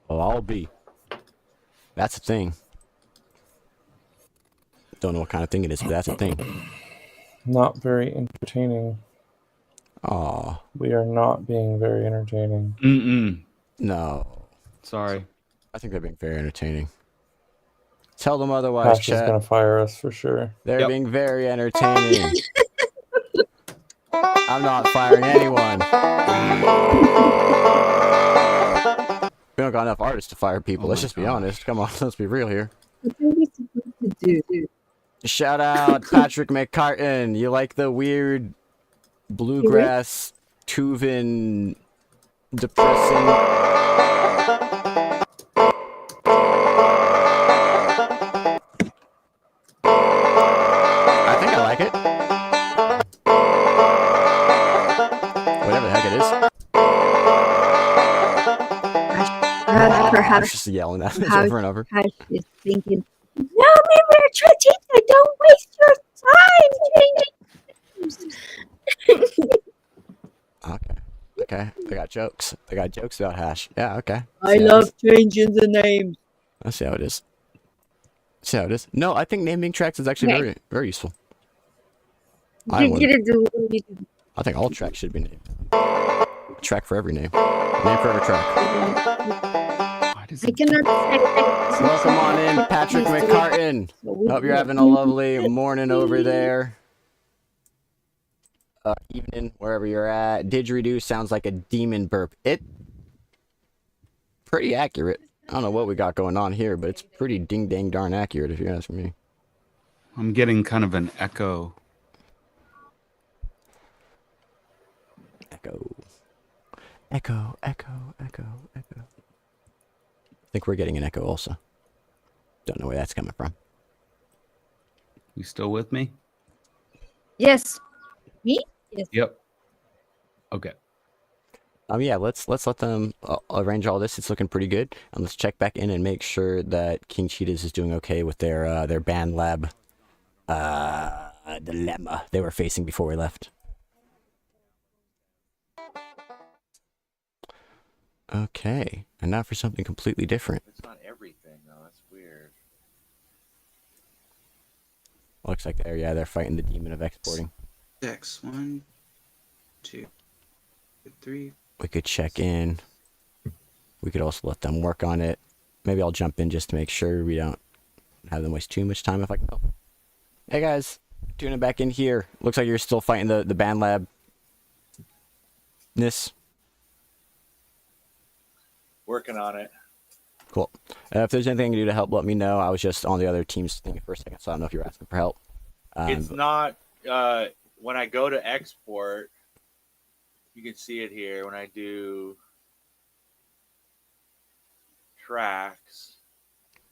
Well, I'll be. That's the thing. don't know what kind of thing it is, but that's a thing. Not very entertaining. Aw, We are not being very entertaining. no. Sorry. I think they're being very entertaining. Tell them otherwise, Hash is chat. gonna fire us for sure. They're being very entertaining. I'm not firing anyone. We don't got enough artists to fire people. Let's just be honest. Come on, let's be real here. What are we supposed to do? Shout out Patrick McCartan. You like the weird bluegrass, Tuvan, depressing. I think I like it. Whatever the heck it is. Perhaps Just yelling at us Hash over and over. is thinking, no, maybe we're Trajita, don't waste your time changing. Okay. They got jokes. They got jokes about Hash. Yeah, okay. I love changing the names. Let's see how it is. See how it is. No, I think naming tracks is actually very, very useful. I think all tracks should be named. A track for every name. Name for every track. I cannot say. Welcome on in, Patrick McCartan. Hope you're having a lovely morning over there. Evening, wherever you're at. Didgeridoo sounds like a demon burp. It pretty accurate. I don't know what we got going on here, but it's pretty ding dang darn accurate if you ask me. I'm getting kind of an echo. Echo. I think we're getting an echo also. Don't know where that's coming from. You still with me? Yes. Me? Yes. Yep. Okay. Yeah, let's let them arrange all this. It's looking pretty good, and let's check back in and make sure that King Cheetahs is doing okay with their band lab dilemma they were facing before we left. Okay, and now for something completely different. It's not everything though. That's weird. Looks like they're fighting the demon of exporting. 6, 1, 2, 3. We could check in. We could also let them work on it. Maybe I'll jump in just to make sure we don't have them waste too much time if I can help. Hey guys, tuning back in here. Looks like you're still fighting the band lab-ness. Working on it. Cool. If there's anything I can do to help, let me know. I was just on the other team's thing for a second, so I don't know if you're asking for help. It's not, when I go to export, you can see it here when I do tracks.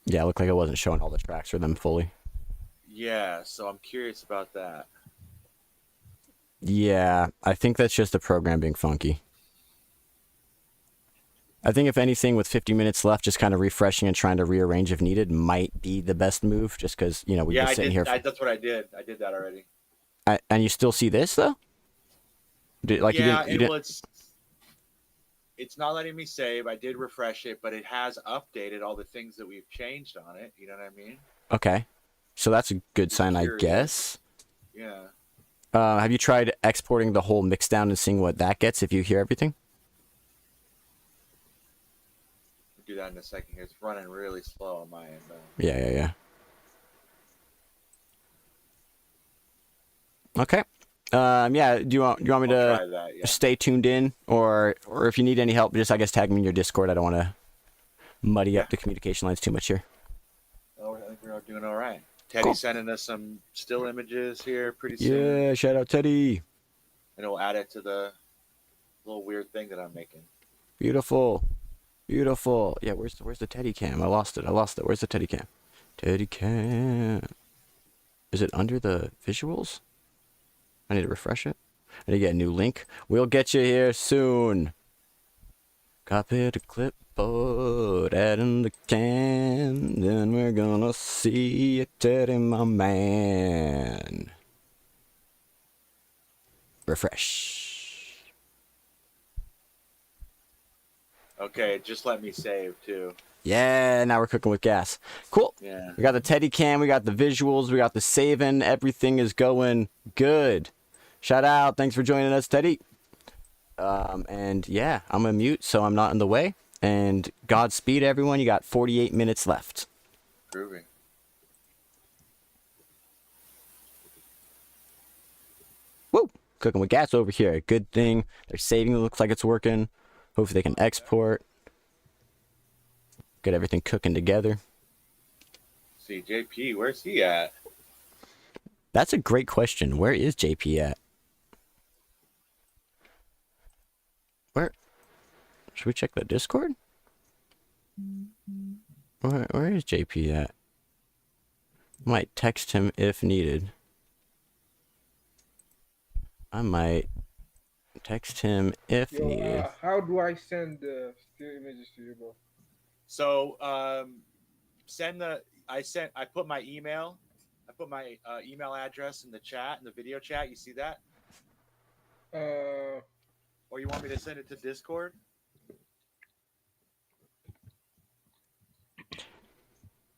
Yeah, it looked like it wasn't showing all the tracks for them fully. Yeah, so I'm curious about that. Yeah, I think that's just the program being funky. I think if anything, with 50 minutes left, just kind of refreshing and trying to rearrange if needed might be the best move, just because, you know, we're just sitting here. That's what I did. I did that already. And you still see this, though? It's not letting me save. I did refresh it, but it has updated all the things that we've changed on it. You know what I mean? Okay. So that's a good sign, I guess. Yeah. Have you tried exporting the whole mix down and seeing what that gets if you hear everything? We'll do that in a second here. It's running really slow on my end, though. Yeah. Okay. Yeah. Do you want me to stay tuned in, or if you need any help, just I guess tag me in your Discord. I don't want to muddy up the communication lines too much here. Oh, I think we're all doing all right. Teddy's sending us some still images here pretty soon. Yeah, shout out Teddy. And we'll add it to the little weird thing that I'm making. Beautiful. Yeah, where's the Teddy cam? I lost it. Where's the Teddy cam? Teddy cam. Is it under the visuals? I need to refresh it. I need to get a new link. We'll get you here soon. Copy the clipboard, add in the cam, then we're gonna see you, Teddy, my man. Refresh. Okay, just let me save too. Yeah, now we're cooking with gas. Cool. Yeah. We got the Teddy cam, we got the visuals, we got the saving. Everything is going good. Shout out. Thanks for joining us, Teddy. And yeah, I'm gonna mute so I'm not in the way. And Godspeed, everyone. You got 48 minutes left. Groovy. Woo! Cooking with gas over here. Good thing. They're saving. It looks like it's working. Hopefully they can export. Get everything cooking together. See, JP, where's he at? That's a great question. Where is JP at? Where? Should we check the Discord? Where is JP at? Might text him if needed. I might text him if needed. How do I send the still images to you, bro? So I put my email address in the chat, in the video chat. You see that? Or you want me to send it to Discord?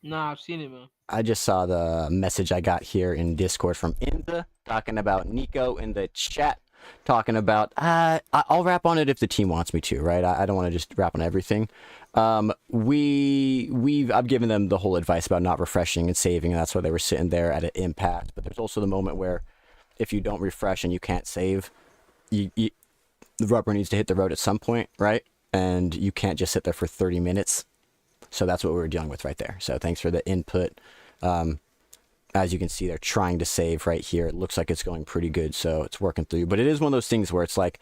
Nah, I've seen it, man. I just saw the message I got here in Discord from Inda talking about Nico in the chat, talking about I'll rap on it if the team wants me to, right? I don't want to just rap on everything. I've given them the whole advice about not refreshing and saving, and that's why they were sitting there at an impact. But there's also the moment where if you don't refresh and you can't save, the rubber needs to hit the road at some point, right? And you can't just sit there for 30 minutes. So that's what we were dealing with right there. So thanks for the input. As you can see, they're trying to save right here. It looks like it's going pretty good, so it's working through. But it is one of those things where it's like,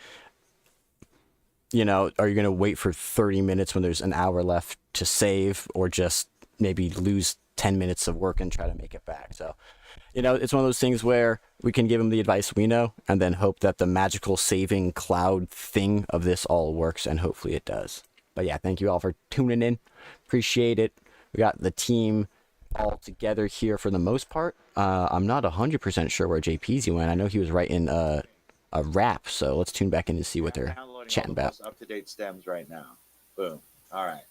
you know, are you going to wait for 30 minutes when there's an hour left to save, or just maybe lose 10 minutes of work and try to make it back? So, you know, it's one of those things where we can give them the advice we know and then hope that the magical saving cloud thing of this all works, and hopefully it does. But yeah, thank you all for tuning in. Appreciate it. We got the team all together here for the most part. I'm not 100% sure where JPZ went. I know he was writing a rap, so let's tune back in and see what they're chatting about. Up-to-date stems right now. Boom. All right.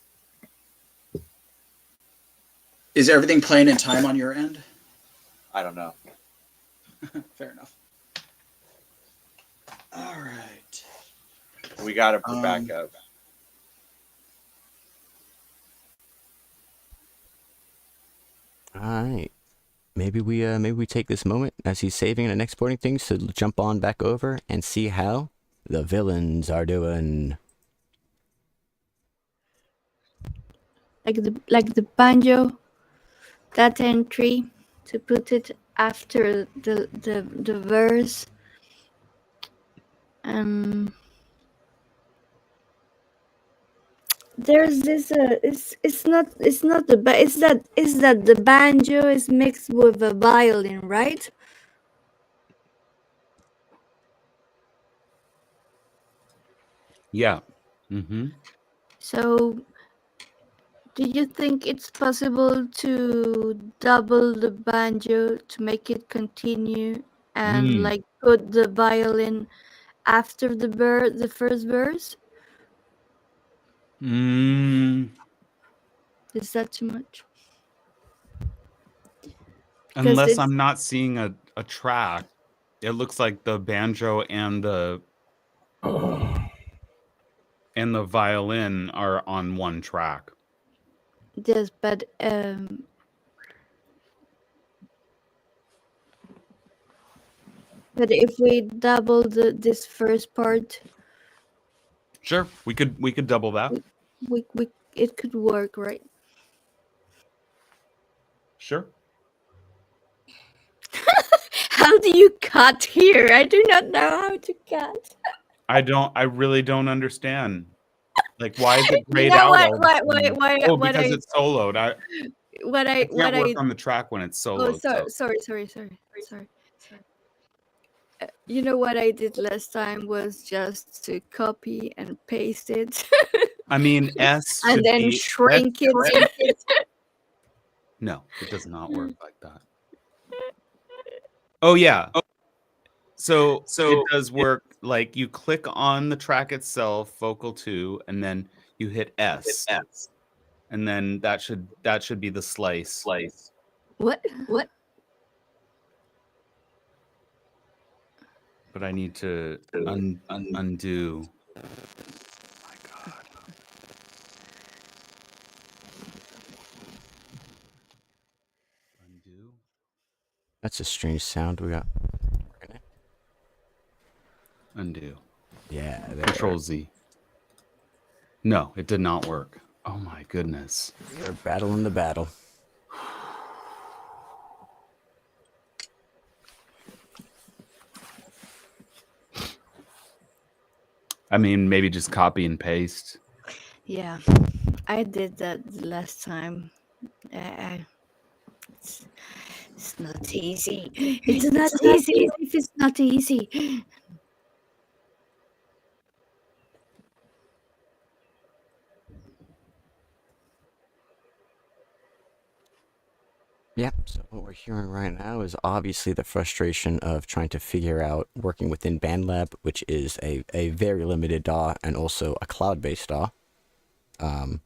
Is everything playing in time on your end? I don't know. Fair enough. All right. We got it for backup. All right. Maybe we take this moment as he's saving and exporting things to jump on back over and see how the villains are doing. Like the banjo, that entry to put it after the verse. There's this it's not that the banjo is mixed with a violin, right? Yeah. Mm-hmm. So do you think it's possible to double the banjo to make it continue and like put the violin after the first verse? Is that too much? Unless I'm not seeing a track, it looks like the banjo and the violin are on one track. Yes, but if we double this first part, sure, we could double that. We it could work, right? Sure. How do you cut here? I do not know how to cut. I really don't understand. Like, why is it grayed You know out? what, Because it's soloed. I can't work on the track when it's soloed. Oh, sorry. You know what I did last time was just to copy and paste it. I mean, S and then shrink it. No, it does not work like that. Oh yeah. So it does work. Like, you click on the track itself, vocal 2, and then you hit S. and then that should be the slice. What? But I need to undo. My God. Undo. That's a strange sound we got. Undo. Yeah. There. Control Z. No, it did not work. Oh my goodness. They're battling the battle. I mean, maybe just copy and paste. Yeah, I did that the last time. It's not easy. It's not easy. If it's not easy. Yep, so what we're hearing right now is obviously the frustration of trying to figure out working within BandLab, which is a very limited DAW and also a cloud-based DAW. And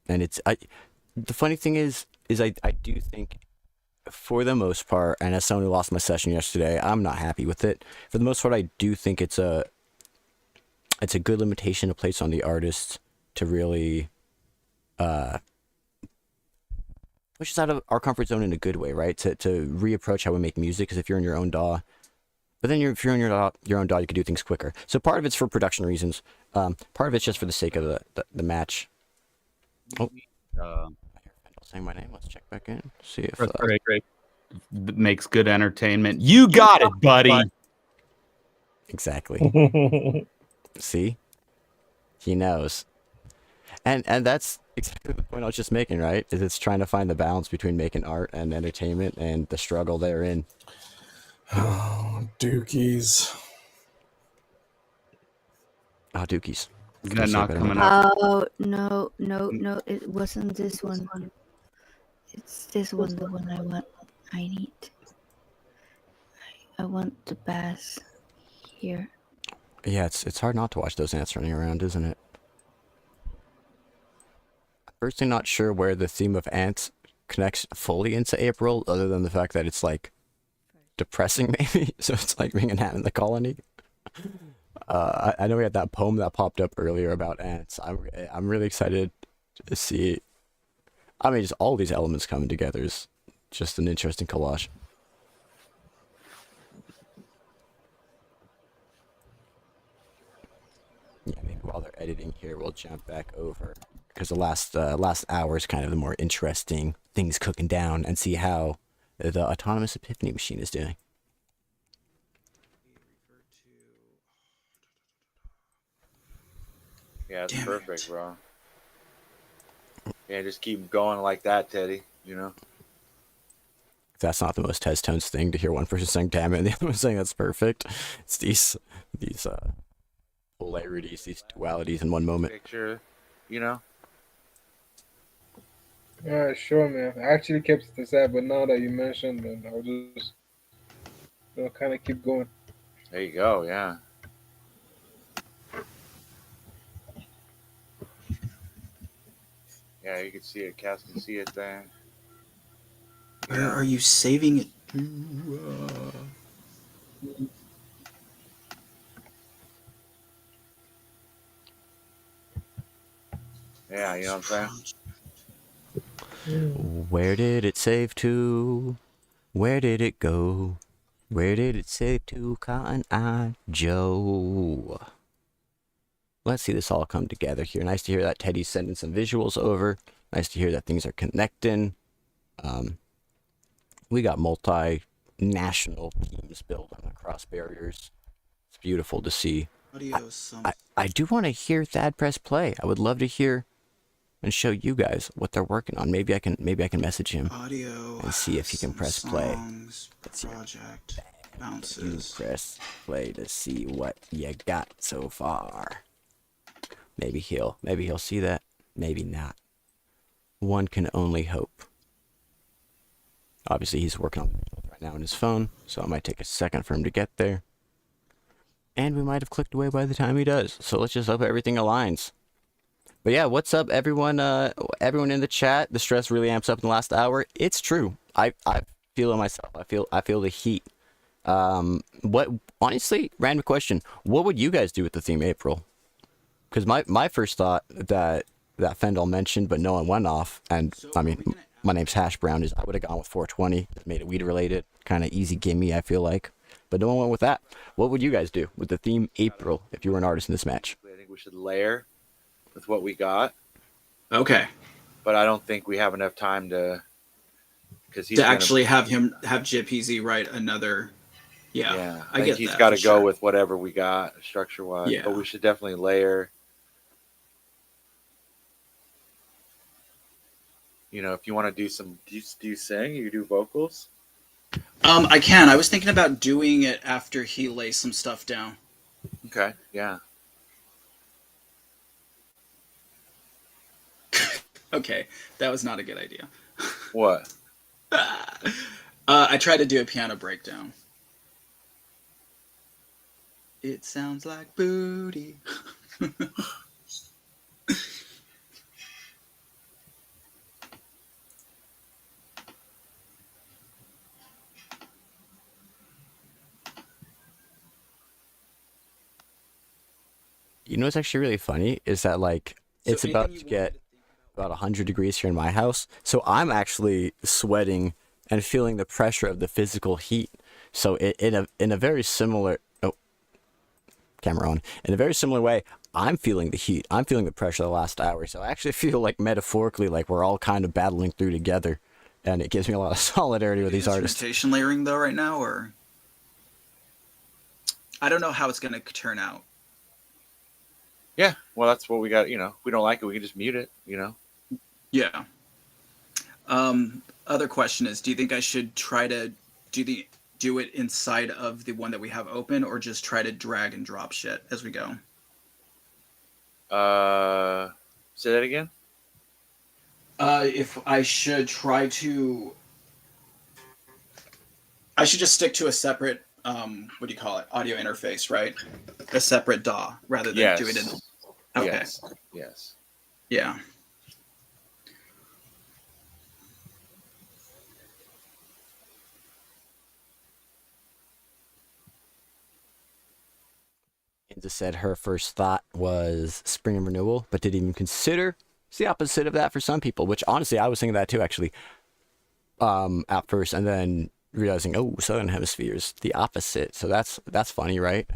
it's the funny thing is I do think for the most part, and as someone who lost my session yesterday, I'm not happy with it. For the most part, I do think it's a good limitation to place on the artist to really push us out of our comfort zone in a good way, right? To reapproach how we make music, because if you're in your own DAW, but then if you're in your own DAW, you can do things quicker. So part of it's for production reasons. Part of it's just for the sake of the match. Oh, saying my name. Let's check back in. See if great. Makes good entertainment. You got it, buddy. Exactly. See, he knows, and that's exactly the point I was just making, right? Is it's trying to find the balance between making art and entertainment and the struggle therein. Oh, Dookies. Oh, Dookies. Is that not coming up? Oh, no, it wasn't this one. It's this one, the one I want. I need. I want the bass here. Yeah, it's hard not to watch those ants running around, isn't it? I'm personally not sure where the theme of ants connects fully into April, other than the fact that it's like depressing, maybe. So it's like being an ant in the colony. I know we had that poem that popped up earlier about ants. I'm really excited to see. I mean, just all these elements coming together is just an interesting collage. Yeah, maybe while they're editing here, we'll jump back over, because the last hour is kind of the more interesting things cooking down, and see how the autonomous Epiphany machine is doing. Yeah, it's perfect, bro. Yeah, just keep going like that, Teddy. You know. That's not the most Tez Tones thing to hear one person saying "damn it" and the other one saying that's perfect. It's these polarities, these dualities in one moment. Picture, you know. Alright, sure, man. I actually kept it aside, but now that you mentioned it, I'll just kind of keep going. There you go. Yeah. Yeah, you can see it. Cass can see it there. Where are you saving it? Yeah, you know what I'm saying? Where did it save to? Where did it go? Where did it save to, Cotton Eye Joe? Let's see this all come together here. Nice to hear that Teddy's sending some visuals over. Nice to hear that things are connecting. We got multinational teams building across barriers. It's beautiful to see. I do want to hear Thad press play. I would love to hear and show you guys what they're working on. Maybe I can message him and see if he can press play. Project bounces. You press play to see what you got so far. Maybe he'll see that. Maybe not. One can only hope. Obviously, he's working on it right now on his phone, so it might take a second for him to get there. And we might have clicked away by the time he does. So let's just hope everything aligns. But yeah, what's up, everyone? Everyone in the chat. The stress really amps up in the last hour. It's true. I feel it myself. I feel the heat. What? Honestly, random question. What would you guys do with the theme April? Because my first thought that Fendel mentioned, but no one went off, and I mean, my name's Hash Brown, is I would have gone with 420. Made it weed related, kind of easy gimme. I feel like, but no one went with that. What would you guys do with the theme April if you were an artist in this match? I think we should layer with what we got. Okay. But I don't think we have enough time to, because he's to actually have JPZ write another. Yeah, I think he's got to go with whatever we got structure wise. Yeah. But we should definitely layer. You know, if you want to do some, do you sing? You do vocals? I can. I was thinking about doing it after he lays some stuff down. Okay. Yeah. Okay, that was not a good idea. What? I tried to do a piano breakdown. It sounds like booty. You know what's actually really funny is that like it's about to get about 100 degrees here in my house, so I'm actually sweating and feeling the pressure of the physical heat. So in a very similar camera on, in a very similar way, I'm feeling the heat. I'm feeling the pressure of the last hour. So I actually feel like metaphorically like we're all kind of battling through together, and it gives me a lot of solidarity with these artists. Instrumentation layering though right now, or I don't know how it's gonna turn out. Yeah, well, that's what we got. You know, if we don't like it, we can just mute it. You know. Yeah. Other question is, do you think I should try to do it inside of the one that we have open, or just try to drag and drop shit as we go? Say that again. If I should try to, I should just stick to a separate, what do you call it? Audio interface, right? A separate DAW rather than do it in. Okay. Yes. Yes. Yeah. Inza said her first thought was spring and renewal, but didn't even consider it's the opposite of that for some people, which honestly I was thinking that too actually at first, and then realizing, oh, southern hemisphere is the opposite. So that's funny, right?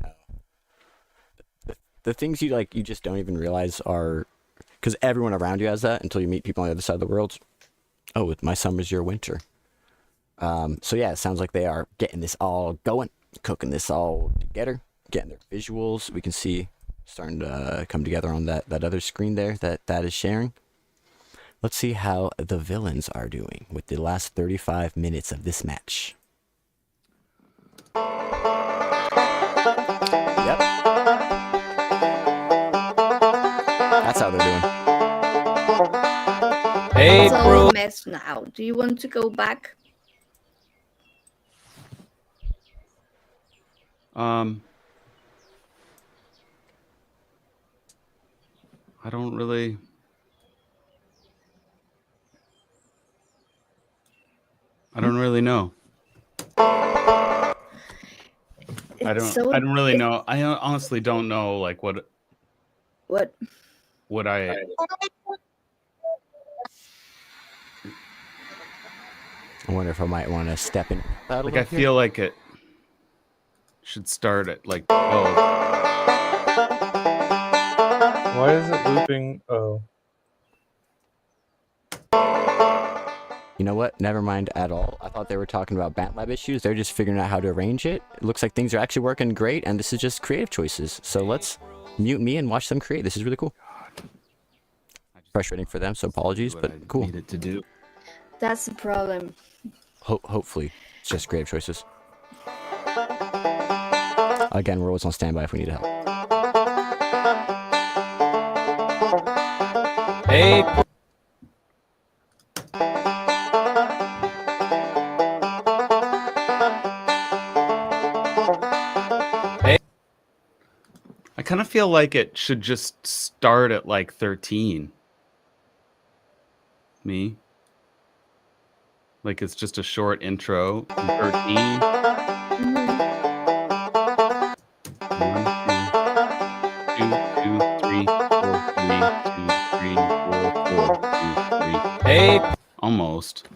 The things you like you just don't even realize are because everyone around you has that until you meet people on the other side of the world. Oh, my summer's your winter. So yeah, it sounds like they are getting this all going, cooking this all together, getting their visuals. We can see starting to come together on that other screen there that is sharing. Let's see how the villains are doing with the last 35 minutes of this match. Yep. That's how they're doing. It's all a mess now. Do you want to go back? I don't really know. I don't really know. I honestly don't know like what I wonder if I might want to step in. Like I feel like it should start at like Why is it looping? Oh. You know what? Never mind at all. I thought they were talking about BandLab issues. They're just figuring out how to arrange it. It looks like things are actually working great, and this is just creative choices. So let's mute me and watch them create. This is really cool. Frustrating for them, so apologies, but cool. Needed to do. That's the problem. Hopefully, it's just creative choices. Again, we're always on standby if we need help. Hey. I kind of feel like it should just start at like 13. Me. Like it's just a short intro. 13. 1, 2, 2, 3, 4, 3, 2, 3, 4, 4, 2, 3. Hey. Almost.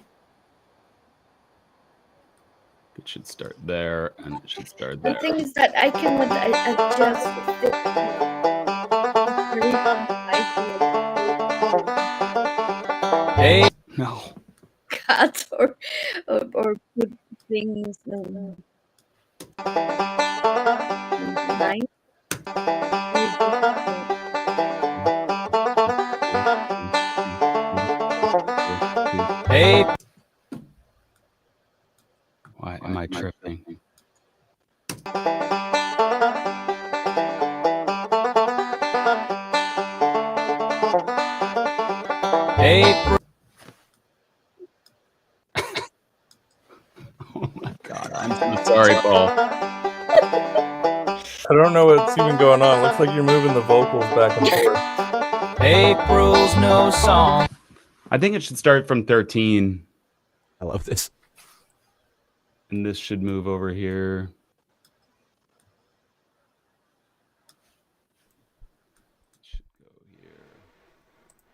It should start there, and it should start The there. thing is that I cannot adjust it. Hey. No. Cut or put things line. Hey. Why am I tripping? Hey. Oh my God, I'm so sorry, Paul. I don't know what's even going on. Looks like you're moving the vocals back and forth. April's no song. I think it should start from 13. I love this. And this should move over here.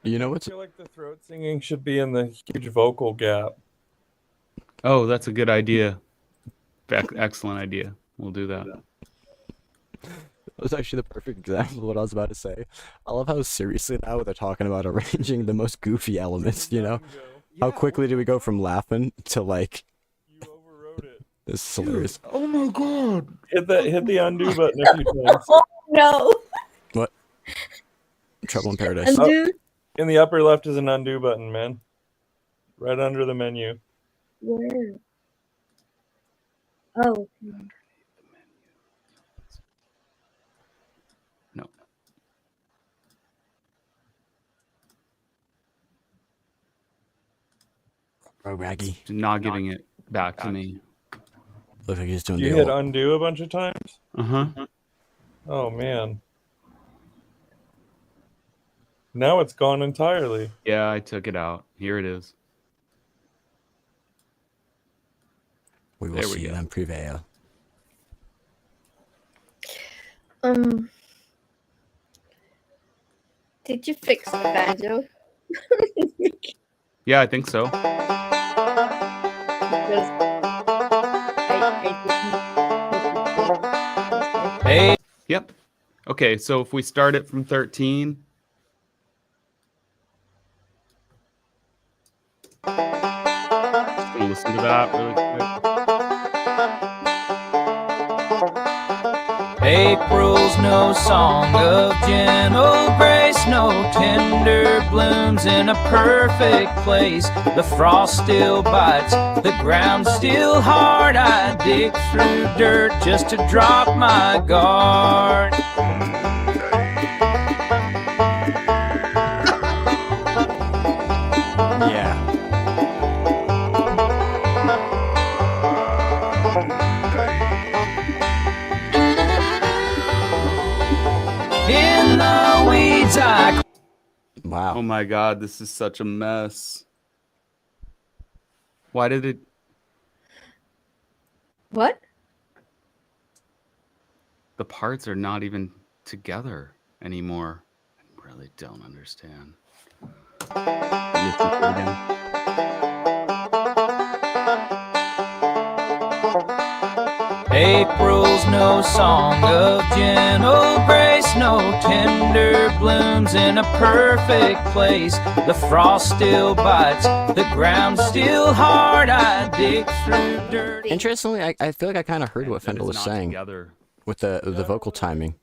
You know I what's feel like the throat singing should be in the huge vocal gap. Oh, that's a good idea. Excellent idea. We'll do that. That was actually the perfect example of what I was about to say. I love how seriously now they're talking about arranging the most goofy elements, you know? How quickly do we go from laughing to like... You overrode it. This is hilarious. Oh my God. Hit the undo button a few times. Oh no! What? Trouble in Paradise. Undo? In the upper left is an undo button, man. Right under the menu. Where? Oh. Okay. No. Bro, Raggy. Not giving it back to me. Looks like he's doing You the hit old... undo a bunch of times? Uh-huh. Oh, man. Now it's gone entirely. Yeah, I took it out. Here it is. We will There we see go. them prevail. Did you fix the banjo? Yeah, I think so. Because I Hey. Yep. Okay, so if we start it from 13. Just gonna listen to that really quick. April's no song of gentle grace, no tender blooms in a perfect place. The frost still bites, the ground's still hard. I dig through dirt just to drop my guard. Yeah. In the weeds I... Wow. Oh my God, this is such a mess. Why did it... What? The parts are not even together anymore. I really don't understand. Listen to it again. April's no song of gentle grace, no tender blooms in a perfect place. The frost still bites, the ground's still hard. I dig through dirt. Interestingly, I feel like I kind of heard what That Fendel is was not saying together. with the vocal timing.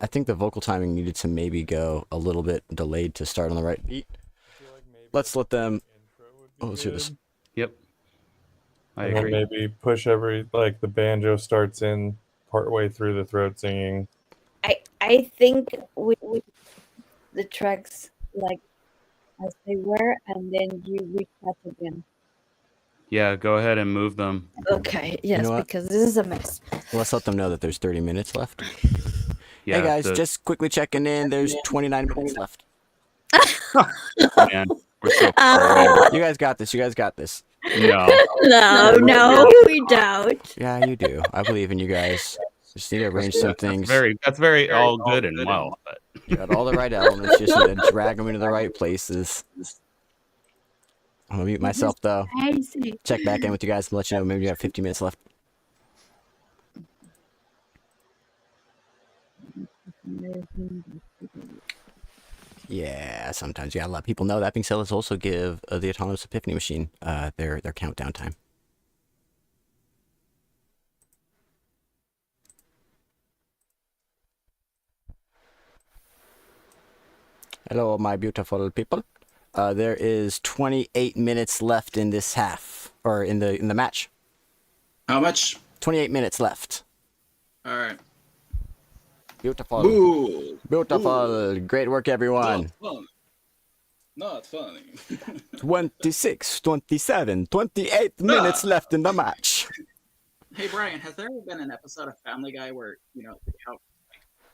I think the vocal timing needed to maybe go a little bit delayed to start on the right beat. Let's let them... Oh, let's hear this. Yep. I And then agree. maybe push like the banjo starts in partway through the throat singing. I think with the tracks like as they were, and then you recut again. Yeah, go ahead and move them. Okay, yes, know what? because this is a mess. Let's let them know that there's 30 minutes left. Yeah, Hey guys, just quickly checking in. There's 29 minutes left. man, we're so far away. You guys got this. You guys got this. No. No, we don't. Yeah, you do. I believe in you guys. Just need to arrange some things. That's very all good and well, but You got all the right elements. Just need to drag them into the right places. I'm gonna mute myself though. Check back in with you guys and let you know maybe you have 50 minutes left. Yeah, sometimes you gotta let people know. That being said, let's also give the autonomous Epiphany machine their countdown time. Hello, my beautiful people. There is 28 minutes left in this half, or in the match. How much? 28 minutes left. All right. Beautiful. Boo. Beautiful. Great work, everyone. Not funny. 26, 27, 28 minutes left in the match. Hey Brian, has there ever been an episode of Family Guy where the cow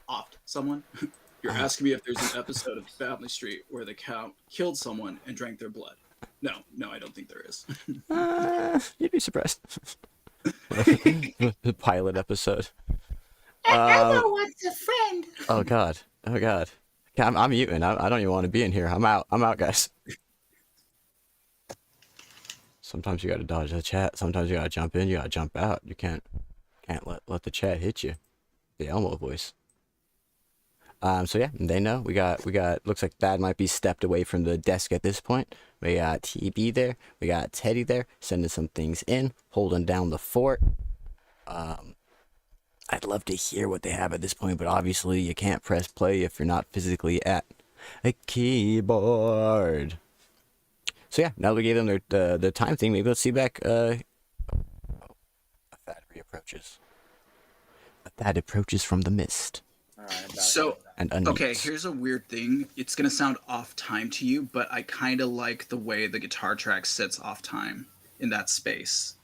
offed someone? You're asking me if there's an episode of Family Street where the cow killed someone and drank their blood. No, I don't think there is. You'd be surprised. The pilot episode. What's a friend? Oh god. I'm muting. I don't even want to be in here. I'm out, guys. Sometimes you gotta dodge the chat. Sometimes you gotta jump in. You gotta jump out. You can't let the chat hit you. The Elmo voice. So yeah, they know. We got. Looks like Thad might be stepped away from the desk at this point. We got TB there. We got Teddy there, sending some things in, holding down the fort. I'd love to hear what they have at this point, but obviously you can't press play if you're not physically at a keyboard. So yeah, now that we gave them the time thing, maybe let's see back. A Thad reapproaches. A Thad approaches from the mist. So, and unmutes. Okay, here's a weird thing. It's gonna sound off time to you, but I kind of like the way the guitar track sits off time in that space.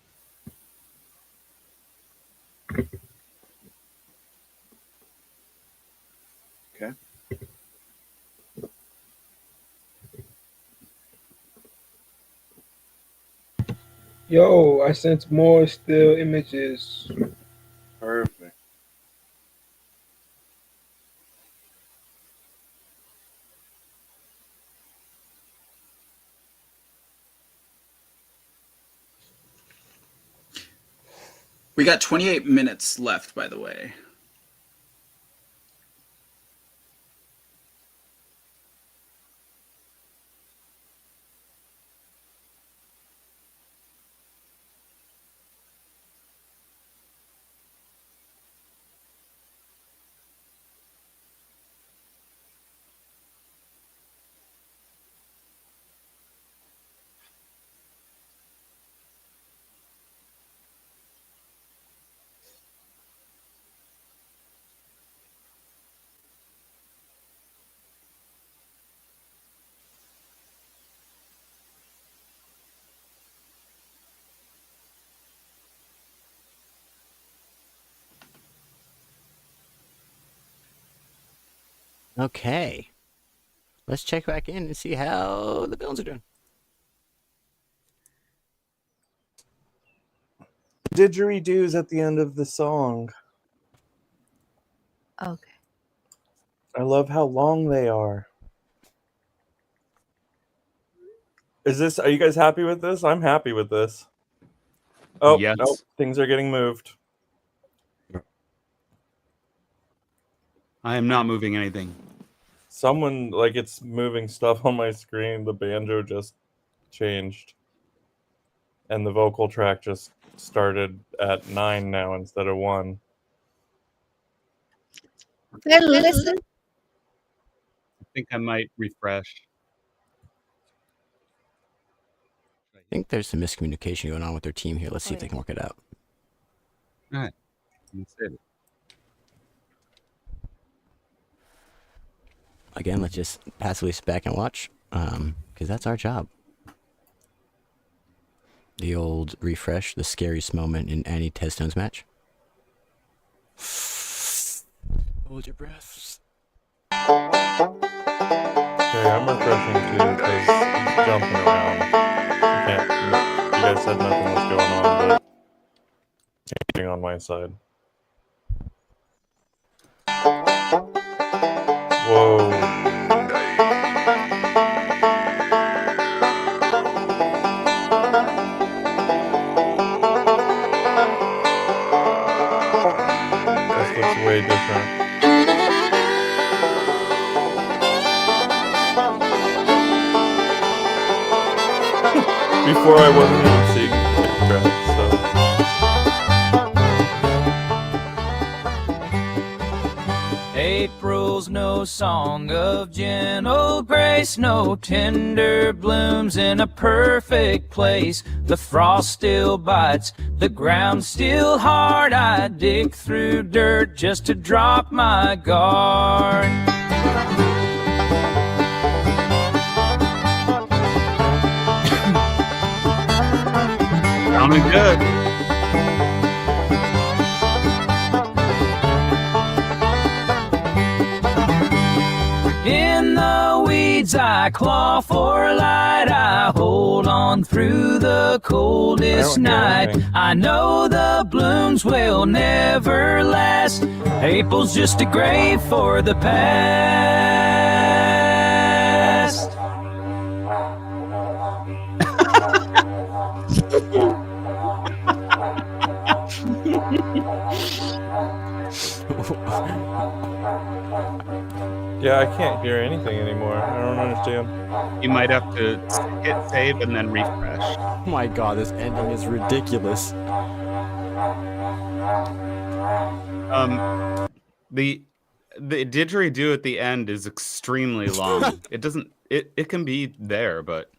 Okay. Yo, I sent more still images. Perfect. We got 28 minutes left, by the way. Okay. Let's check back in and see how the VillA.I.ns are doing. Didgeridoos at the end of the song. Okay. I love how long they are. Are you guys happy with this? I'm happy with this. Oh, yes. Nope, things are getting moved. I am not moving anything. Someone, it's moving stuff on my screen. The banjo just changed. And the vocal track just started at 9 now instead of 1. Listen. I think I might refresh. I think there's some miscommunication going on with their team here. Let's see if they can work it out. All right. Let's save it. Again, let's just passively sit back and watch, because that's our job. The old refresh, the scariest moment in any Tez Stones match. Hold your breaths. Okay, I'm refreshing too because he's jumping around. I can't. You guys said nothing was going on, but anything on my side. Whoa. This looks way different. Before I wasn't even seeing the tracks, so. April's no song of gentle grace, no tender blooms in a perfect place. The frost still bites, the ground still hard. I dig through dirt just to drop my guard. Sounding good. In the weeds I claw for light, I hold on through the coldest night. I know the blooms will never last. April's just a grave for the past. Yeah, I can't hear anything anymore. I don't understand. You might have to hit save and then refresh. Oh my god, this ending is ridiculous. The didgeridoo at the end is extremely long. It doesn't. It can be there, but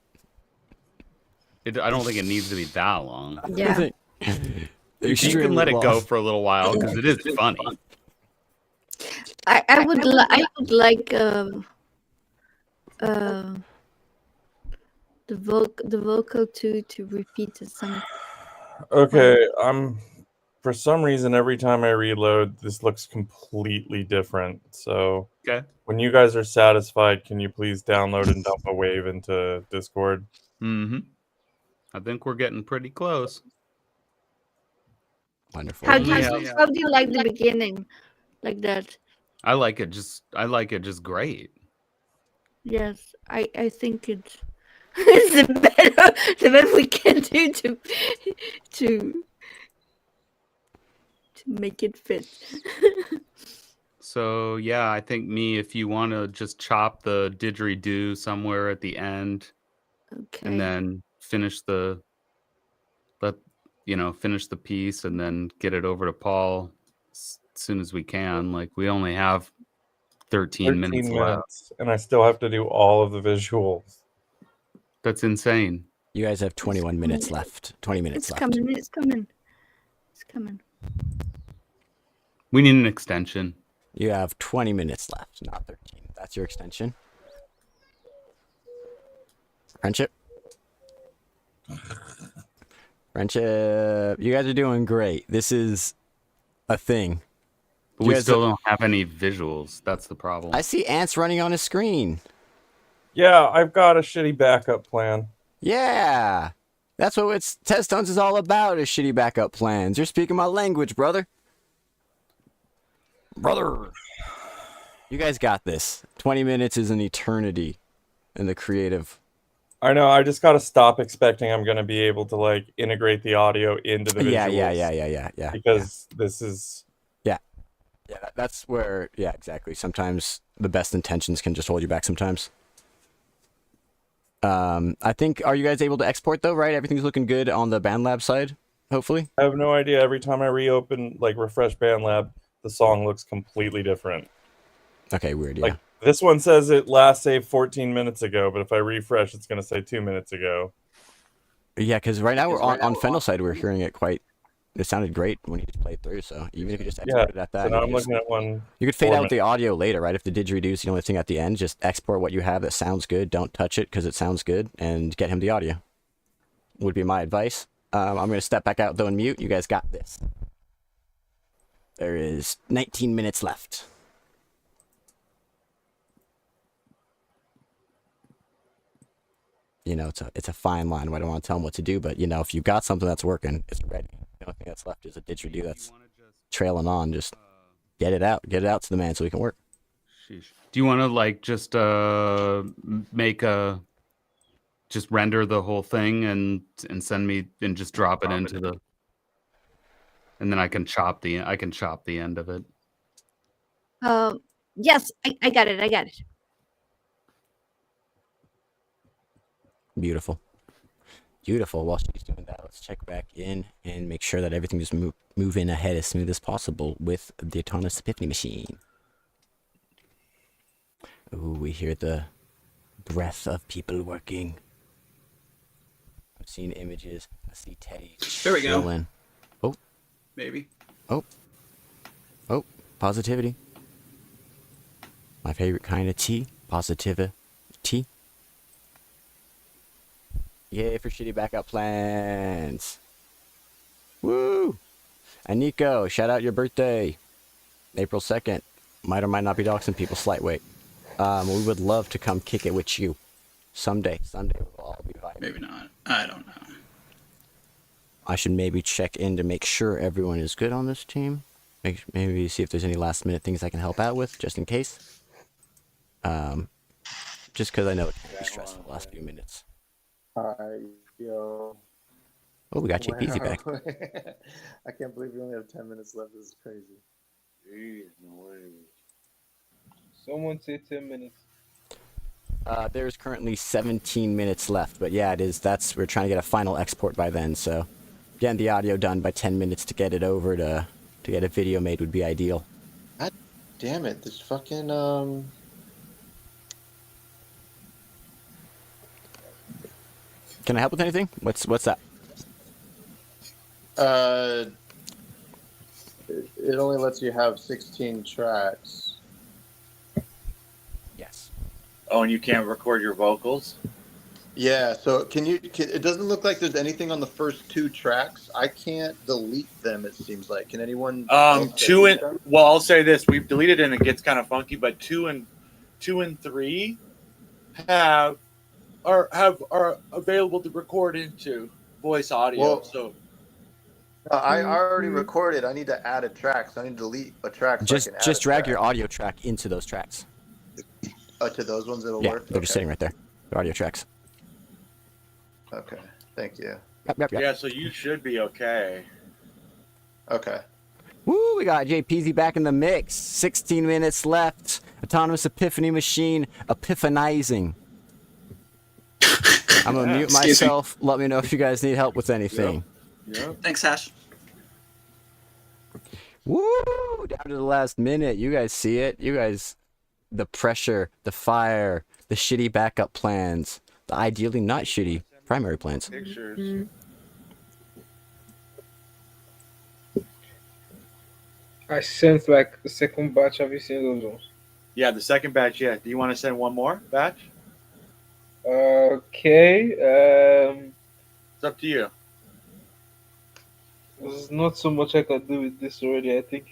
I don't think it needs to be that long. Yeah. You can let it go for a little while because it is funny. I would like the vocal to repeat at some. Okay, for some reason every time I reload, this looks completely different. So okay, when you guys are satisfied, can you please download and dump a wave into Discord? Mm-hmm. I think we're getting pretty close. Wonderful. How do you like the beginning, like that? I like it just great. Yes, I think it's the better we can do to make it fit. So yeah, I think if you want to just chop the didgeridoo somewhere at the end, okay, and then finish the piece, and then get it over to Paul as soon as we can. Like we only have 13 minutes left, and I still have to do all of the visuals. That's insane. You guys have 21 minutes left. 20 minutes left. It's coming. We need an extension. You have 20 minutes left, not 13. That's your extension. Friendship. You guys are doing great. This is a thing. But we still don't have any visuals. That's the problem. I see ants running on a screen. Yeah, I've got a shitty backup plan. Yeah. That's what Test Tones is all about, is shitty backup plans. You're speaking my language, brother. You guys got this. 20 minutes is an eternity in the creative. I know, I just got to stop expecting I'm going to be able to like integrate the audio into the visuals. Yeah. Because this is... Yeah, that's where, exactly. Sometimes the best intentions can just hold you back sometimes. I think, are you guys able to export though, right? Everything's looking good on the BandLab side, hopefully? I have no idea. Every time I refresh BandLab, the song looks completely different. Okay, weird, yeah. Like, this one says it last saved 14 minutes ago, but if I refresh, it's going to say 2 minutes ago. Yeah, because right now we're on Fennel side, we're hearing it it sounded great when you just played through, so even if you just exported at that. So now I'm looking at one. You could fade out the audio later, right? If the didgeridoo is the only thing at the end, just export what you have that sounds good. Don't touch it because it sounds good, and get him the audio. Would be my advice. I'm going to step back out though and mute. You guys got this. There is 19 minutes left. you know, it's a fine line. I don't want to tell them what to do, but you know, if you got something that's working, it's ready. The only thing that's left is a didgeridoo that's trailing on. Just get it out to the man so he can work. Sheesh. Do you want to like just make a just render the whole thing and send me and just drop it into the, and then I can chop the end of it. Yes, I got it. I got it. Beautiful. Beautiful. While she's doing that, let's check back in and make sure that everything is moving ahead as smooth as possible with the autonomous Epiphany machine. Ooh, we hear the breath of people working. I've seen images. I see Teddy There we go. chilling. Oh. Maybe. Oh. Positivity. My favorite kind of tea. Positivity. Yay for shitty backup plans. Woo! And Nico, shout out your birthday. April 2nd. Might or might not be doxing people, slight weight. We would love to come kick it with you. Someday we'll all be vibing. Maybe not. I don't know. I should maybe check in to make sure everyone is good on this team. Maybe see if there's any last minute things I can help out with, just in case. Just because I know it can be stressful the last few minutes. Hi, yo. Oh, we got JPZ back. I can't believe we only have 10 minutes left. This is crazy. Jeez, no way. Someone say 10 minutes. There's currently 17 minutes left, but yeah, it is. We're trying to get a final export by then, so getting the audio done by 10 minutes to get it over to get a video made would be ideal. God damn it! This fucking Can I help with anything? What's that? It only lets you have 16 tracks. Yes. Oh, and you can't record your vocals? Yeah, so it doesn't look like there's anything on the first 2 tracks. I can't delete them, it seems like. Can anyone else delete them? Well, I'll say this, we've deleted it and it gets kind of funky, but 2 and 3 are available to record into voice audio. Well, so I already recorded. I need to add a track, so I need to delete a track. So Just I can add drag your audio track into those tracks. to those ones it'll Yeah, work. they're just sitting right there. The audio tracks. Okay, thank you. Yep. yeah, so you should be okay. Okay. Woo, we got JPZ back in the mix. 16 minutes left. Autonomous Epiphany machine epiphanizing. I'm gonna mute myself. Let me know if you guys need help with anything. Yep. Thanks, Hash. Woo! Down to the last minute. You guys see it? You guys, the pressure, the fire, the shitty backup plans, the ideally not shitty primary plans. Pictures. I sense like the second batch. Have you seen those ones? Yeah, the second batch, yeah. Do you want to send one more batch? Okay. It's up to you. There's not so much I can do with this already. I think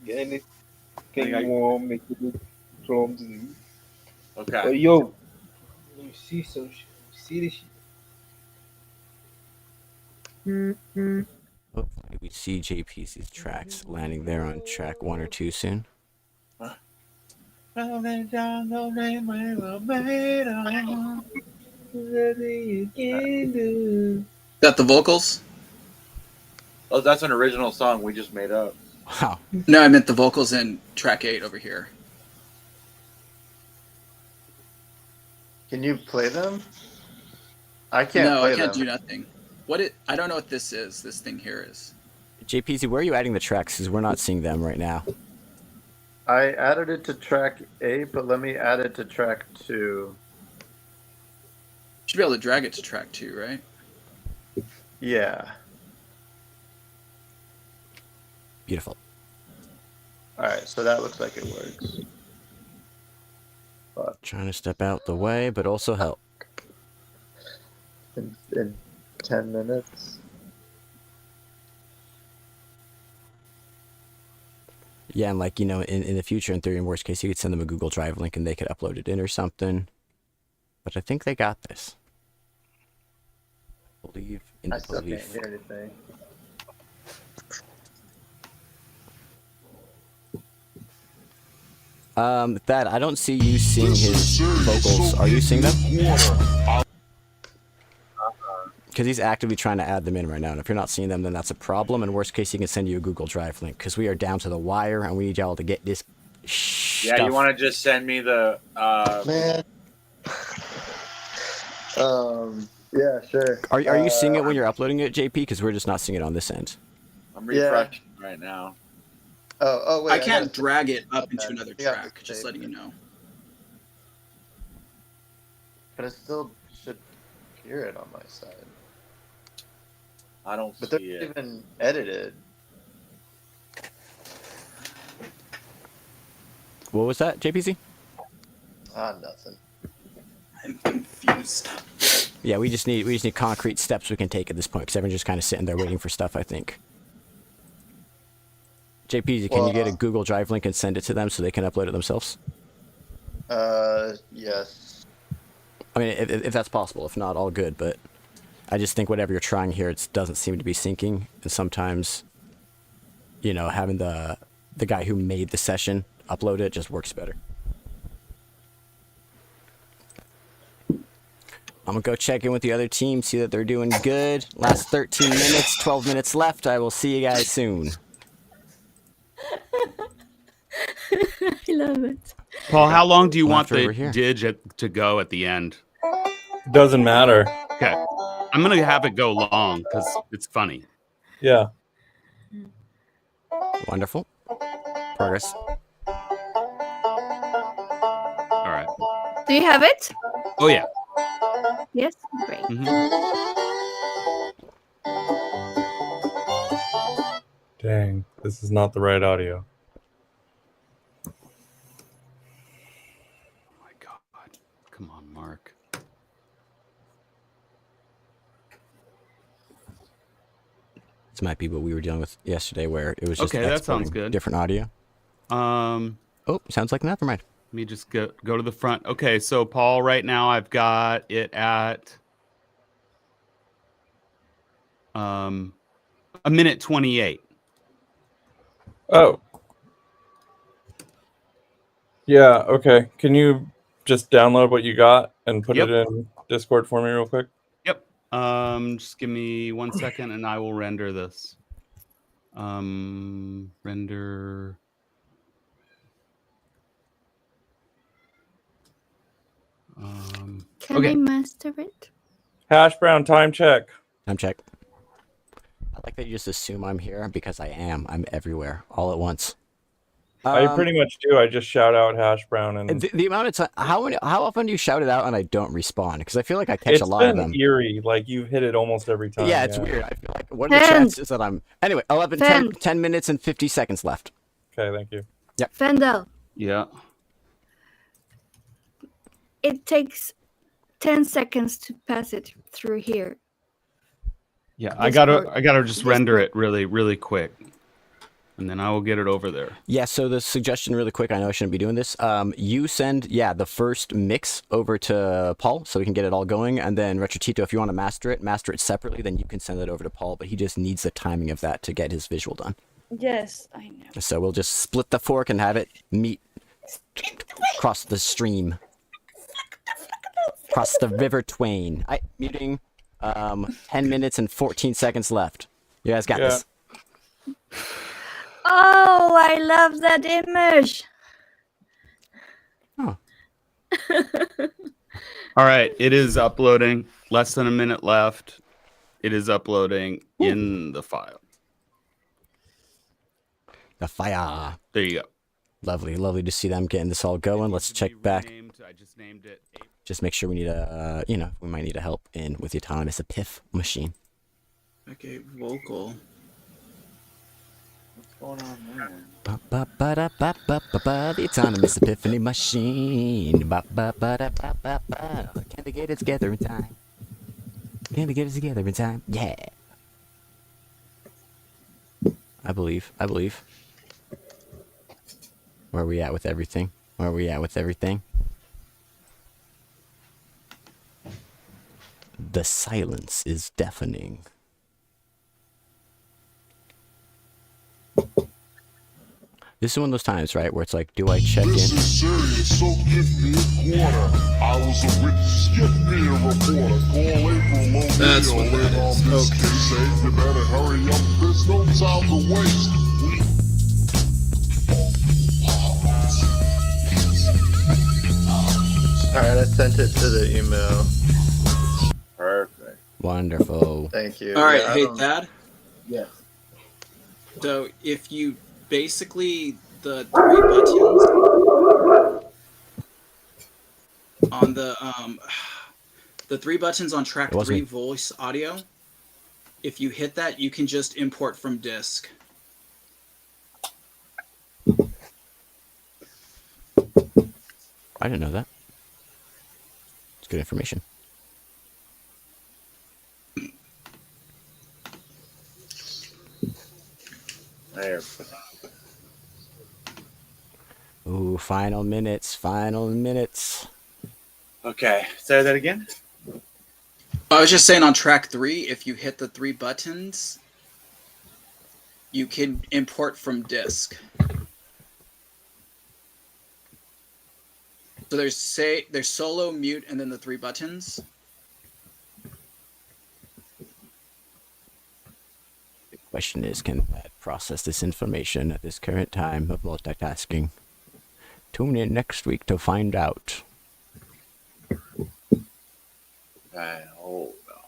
anything more make it look clumsy. Okay. But yo, you see some shit. You see this shit. Hopefully we see JPC's tracks landing there on track 1 or 2 soon. Got the vocals? Oh, that's an original song we just made up. Wow. No, I meant the vocals in track 8 over here. Can you play them? I can't. No, play I can't them. do nothing. I don't know what this is. This thing here is. JPC, where are you adding the tracks? Because we're not seeing them right now. I added it to track 8, but let me add it to track 2. Should be able to drag it to track 2, right? Yeah. Beautiful. All right, so that looks like it works. But Trying to step out the way, but also help. in 10 minutes. Yeah, and like, you know, in the future, in theory, in worst case, you could send them a Google Drive link and they could upload it in or something. But I think they got this. believe in I still belief. can't hear anything. Thad, I don't see you seeing his vocals. Are you seeing them? Because he's actively trying to add them in right now. And if you're not seeing them, then that's a problem. And worst case, he can send you a Google Drive link. Because we are down to the wire, and we need y'all to get this Yeah, you want to just send me the Man. Yeah, sure. Are you seeing it when you're uploading it, JP? Because we're just not seeing it on this end. I'm refreshing right now. Oh, wait. I can't drag it up into another Yeah, track. Just letting you know. But I still should hear it on my side. I don't But see they're it. even edited. What was that, JPC? Nothing. I'm confused. Yeah, we just need concrete steps we can take at this point. Because everyone's just kind of sitting there waiting for stuff, I think. JP, can you get a Google Drive link and send it to them so they can upload it themselves? Yes. I mean, if that's possible. If not, all good. But I just think whatever you're trying here, it doesn't seem to be syncing. And sometimes, you know, having the guy who made the session upload it just works better. I'm going to go check in with the other team, see that they're doing good. Last 13 minutes, 12 minutes left. I will see you guys soon. I love it. Paul, how long do you want Laughter the over here. dig to go at the end? Doesn't matter. Okay. I'm going to have it go long because it's funny. Yeah. Wonderful. Progress. All right. Do you have it? Oh, yeah. Yes. Great. Dang, this is not the right audio. My God. Come on, Mark. This might be what we were dealing with yesterday, where it was just Okay, that sounds exporting good. different audio. Oh, sounds like never mind. Let me just go to the front. Okay, so Paul, right now I've got it at a minute 28. Oh. Yeah, okay. Can you just download what you got and put Yep. it in Discord for me real quick? Yep. Just give me 1 second and I will render this. Render. Can Okay. I master it? Hash brown time check. Time check. I like that you just assume I'm here because I am. I'm everywhere all at once. I pretty much do. I just shout out hash brown and The amount of time. How often do you shout it out and I don't respond? Because I feel like I catch a lot of them. It's been eerie. Like you've hit it almost every time. Yeah, it's weird. I feel like what are the chances that I'm anyway? 10 minutes and 50 seconds left. Okay, thank you. Yep. Vandal. Yeah. It takes 10 seconds to pass it through here. Yeah, I gotta just render it really quick. And then I will get it over there. Yeah, so the suggestion really quick, I know I shouldn't be doing this. You send, the first mix over to Paul so we can get it all going. And then Retrotito, if you want to master it separately, then you can send it over to Paul. But he just needs the timing of that to get his visual done. Yes, I know. So we'll just split the fork and have it meet across the stream. Across the river twain. Muting. 10 minutes and 14 seconds left. You guys got this. Oh, I love that image. Oh. All right, it is uploading. Less than a minute left. It is uploading in the file. The fire. There you go. Lovely to see them getting this all going. Let's check back. I just named it. Just make sure we need we might need a help in with the autonomous Epiph machine. Okay, vocal. What's going on there? The autonomous Epiphany machine. Can they get it together in time? Can they get it together in time? Yeah. I believe. Where are we at with everything? The silence is deafening. This is one of those times, right, where it's like, do I check This in? is serious, so give me a quarter. I was a witness, give me a reporter. Call April O'Neil. That's what that is. Okay. You better hurry up, there's no time to waste. Alright, I sent it to the email. Perfect. Wonderful. Thank you. All right, Yeah, I hey don't- Thad. Yes. So if you basically the 3 buttons on the 3 buttons on track It wasn't 3 voice audio, if you hit that, you can just import from disk. I didn't know that. It's good information. There. Ooh, final minutes. Final minutes. Okay, say that again. I was just saying on track 3, if you hit the 3 buttons, you can import from disk. So there's solo, mute, and then the 3 buttons. The question is, can Pat process this information at this current time of multitasking? Tune in next week to find out. Hold on.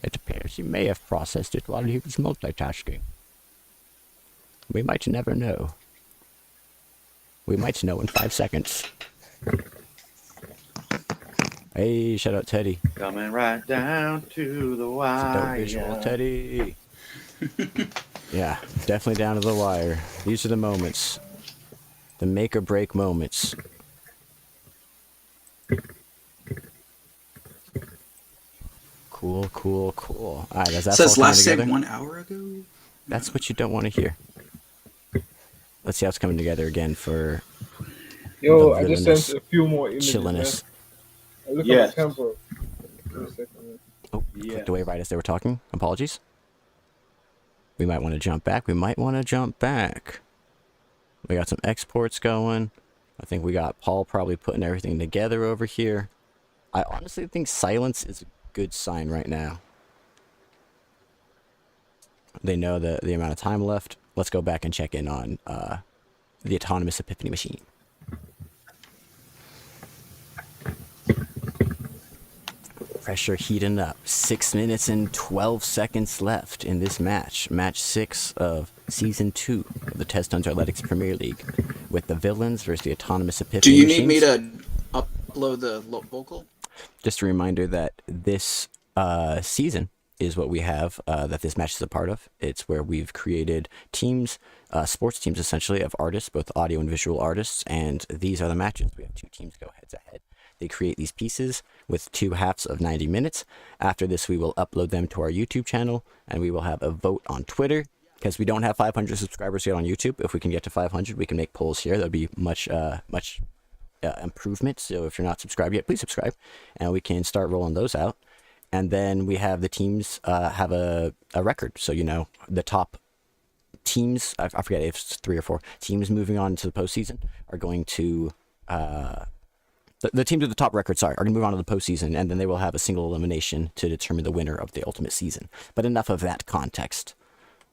It appears he may have processed it while he was multitasking. We might never know. We might know in 5 seconds. Hey, shout out Teddy. Coming right down to the It's a wire. dope visual, Teddy. Yeah, definitely down to the wire. These are the moments. The make or break moments. Cool, cool, cool. All right, that's all Says coming last together. saved 1 hour ago. That's what you don't want to hear. Let's see how it's coming together again for Yo, the I just villainous sent a few more images. chilliness. Man. Look Yes. at my tempo. Wait a second. Oh, clicked away right as they were talking. Apologies. We might want to jump back. We might want to jump back. We got some exports going. I think we got Paul probably putting everything together over here. I honestly think silence is a good sign right now. They know the amount of time left. Let's go back and check in on the autonomous Epiphany machine. Pressure heating up. 6 minutes and 12 seconds left in this match. Match 6 of Season 2 of the Test Athletics Premier League with the VillA.I.ns versus the autonomous Epiphany Do you machines. need me to upload the vocal? Just a reminder that this season is what we have, that this match is a part of. It's where we've created teams, sports teams essentially, of artists, both audio and visual artists, and these are the matches. We have 2 teams go head to head. They create these pieces with 2 halves of 90 minutes. After this, we will upload them to our YouTube channel, and we will have a vote on Twitter, because we don't have 500 subscribers yet on YouTube. If we can get to 500, we can make polls here. That would be much improvement. So if you're not subscribed yet, please subscribe, and we can start rolling those out. And then we have the teams have a record. So, you know, the top teams, I forget if it's 3 or 4 teams moving on to the postseason are going to, the teams with the top record, are going to move on to the postseason, and then they will have a single elimination to determine the winner of the ultimate season. But enough of that context.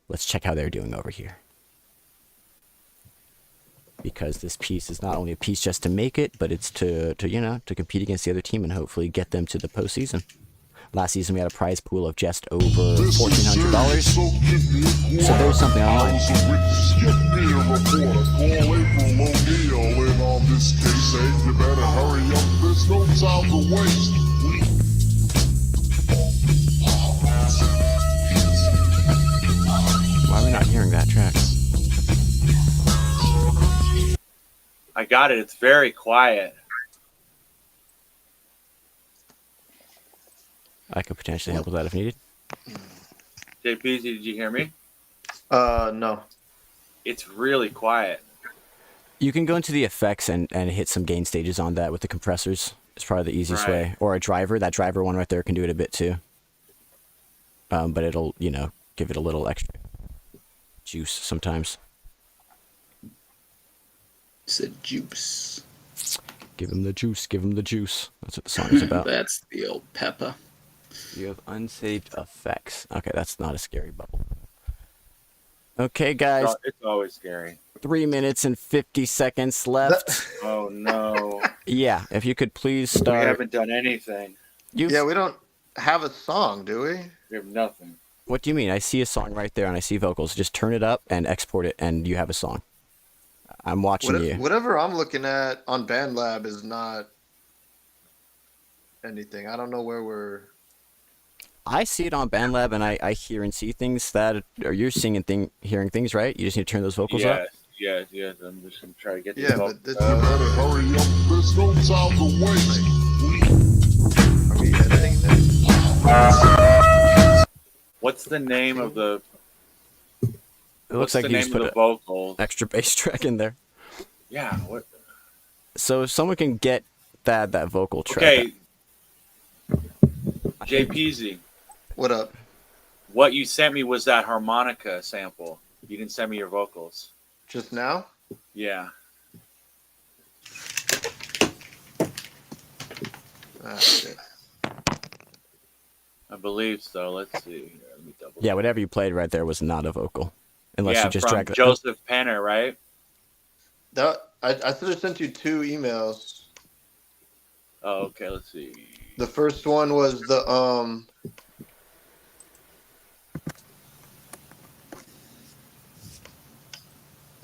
Let's check how they're doing over here. Because this piece is not only a piece just to make it, but it's to compete against the other team and hopefully get them to the postseason. Last season we had a prize pool of just over $1,400. So there's something online. Why are we not hearing that track? I got it. It's very quiet. I could potentially help with that if needed. JP, did you hear me? No. It's really quiet. You can go into the effects and hit some gain stages on that with the compressors. It's probably the easiest Right. way. Or a driver. That driver one right there can do it a bit too. But it'll, give it a little extra juice sometimes. It's a juice. Give him the juice. Give him the juice. That's what the song is about. That's the old pepper. You have unsaved effects. Okay, that's not a scary bubble. Okay, guys. It's always scary. 3 minutes and 50 seconds left. Oh no. Yeah, if you could please We start. haven't done anything. Yeah, we don't have a song, do we? We have nothing. What do you mean? I see a song right there and I see vocals. Just turn it up and export it and you have a song. I'm watching you. Whatever I'm looking at on BandLab is not anything. I don't know where we're... I see it on BandLab and I hear and see things that are you're seeing and hearing things, right? You just need to turn those vocals up. Yes. I'm just gonna try to get Yeah, these but this Hurry up, there's no time to waste. Are we editing this? What's the name of the? It looks What's like the you name just of put the an vocals? extra bass track in there. Yeah. What? So if someone can get that vocal track. Okay. JPZ. What up? What you sent me was that harmonica sample. You didn't send me your vocals. Just now? Yeah. Ah, shit. I believe so. Let's see. Let me double. Yeah, whatever you played right there was not a vocal. Unless Yeah, you just from dragged it. Joseph Penner, right? I should have sent you 2 emails. Oh, okay. Let's see. The first one was the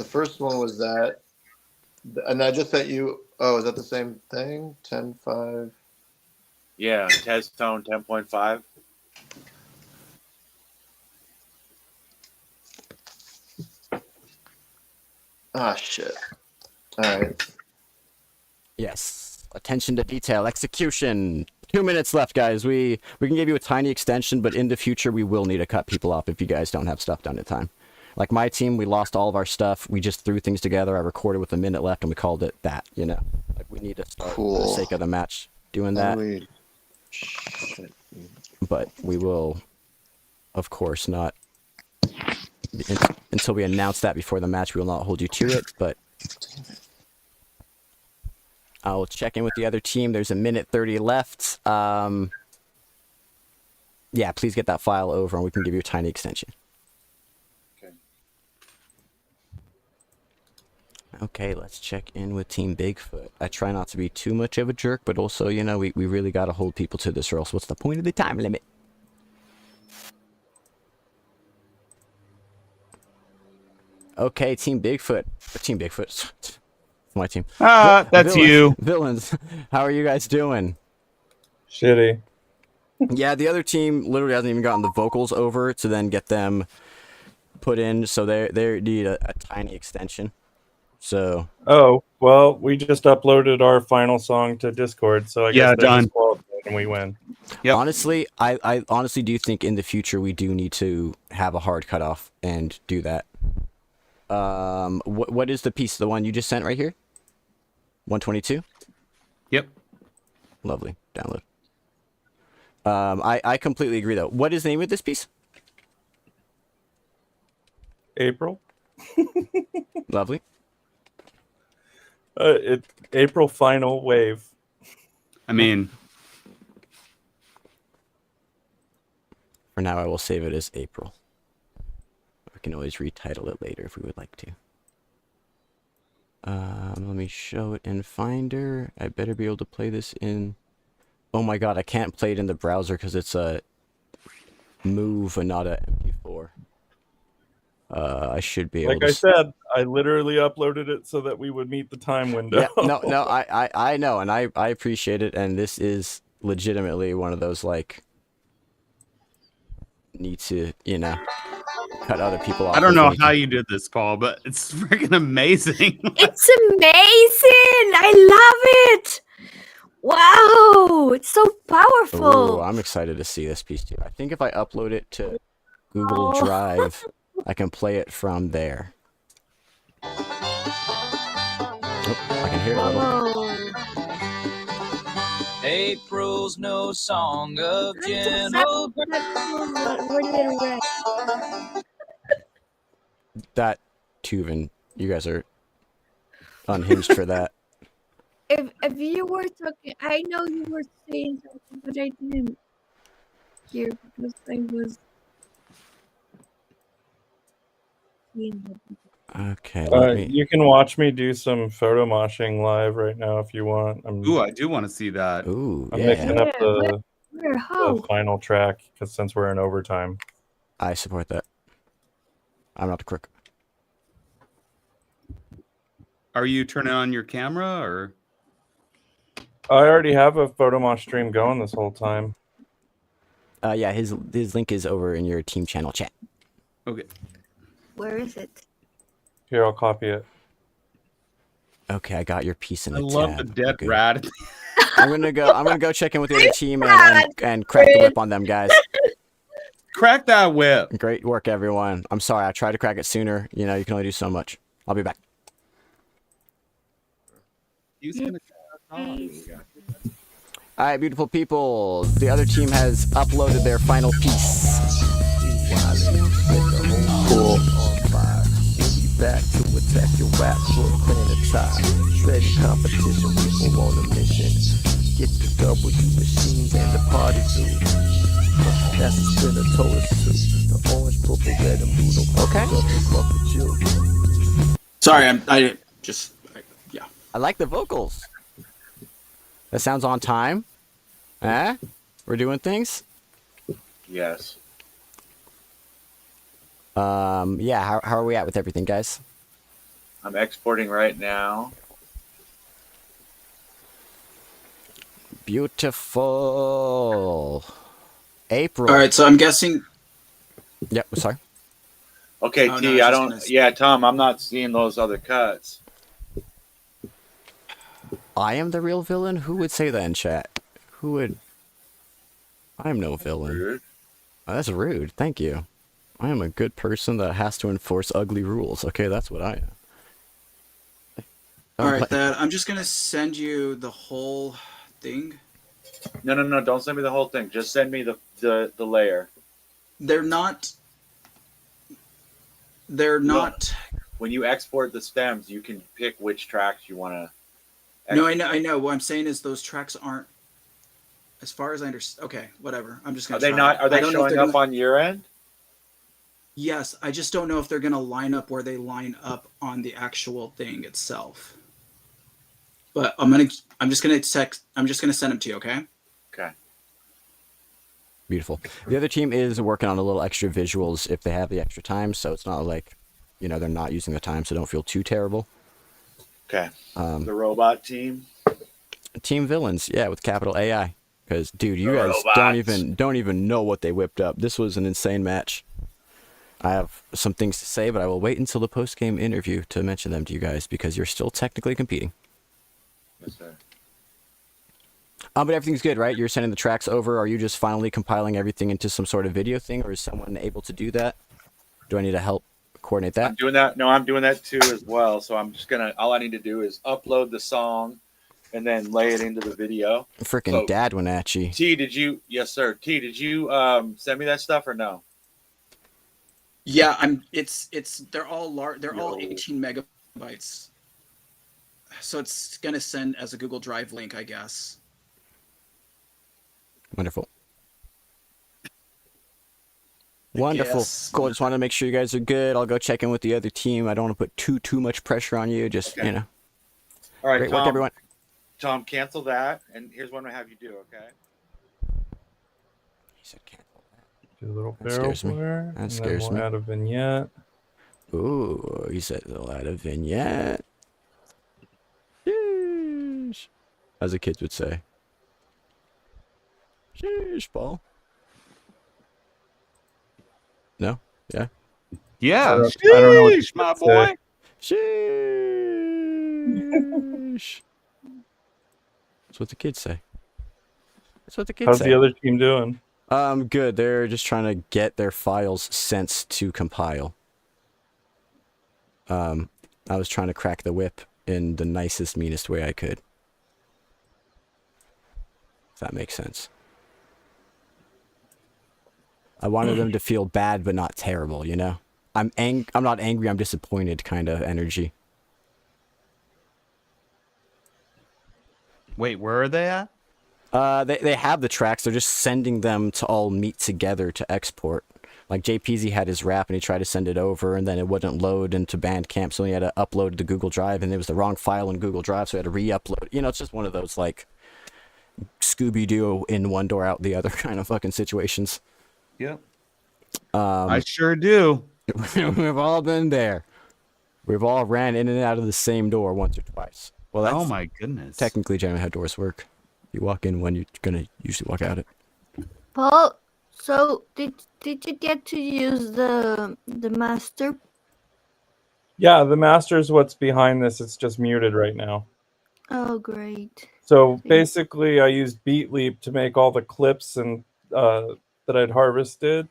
first one was that, and I just sent you. Oh, is that the same thing? 10.5. Yeah, test tone 10.5. Ah, shit. All right. Yes. Attention to detail. Execution. 2 minutes left, guys. We can give you a tiny extension, but in the future we will need to cut people off if you guys don't have stuff done in time. Like my team, we lost all of our stuff. We just threw things together. I recorded with a minute left, and we called it that. Like we need to start for the sake of the match doing that. But we will, of course, not until we announce that before the match. We will not hold you to it. But I'll check in with the other team. There's a minute 30 left. Yeah, please get that file over, and we can give you a tiny extension. Okay, let's check in with Team Bigfoot. I try not to be too much of a jerk, but also, we really got to hold people to this, or else what's the point of the time limit? Okay, Team Bigfoot. Team Bigfoot. It's my team. That's Villains. you. Villains. How are you guys doing? Shitty. Yeah, the other team literally hasn't even gotten the vocals over to then get them put in, so they need a tiny extension. So. Oh, well, we just uploaded our final song to Discord, so I guess they're disqualified and we win. Yep. Honestly, I honestly do think in the future we do need to have a hard cutoff and do that. What is the piece? The one you just sent right here? 122? Yep. Lovely. Download. I completely agree though. What is the name of this piece? April. Lovely. April Final Wave. I mean, for now, I will save it as April. We can always retitle it later if we would like to. Let me show it in Finder. I better be able to play this in... Oh my god, I can't play it in the browser because it's a move and not a MP4. I should be able like to... I said, I literally uploaded it so that we would meet the time window. Yeah, no, I know, and I appreciate it, and this is legitimately one of those, like, need to, cut other people off. I don't know how you did this, Paul, but it's freaking amazing. It's amazing! I love it! Wow! It's so powerful! Ooh, I'm excited to see this piece too. I think if I upload it to Google Drive, I can play it from there. Oh, I can hear it a little. April's no song of That's the gentle sound that really red. That Tuvin, you guys are unhinged for that. If you were talking, I know you were saying something, but I didn't hear because I was seeing the Okay, let me. You can watch me do some photo moshing live right now if you want. Ooh, I do want to see that. Ooh, I'm yeah. mixing up the how? final track because since we're in overtime. I support that. I'm not the crook. Are you turning on your camera or? I already have a photo mosh stream going this whole time. Yeah, his link is over in your team channel chat. Okay. Where is it? Here, I'll copy it. Okay, I got your piece in I the love tab. the dead Okay. rat. I'm gonna go check in with the other team and crack the whip on them guys. Crack that whip. Great work, everyone. I'm sorry, I tried to crack it sooner. You know, you can only do so much. I'll be back. He's gonna All right, beautiful people. The other team has uploaded their final piece. Cool. Back to attack your rap, Brooklyn attack. Shredding competition, people on a mission. Get the W machines and the party too. That's the spinner told us to. The orange, purple, red, and blue. Don't fuck with you. Sorry, yeah. I like the vocals. That sounds on time. Eh? We're doing things? Yes. Yeah, how are we at with everything, guys? I'm exporting right now. Beautiful. April. All right, so I'm guessing. Yep, sorry. Okay, Oh, T, no, I don't. Yeah, Tom, I'm not seeing those other cuts. I am the real villain? Who would say that in chat? Who would? I am no villain. Rude. Oh, that's rude. Thank you. I am a good person that has to enforce ugly rules. Okay, that's what I am. All right, Thad, I'm just gonna send you the whole thing. No, don't send me the whole thing. Just send me the layer. They're not. When you export the stems, you can pick which tracks you want to. No, I know. What I'm saying is those tracks aren't. As far as I understand. Okay, whatever. I'm just gonna. Are they not? Are they showing up on your end? Yes, I just don't know if they're gonna line up where they line up on the actual thing itself. But I'm just gonna send them to you. Okay. Okay. Beautiful. The other team is working on a little extra visuals if they have the extra time, so it's not like, you know, they're not using the time, so don't feel too terrible. Okay. The robot team. Team villains, yeah, with capital AI. Because, dude, you The guys robots. don't even know what they whipped up. This was an insane match. I have some things to say, but I will wait until the post-game interview to mention them to you guys because you're still technically competing. Yes, sir. But everything's good, right? You're sending the tracks over. Are you just finally compiling everything into some sort of video thing, or is someone able to do that? Do I need to help coordinate that? I'm doing that. No, I'm doing that too as well. So I'm just gonna. All I need to do is upload the song, and then lay it into the video. Freaking dad went at you. T, did you? Yes, sir. T, did you send me that stuff or no? Yeah, they're all large. They're all 18 megabytes. So it's gonna send as a Google Drive link, I guess. Wonderful. Wonderful. Yes. Cool. Just wanted to make sure you guys are good. I'll go check in with the other team. I don't want to put too much pressure on you. Just, you know. All right, Great Tom, work, everyone. Tom, cancel that, and here's what I'm gonna have you do. Okay. He said cancel that. Do a little That barrel scares me. flare. That And scares then we'll me. add a vignette. Ooh, he said they'll add a vignette. Sheesh. As the kids would say. Sheesh, Paul. No? Yeah? Yeah. I don't know what Sheesh, my to boy. say. Sheesh. That's what the kids say. That's what the kids How's say. the other team doing? Good. They're just trying to get their files sent to compile. I was trying to crack the whip in the nicest, meanest way I could. If that makes sense. I wanted them to feel bad but not terrible, you know? I'm not angry, I'm disappointed kind of energy. Wait, where are they at? They have the tracks, they're just sending them to all meet together to export. Like JPZ had his rap and he tried to send it over and then it wouldn't load into Bandcamp, so he had to upload it to Google Drive and it was the wrong file in Google Drive, so he had to re-upload. You know, it's just one of those like Scooby-Doo in one door out the other kind of fucking situations. Yep. I sure do. We've all been there. We've all ran in and out of the same door once or twice. Well, that's Oh my goodness. technically generally how doors work. You walk in when you're gonna usually walk out it. Paul, so did you get to use the master? Yeah, the master is what's behind this. It's just muted right now. Oh, great. So basically, I used Beat Leap to make all the clips and that I'd harvested,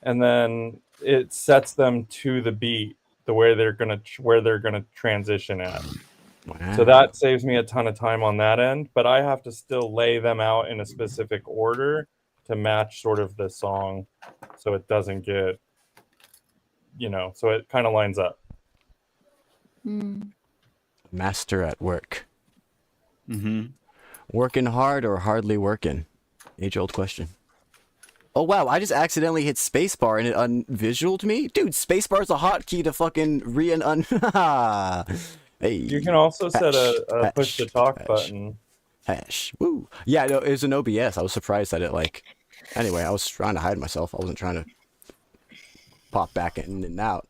and then it sets them to the beat, where they're gonna transition at. Wow. So that saves me a ton of time on that end, but I have to still lay them out in a specific order to match sort of the song, so it doesn't get, so it kind of lines up. Master at work. Mm-hmm. Working hard or hardly working? Age-old question. Oh wow, I just accidentally hit spacebar and it unvisualed me? Dude, spacebar's a hotkey to fucking re and un. Hey. You can also set a push to talk button. Hash. Woo. Yeah, no, it was an OBS. I was surprised that it Anyway, I was trying to hide myself. I wasn't trying to pop back in and out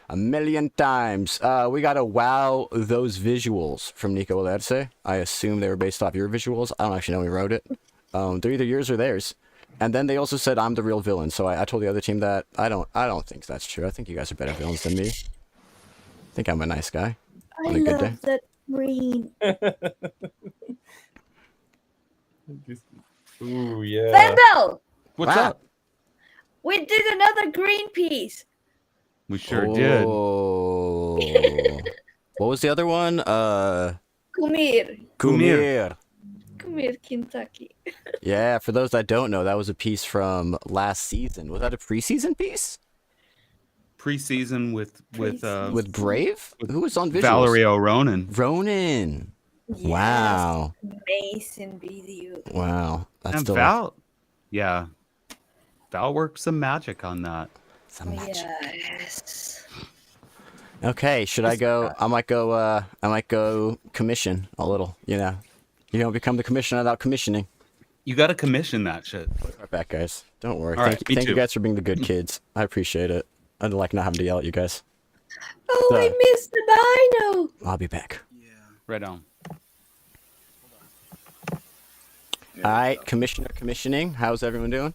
a million times. We gotta wow those visuals from Nico Lerce. I assume they were based off your visuals. I don't actually know who wrote it. They're either yours or theirs. And then they also said I'm the real villain. So I told the other team that I don't think that's true. I think you guys are better villains than me. I think I'm a nice guy. I love that green. Ooh, yeah. Vendel! What's up? We did another green piece. We sure did. What was the other one? Kumir. Kumir. Kumir, Kentucky. Yeah, for those that don't know, that was a piece from last season. Was that a preseason piece? Preseason with Brave? Who was on visuals? Valerio Ronan. Ronan. Yes, Wow. amazing video. Wow. That's And still Val. Yeah. Val worked some magic on that. Some magic. Yes. Okay, should I go? I might go commission a little, You don't become the commissioner without commissioning. You got to commission that shit. Right back, guys. Don't worry. All right, Thank you guys for being the good kids. I appreciate it. I like not having to yell at you guys. Oh, I missed the dino. I'll be back. Right on. All right, commissioning. How's everyone doing?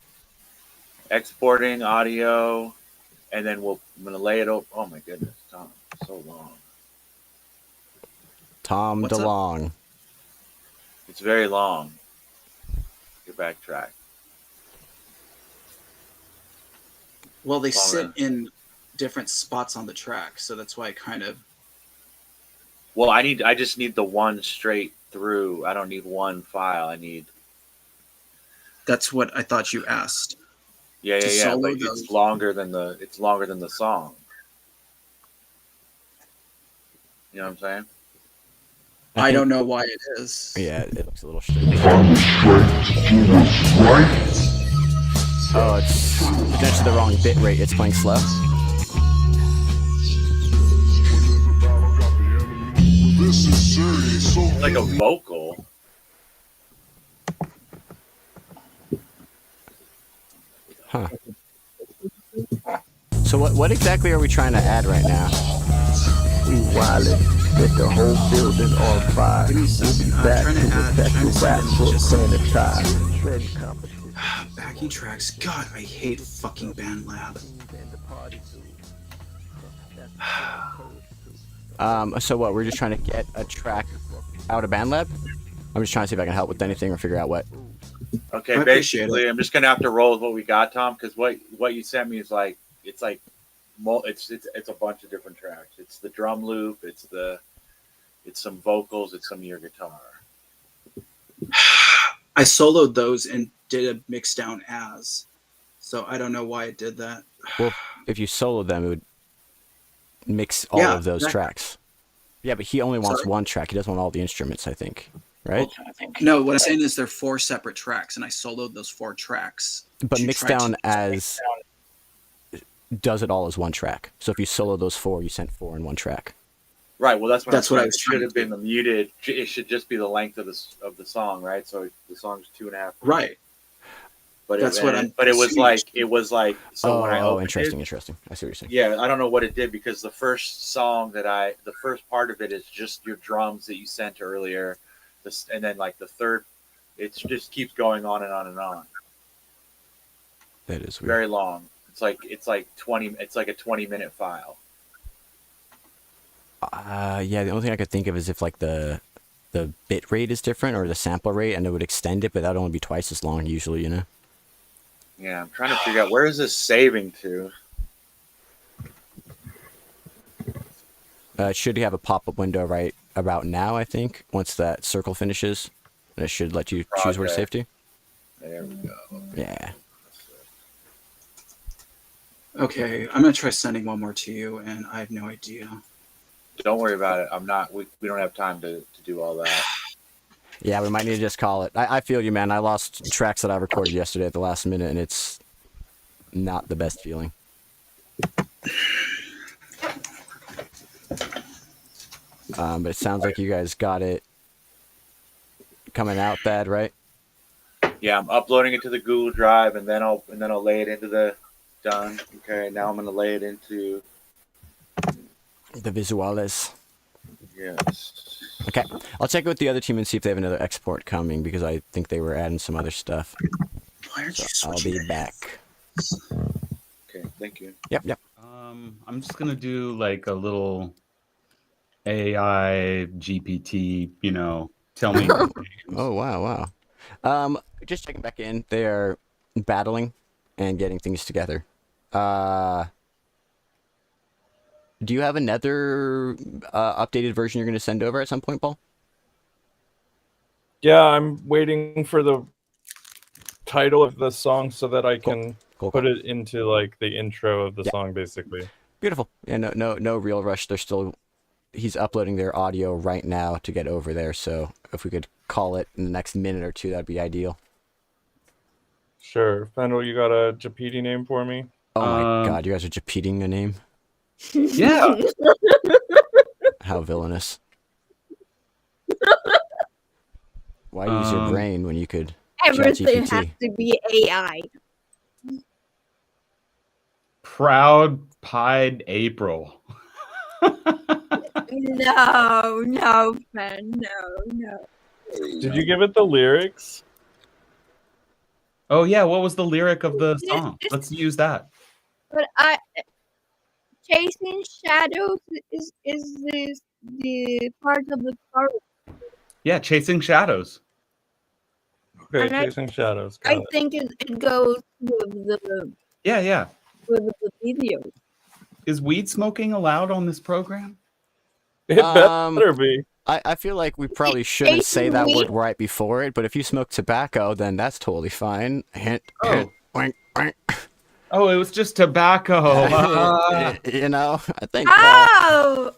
Exporting audio, and then I'm gonna lay it over. Oh my goodness, Tom, so long. Tom What's up? DeLong. It's very long. Your backtrack. Well, they sit Longer. in different spots on the track, so that's why I kind of. Well, I just need the one straight through. I don't need one file. I need. That's what I thought you asked. Yeah. solo But those. it's longer than the song. You know what I'm saying? I don't know why it is. Yeah, it looks a little strange. Oh, it's potentially the wrong bit rate. It's playing slow. It's like a vocal. Huh. So what exactly are we trying to add right now? We wildin', set the whole building on fire. We'll be back to protect the rap book sanitize. Shredding competition. Backing tracks. God, I hate fucking BandLab. So what? We're just trying to get a track out of BandLab? I'm just trying to see if I can help with anything or figure out what. Okay, I appreciate basically, I'm just gonna have to roll with what we got, Tom, because what you sent me is it's a bunch of different tracks. It's the drum loop, it's some vocals, it's some of your guitar. I soloed those and did a mix down as. So I don't know why it did that. Well, if you solo them, it would mix all of those tracks. Yeah, but he only wants one track. He doesn't want all the instruments, I think. Right? No, what I'm saying is they're 4 separate tracks, and I soloed those 4 tracks. But mixed down as does it all as one track. So if you solo those 4, you sent 4 in one track. Right. Well, that's what I was should have been muted. It should just be the length of the song, right? So the song's 2.5. Right. But that's it was like. So when I opened interesting. it, Interesting. I see what you're saying. Yeah, I don't know what it did because the first song the first part of it is just your drums that you sent earlier, and then like the third, it just keeps going on and on and on. That is weird. Very long. It's like 20. It's like a 20-minute file. Yeah, the only thing I could think of is if like the bit rate is different or the sample rate, and it would extend it, but that'd only be twice as long usually, you know. Yeah, I'm trying to figure out where is this saving to. It should have a pop-up window right about now, I think. Once that circle finishes, and it should let you choose where to save to. There we go. Yeah. Okay, I'm gonna try sending one more to you, and I have no idea. Don't worry about it. I'm not. We don't have time to do all that. Yeah, we might need to just call it. I feel you, man. I lost tracks that I recorded yesterday at the last minute, and it's not the best feeling. But it sounds like you guys got it coming out bad, right? Yeah, I'm uploading it to the Google Drive, and then I'll lay it into the done. Okay, now I'm gonna lay it into the visuales. Yes. Okay, I'll check with the other team and see if they have another export coming because I think they were adding some other stuff. So I'll be back. Okay, thank you. Yep. I'm just gonna do like a little AI GPT, tell me. Oh wow. Just checking back in. They are battling and getting things together. Do you have another updated version you're going to send over at some point, Paul? Yeah, I'm waiting for the title of the song so that I can put it into like the intro of the song, basically. Beautiful. Yeah, no real rush. He's uploading their audio right now to get over there. So if we could call it in the next minute or two, that'd be ideal. Sure. Fendel, you got a Japiti name for me? Oh my God, you guys are Japitiing a name? Yeah. How villainous. Why use your brain when you could Everything ChatGPT? has to be AI. Proud Pied April. No, man, no. Did you give it the lyrics? Oh yeah, what was the lyric of the song? Let's use that. But chasing shadows is the part of the chorus. Yeah, Chasing Shadows. Okay, And Chasing Shadows. Got I it. think it goes with the Yeah. with the video. Is weed smoking allowed on this program? It better be. I feel like we probably shouldn't say that word right before it, but if you smoke tobacco, then that's totally fine. Hint, wink, wink. Oh, it was just tobacco. I think. Oh!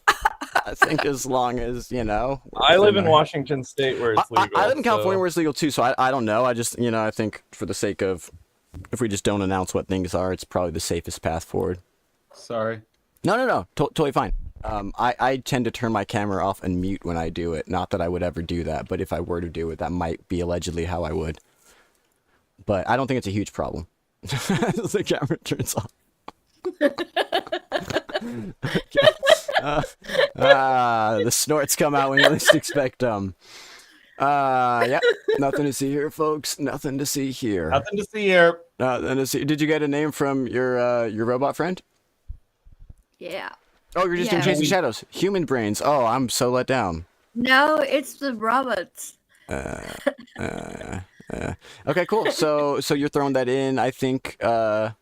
I think as long as, I live in Washington State where it's legal. I live in California where it's legal too, so I don't know. I just, I think for the sake of, if we just don't announce what things are, it's probably the safest path forward. Sorry. No. Totally fine. I tend to turn my camera off and mute when I do it. Not that I would ever do that, but if I were to do it, that might be allegedly how I would. But I don't think it's a huge problem. The camera turns off. The snorts come out when you least expect them. Yeah, nothing to see here, folks. Nothing to see here. Nothing to see here. Nothing to see. Did you get a name from your robot friend? Yeah. Oh, you're just doing Chasing Shadows. Human brains. Oh, I'm so let down. No, it's the robots. Okay, cool. So you're throwing that in, I think, Paul,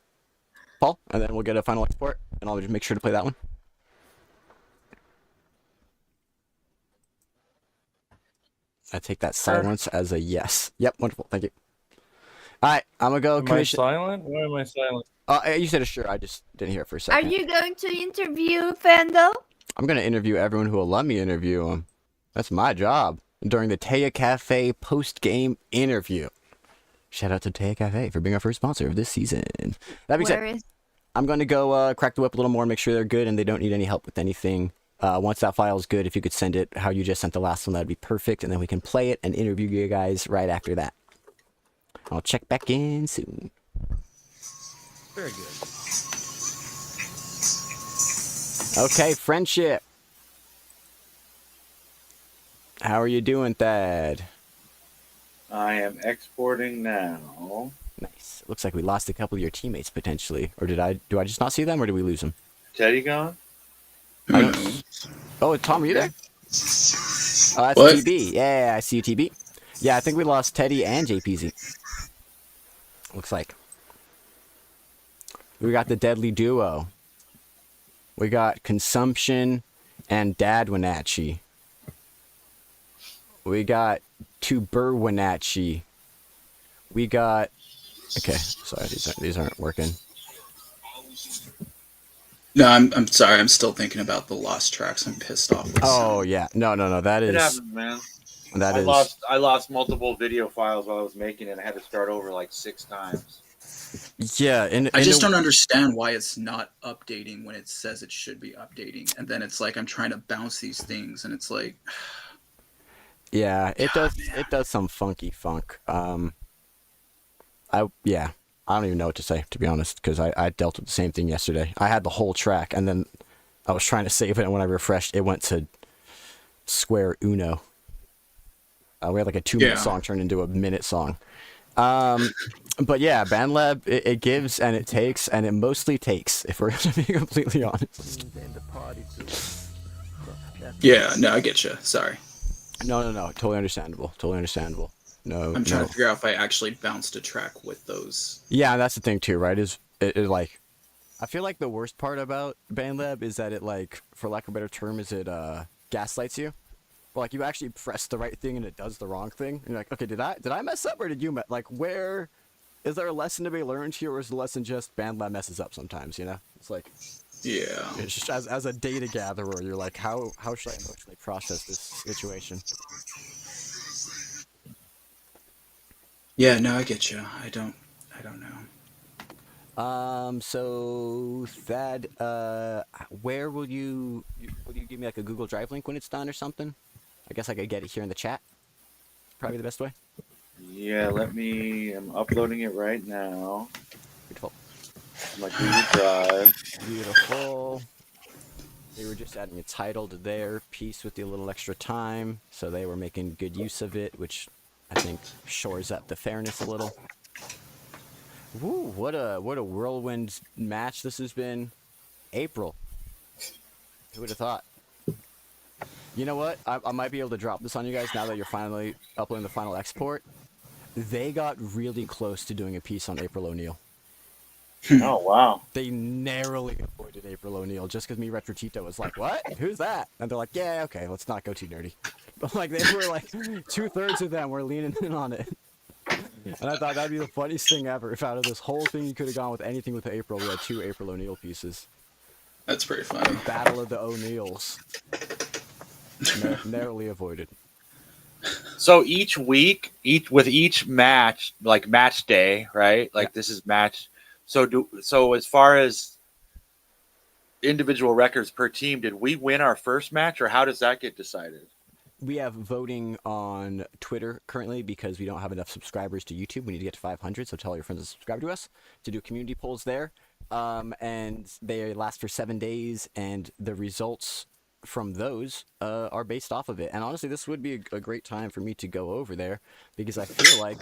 and then we'll get a final export, and I'll just make sure to play that one. I take that silence as a yes. Yep, wonderful. Thank you. All right, I'm gonna go. Am I silent? Why am I silent? You said a sure. I just didn't hear it for a Are second. you going to interview Fandel? I'm gonna interview everyone who will let me interview them. That's my job during the Taya Cafe post-game interview. Shout out to Taya Cafe for being our first sponsor of this season. That being said, I'm gonna go crack the whip a little more, make sure they're good and they don't need any help with anything. Once that file is good, if you could send it how you just sent the last one, that'd be perfect, and then we can play it and interview you guys right after that. I'll check back in soon. Very good. Okay, friendship. How are you doing, Thad? I am exporting now. Nice. Looks like we lost a couple of your teammates potentially, or do I just not see them, or did we lose them? Teddy gone? I don't. Oh, Tom, are you there? Oh, that's What? TB. Yeah, I see you, TB. Yeah, I think we lost Teddy and JPZ. Looks like. We got the deadly duo. We got Consumption and Dad Wenatchee. We got Tuber Wenatchee. We got. Okay, sorry, these aren't working. No, I'm sorry. I'm still thinking about the lost tracks. I'm pissed off. Oh yeah, no, that It is. happens, man. That I is. I lost multiple video files while I was making it. I had to start over like 6 times. Yeah, I just don't understand why it's not updating when it says it should be updating, and then it's like I'm trying to bounce these things, and it's like. Yeah, it does. It does some funky funk. I don't even know what to say, to be honest, because I dealt with the same thing yesterday. I had the whole track, and then I was trying to save it, and when I refreshed, it went to square uno. We had like a 2-minute song turned into a minute song. But yeah, BandLab, it gives and it takes, and it mostly takes, if we're going to be completely honest. Yeah, no, I get you. Sorry. No, totally understandable. No, I'm trying to figure out if I actually bounced a track with those. Yeah, that's the thing too, right? Is it like, I feel like the worst part about BandLab is that it, like, for lack of a better term, is it gaslights you. But like, you actually press the right thing and it does the wrong thing. And you're like, okay, did I mess up or did you like, where is there a lesson to be learned here, or is the lesson just BandLab messes up sometimes? You know, it's like, yeah, it's just as a data gatherer, you're like, how should I emotionally process this situation? Yeah, no, I get you. I don't know. So Thad, where will you give me like a Google Drive link when it's done or something? I guess I could get it here in the chat. Probably the best way. Yeah, I'm uploading it right now. Beautiful. My Google Drive. Beautiful. They were just adding a title to their piece with a little extra time, so they were making good use of it, which I think shores up the fairness a little. Woo, what a whirlwind match this has been. April. Who would have thought? You know what? I might be able to drop this on you guys now that you're finally uploading the final export. They got really close to doing a piece on April O'Neil. Oh, wow. They narrowly avoided April O'Neil just because me, Retro Tito, was like, what? Who's that? And they're like, yeah, okay, let's not go too nerdy. But like, they were like, 2/3 of them were leaning in on it. And I thought that'd be the funniest thing ever. If out of this whole thing you could have gone with anything with April, we had 2 April O'Neil pieces. That's pretty funny. Battle of the O'Neils. Narrowly avoided. So each week, each match, like match day, right? Like this is match. So as far as individual records per team, did we win our first match, or how does that get decided? We have voting on Twitter currently because we don't have enough subscribers to YouTube. We need to get to 500, so tell all your friends to subscribe to us to do community polls there. And they last for 7 days, and the results from those are based off of it. And honestly, this would be a great time for me to go over there because I feel like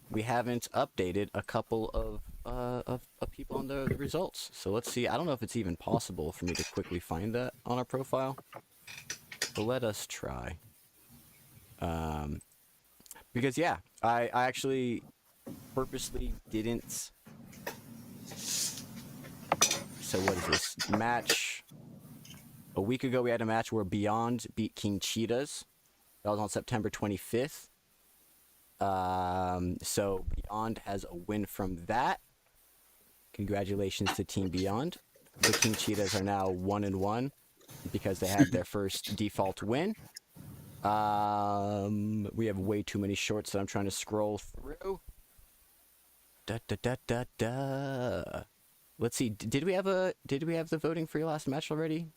we haven't updated a couple of people on the results. So let's see. I don't know if it's even possible for me to quickly find that on our profile, but let us try. Because yeah, I actually purposely didn't. So what is this match? A week ago we had a match where Beyond beat King Cheetahs. That was on September 25th. So Beyond has a win from that. Congratulations to Team Beyond. The King Cheetahs are now 1-1 because they had their first default win. We have way too many shorts that I'm trying to scroll through. Let's see. Did we have the voting for your last match already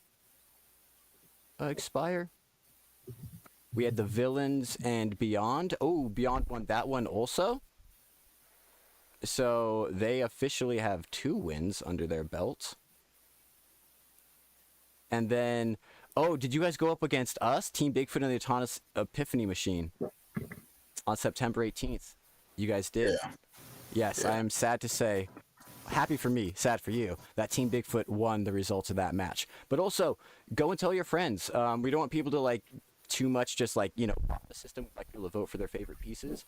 expire? We had the Villains and Beyond. Oh, Beyond won that one also. So they officially have 2 wins under their belt. And then, oh, did you guys go up against us, Team Bigfoot and the Autonomous Epiphany Machine, on September 18th? You guys did. Yeah. Yes, I am sad to say, happy for me, sad for you, that Team Bigfoot won the results of that match. But also, go and tell your friends. We don't want people to, like, too much just, like, you know, pop the system, like people to vote for their favorite pieces.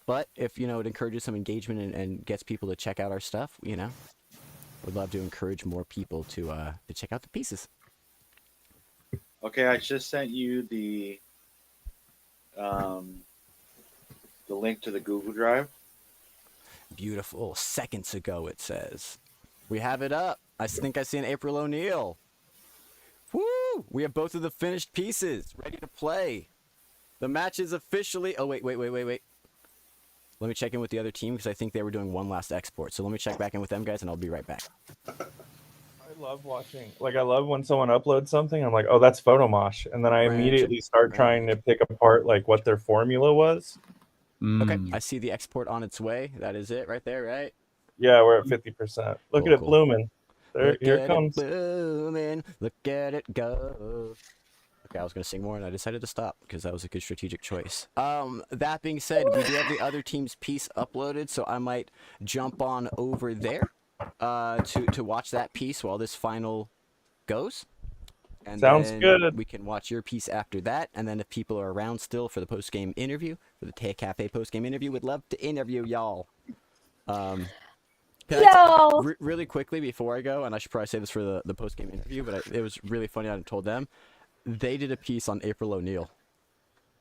But if, you know, it encourages some engagement and gets people to check out our stuff, you know, we'd love to encourage more people to check out the pieces. Okay, I just sent you the link to the Google Drive. Beautiful. Seconds ago, it says. We have it up. I think I see an April O'Neil. Woo! We have both of the finished pieces ready to play. The match is officially... Oh, wait. Let me check in with the other team because I think they were doing one last export. So let me check back in with them, guys, and I'll be right back. I love watching. Like, I love when someone uploads something. I'm like, oh, that's Photomosh. And then I immediately start trying to pick apart, like, what their formula was. Okay, I see the export on its way. That is it right there, right? Yeah, we're at 50%. Look at it blooming. There, here it comes. Blooming. Look at it go. Okay, I was going to sing more, and I decided to stop because that was a good strategic choice. That being said, we do have the other team's piece uploaded, so I might jump on over there to watch that piece while this final goes. And Sounds then good. We can watch your piece after that, and then if people are around still for the post-game interview, for the Cafe post-game interview, would love to interview y'all. Really quickly before I go, and I should probably say this for the post-game interview, but it was really funny. I told them they did a piece on April O'Neil,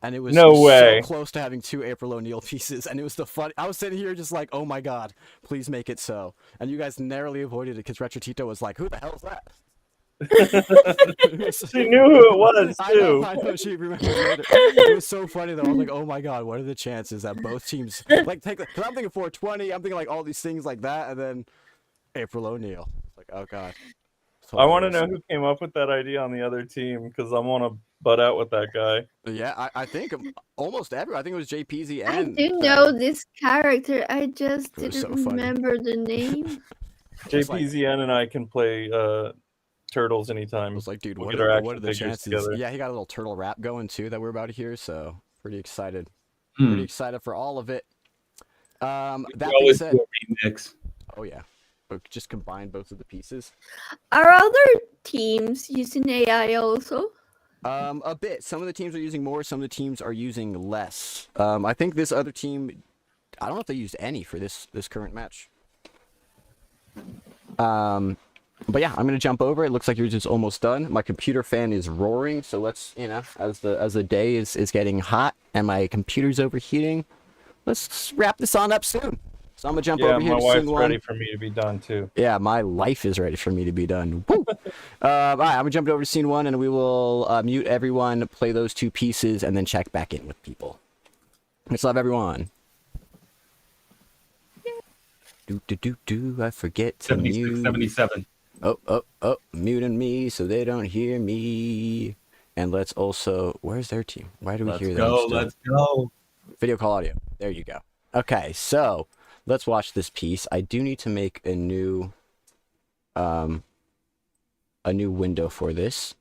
and it was so close to having 2 April O'Neil pieces, and it was the fun. I was sitting here just like, oh my god, please make it so. And you guys narrowly avoided it because Retro Tito was like, who the hell is that? She knew who it was too. I know she remembers later. It was so funny though. I was like, oh my god, what are the chances that both teams like take? Because I'm thinking 420, I'm thinking like all these things like that, and then April O'Neil. Like, oh god. I want to know who came up with that idea on the other team because I want to butt out with that guy. Yeah, I think almost everyone. I think it was JPZ. I do know this character. I just didn't remember the name. JPZN and I can play turtles anytime. I was like, dude, we'll what are the chances? Together. Yeah, he got a little turtle rap going too that we're about to hear, so pretty excited. Pretty excited for all of it. That being said, remix. Oh yeah, but just combine both of the pieces. Are other teams using AI also? A bit. Some of the teams are using more. Some of the teams are using less. I think this other team, I don't know if they used any for this current match. But yeah, I'm gonna jump over. It looks like yours is almost done. My computer fan is roaring, so let's, you know, as the day is getting hot and my computer's overheating, let's wrap this on up soon. So I'm gonna jump over here. Yeah, my wife's ready for me to be done too. Yeah, my life is ready for me to be done. Woo! All right, I'm gonna jump over to scene 1, and we will mute everyone, play those 2 pieces, and then check back in with people. Let's love everyone. I forget to mute. 77. Oh, muting me so they don't hear me. And let's also, where's their team? Why do we hear them still? Let's go. Video call audio. There you go. Okay, so let's watch this piece. I do need to make a new window for this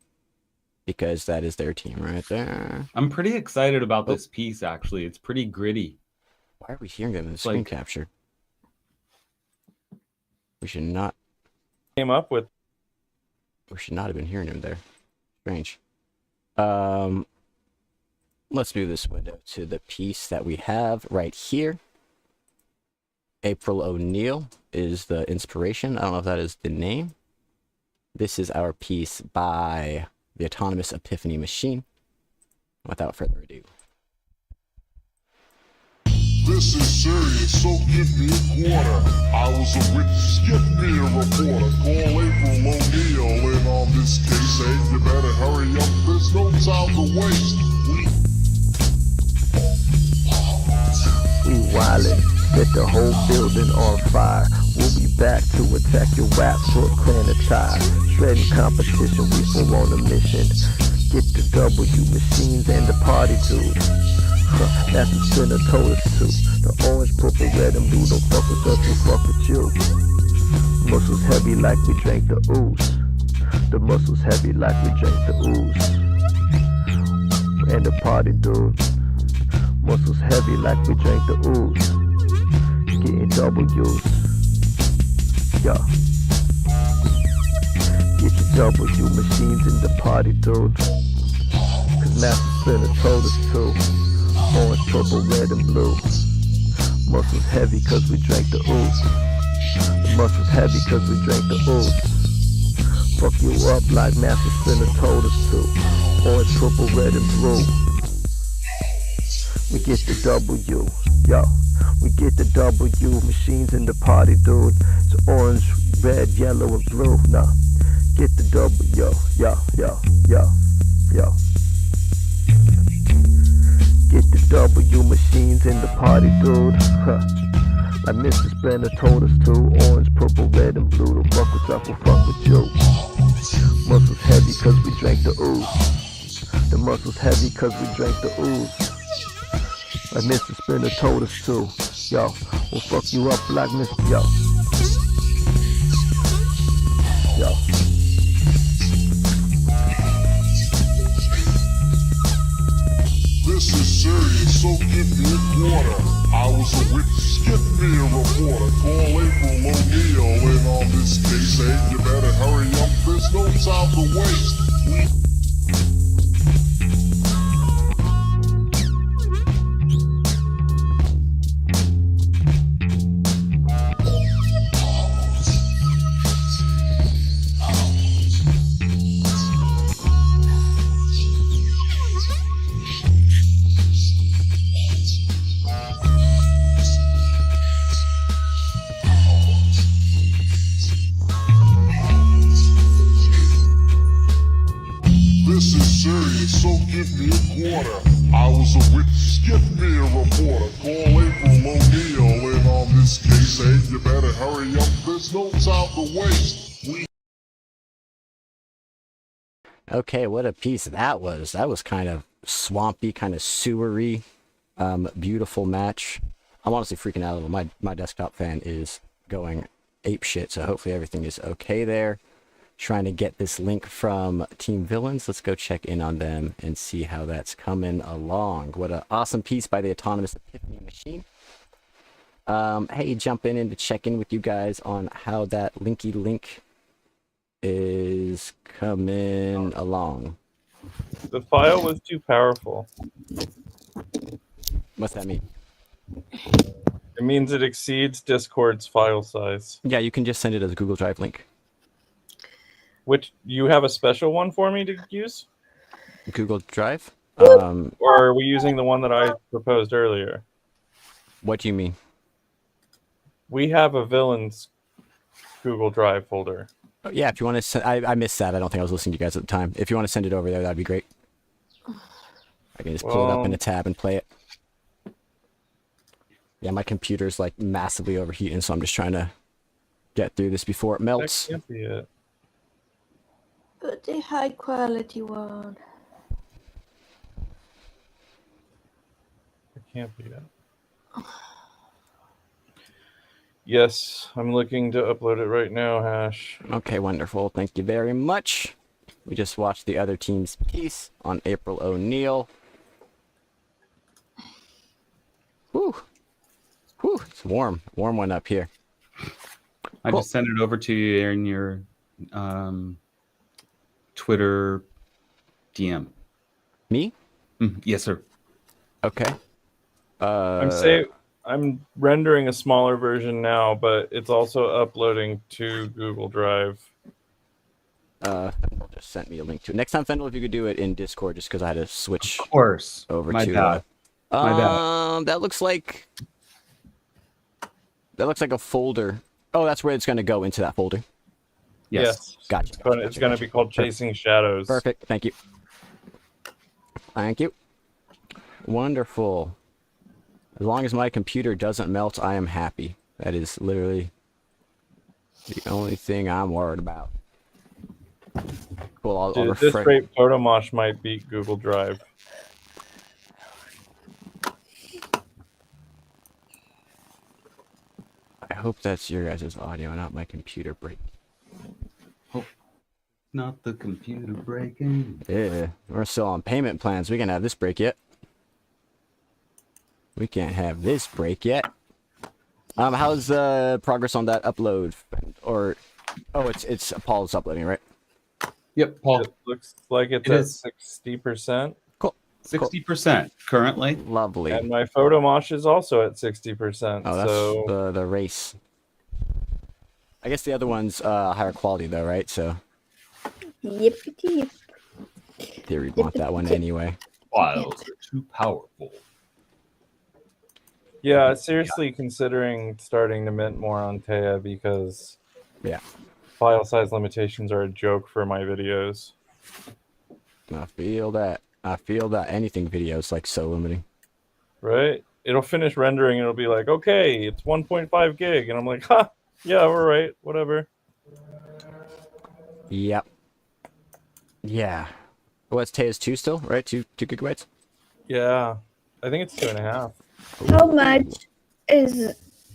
because that is their team right there. I'm pretty excited about this piece, actually. It's pretty gritty. Why are we hearing them in the screen capture? We should not came up with. We should not have been hearing him there. Strange. Let's move this window to the piece that we have right here. April O'Neil is the inspiration. I don't know if that is the name. This is our piece by the Autonomous Epiphany Machine. without further ado. This is serious, so give me a quarter. I was a witness, give me a reporter. Call April O'Neil in on this case. Hey, you better hurry up, there's no time to waste. We wildin', set the whole building on fire. We'll be back to attack your rap, Foot Clan attire. Shredding competition, we full on a mission. Get the W machines and the party dudes. That's the Spinner told us to. The orange, purple, red, and blue don't fuck with us, we fuck with you. Muscles heavy like we drank the ooze. The muscles heavy like we drank the ooze. And the party dude. Muscles heavy like we drank the ooze. Getting W's. Yeah. Get your W machines in the party dude. Cause Master Spinner told us to. Orange, purple, red, and blue. Muscles heavy cause we drank the ooze. The muscles heavy cause we drank the ooze. Fuck you up like Master Spinner told us to. Orange, purple, red, and blue. We get the W, yo. We get the W machines in the party, dude. It's orange, red, yellow, and blue. Nah, get the W, yo, yo. Get the W machines in the party, dude. Huh. Like Mr. Spinner told us to. Orange, purple, red, and blue. The fuck with us, we'll fuck with you. Muscles heavy cause we drank the ooze. The muscles heavy cause we drank the ooze. Like Mr. Spinner told us to. Yo, we'll fuck you up like Mr. Yo. Yo. This is serious, so give me a quarter. I was a witness, give me a reporter. Call April O'Neil in on this case. Hey, you better hurry up, there's no time to waste. This is serious, so give me a quarter. I was a witness, give me a reporter. Call April O'Neil in on this case. Hey, you better hurry up, there's no time to waste. Okay, what a piece that was. That was kind of swampy, kind of sewery. Beautiful match. I'm honestly freaking out a little. My desktop fan is going ape shit, so hopefully everything is okay there. Trying to get this link from Team VillA.I.ns. Let's go check in on them and see how that's coming along. What an awesome piece by the autonomous Epiphany machine. Hey, jumping in to check in with you guys on how that linky link is coming along. The file was too powerful. What's that mean? It means it exceeds Discord's file size. Yeah, you can just send it as a Google Drive link. Which, you have a special one for me to use? Google Drive? Or are we using the one that I proposed earlier? What do you mean? We have a VillA.I.ns Google Drive folder. Oh, yeah, if you want to send... I missed that. I don't think I was listening to you guys at the time. If you want to send it over there, that'd be great. I can just pull it up in a tab and play it. Yeah, my computer's like massively overheating, so I'm just trying to get through this before it melts. That can't be it. But the high quality one. It can't be it. Yes, I'm looking to upload it right now, Hash. Okay, wonderful. Thank you very much. We just watched the other team's piece on April O'Neil. Whew. Whew, it's warm. Warm one up here. I just sent it over to you in your Twitter DM. Me? Yes, sir. Okay. I'm rendering a smaller version now, but it's also uploading to Google Drive. Fendel just sent me a link to it. Next time, Fendel, if you could do it in Discord, just because I had to switch. Of course. Over My to. bad. My bad. That looks like a folder. Oh, that's where it's going to go into that folder. Yes. Gotcha. It's going to be called Chasing Shadows. Perfect. Thank you. Thank you. Wonderful. As long as my computer doesn't melt, I am happy. That is literally the only thing I'm worried about. Cool. I'll Dude, this rate Photomosh might beat Google Drive. I hope that's your guys' audio, not my computer break. Not the computer breaking. Yeah, we're still on payment plans. We can't have this break yet. We can't have this break yet. How's the progress on that upload? Or, oh, it's Paul's uploading, right? Yep, Paul. It looks like it's at 60%. Cool. 60% currently. Lovely. And my Photomosh is also at 60%. Oh, that's so the race. I guess the other one's higher quality though, right? So. Yep. Theory want that one anyway. Files are too powerful. yeah, seriously considering starting to mint more on Taya because file size limitations are a joke for my videos. I feel that. Anything video is like so limiting. Right? It'll finish rendering and it'll be like, okay, it's 1.5 gig. And I'm like, ha, yeah, we're right. Whatever. Yep. Yeah. What's Taya's 2 still, right? 2 gigabytes? Yeah. I think it's 2.5. How much is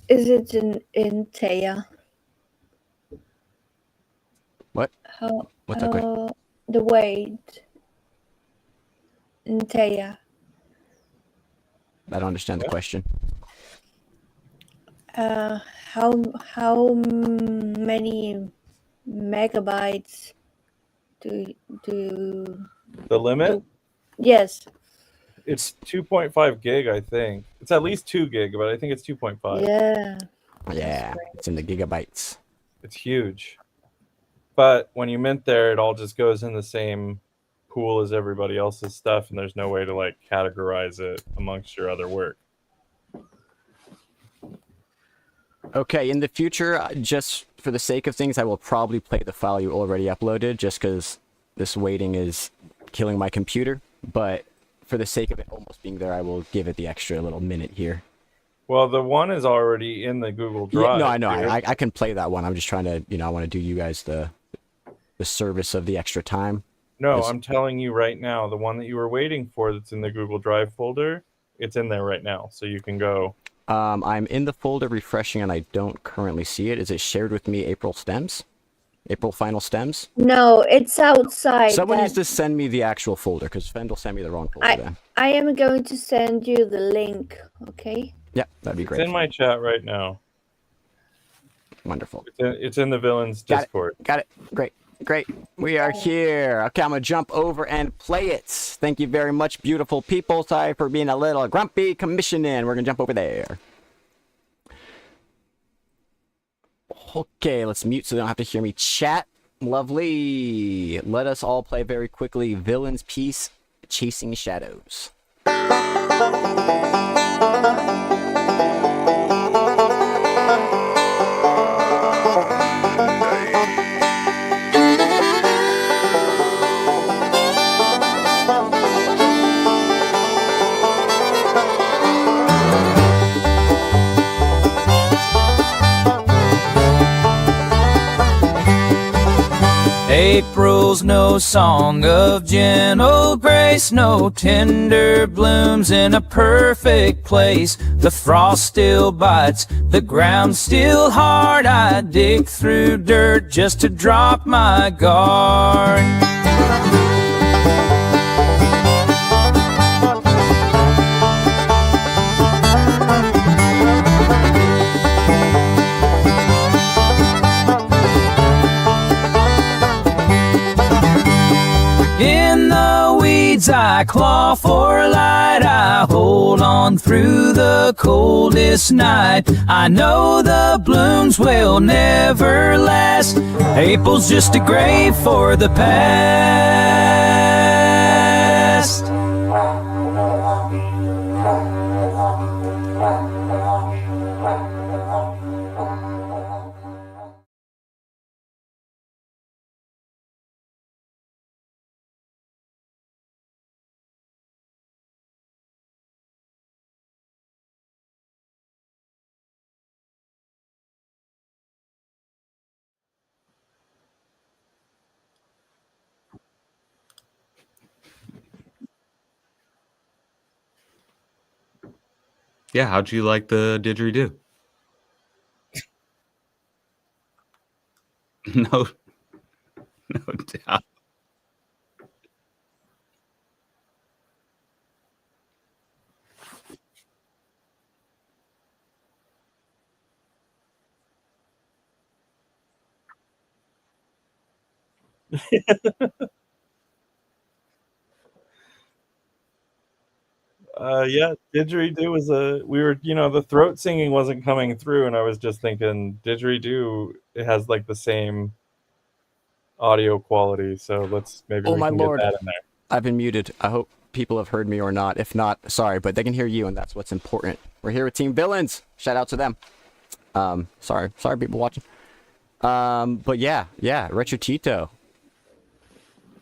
it in Taya? What? What's that quick? The weight in Taya. I don't understand the question. How many megabytes do The limit? yes. It's 2.5 gig, I think. It's at least 2 gig, but I think it's 2.5. Yeah. Yeah, it's in the gigabytes. It's huge. But when you mint there, it all just goes in the same pool as everybody else's stuff, and there's no way to like categorize it amongst your other work. Okay, in the future, just for the sake of things, I will probably play the file you already uploaded, just because this waiting is killing my computer. But for the sake of it almost being there, I will give it the extra little minute here. Well, the one is already in the Google Drive. Yeah, no, I know. I can play that one. I'm just trying to, I want to do you guys the service of the extra time. No, I'm telling you right now, the one that you were waiting for that's in the Google Drive folder, it's in there right now, so you can go. I'm in the folder refreshing, and I don't currently see it. Is it shared with me, April Stems? April Final Stems? No, it's outside. Someone needs to send me the actual folder, because Fendel sent me the wrong folder then. I am going to send you the link, okay? Yeah, that'd be great. It's in my chat right now. Wonderful. It's in the VillA.I.ns Discord. Got it. Great. We are here. Okay, I'm going to jump over and play it. Thank you very much, beautiful people. Sorry for being a little grumpy. Commission in. We're going to jump over there. Okay, let's mute so they don't have to hear me chat. Lovely. Let us all play very quickly VillA.I.ns piece, Chasing Shadows. April's no song of gentle grace, no tender blooms in a perfect place. The frost still bites, the ground still hard. I dig through dirt just to drop my guard. In the weeds I claw for light, I hold on down through the coldest night. I know the blooms will never last. April's just a grave for the past. Yeah, how'd you like the didgeridoo? No, no doubt. Yeah, didgeridoo was the throat singing wasn't coming through, and I was just thinking didgeridoo, it has like the same audio quality, so maybe Oh we my can lord. get that in there. I've been muted. I hope people have heard me or not. If not, sorry, but they can hear you, and that's what's important. We're here with Team VillA.I.ns. Shout out to them. Sorry people watching. But yeah, Retro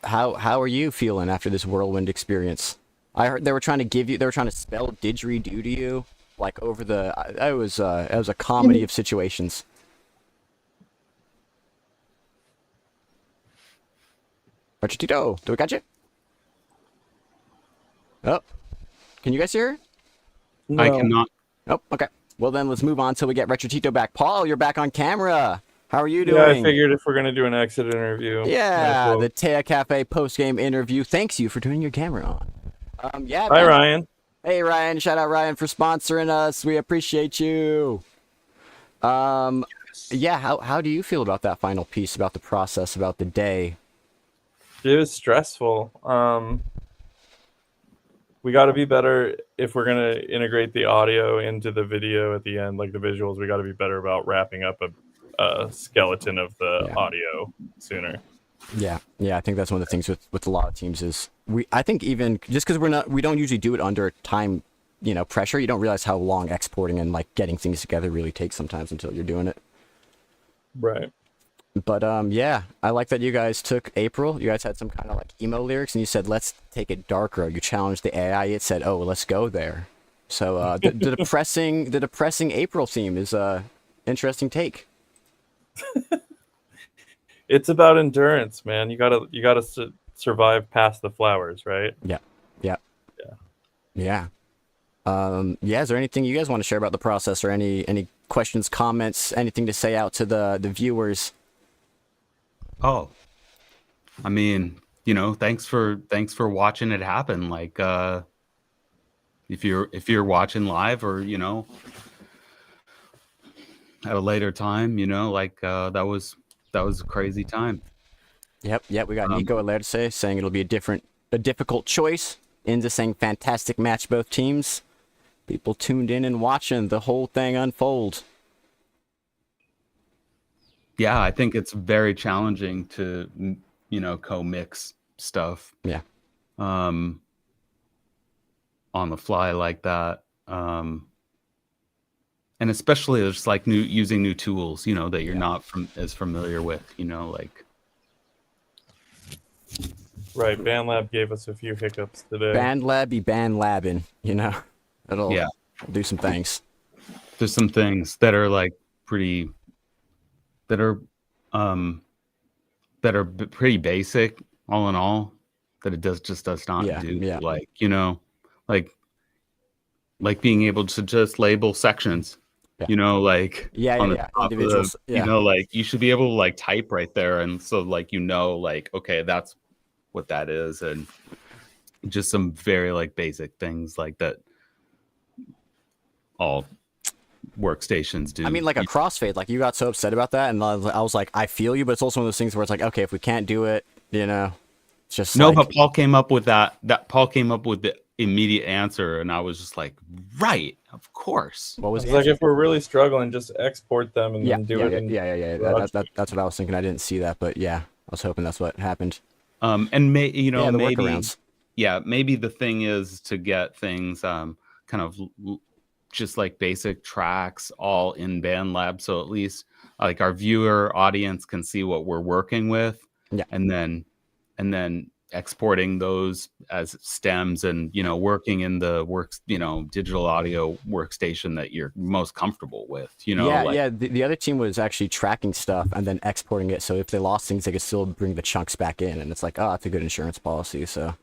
how are you feeling after this whirlwind experience? I heard they were trying to spell didgeridoo to you, like over the. It was a comedy of situations. Retro, do we got you? Oh, can you guys hear her? No. I cannot. Oh, okay. Well then, let's move on till we get Retro back. Paul, you're back on camera. How are you Yeah, doing? I figured if we're gonna do an exit interview. Yeah, the Tea Cafe post-game interview. Thanks you for turning your camera on. Yeah. Hi, man. Ryan. Hey, Ryan. Shout out Ryan for sponsoring us. We appreciate you. Yeah. How do you feel about that final piece, about the process, about the day? It was stressful. We got to be better if we're gonna integrate the audio into the video at the end, like the visuals. We got to be better about wrapping up a skeleton of the audio sooner. Yeah, I think that's one of the things with a lot of teams is I think even just because we don't usually do it under time, pressure, you don't realize how long exporting and like getting things together really takes sometimes until you're doing it. Right. But yeah, I like that you guys took April. You guys had some kind of like emo lyrics, and you said let's take it darker. You challenged the AI. It said, "Oh, let's go there." So the depressing April theme is a interesting take. It's about endurance, man. You gotta survive past the flowers, right? Yeah. Is there anything you guys want to share about the process, or any questions, comments, anything to say out to the viewers? Oh, I mean, thanks for watching it happen. Like, if you're watching live or at a later time, that was a crazy time. Yep. We got Nico Alerce saying it'll be a difficult choice. Inza saying fantastic match, both teams. People tuned in and watching the whole thing unfold. Yeah, I think it's very challenging to co-mix stuff. Yeah. On the fly like that. And especially just like using new tools, that you're not as familiar with, like. Right. BandLab gave us a few hiccups today. BandLab be BandLabbing, It'll do some things. There's some things that are like pretty basic all in all that it does not do. Yeah. Like being able to just label sections. On the top individuals. Like you should be able to like type right there, and so like okay, that's what that is, and just some very like basic things like that all workstations do. I mean, like a crossfade, like you got so upset about that, and I was like, I feel you, but it's also one of those things where it's like, okay, if we can't do it, it's just but Paul came up with that. Paul came up with immediate answer, and I was just like, right, of course. What was It's the like answer? if we're really struggling, just export them and Yeah, then do yeah, it yeah, in yeah. That's what I was thinking. I didn't see that, but yeah, I was hoping that's what happened. And Yeah, the maybe workarounds. maybe the thing is to get things kind of just like basic tracks all in BandLab, so at least like our viewer audience can see what we're working with. Yeah. And then exporting those as stems and working in the digital audio workstation that you're most comfortable with. Yeah. The other team was actually tracking stuff and then exporting it, so if they lost things, they could still bring the chunks back in, and it's like, oh, that's a good insurance policy. So.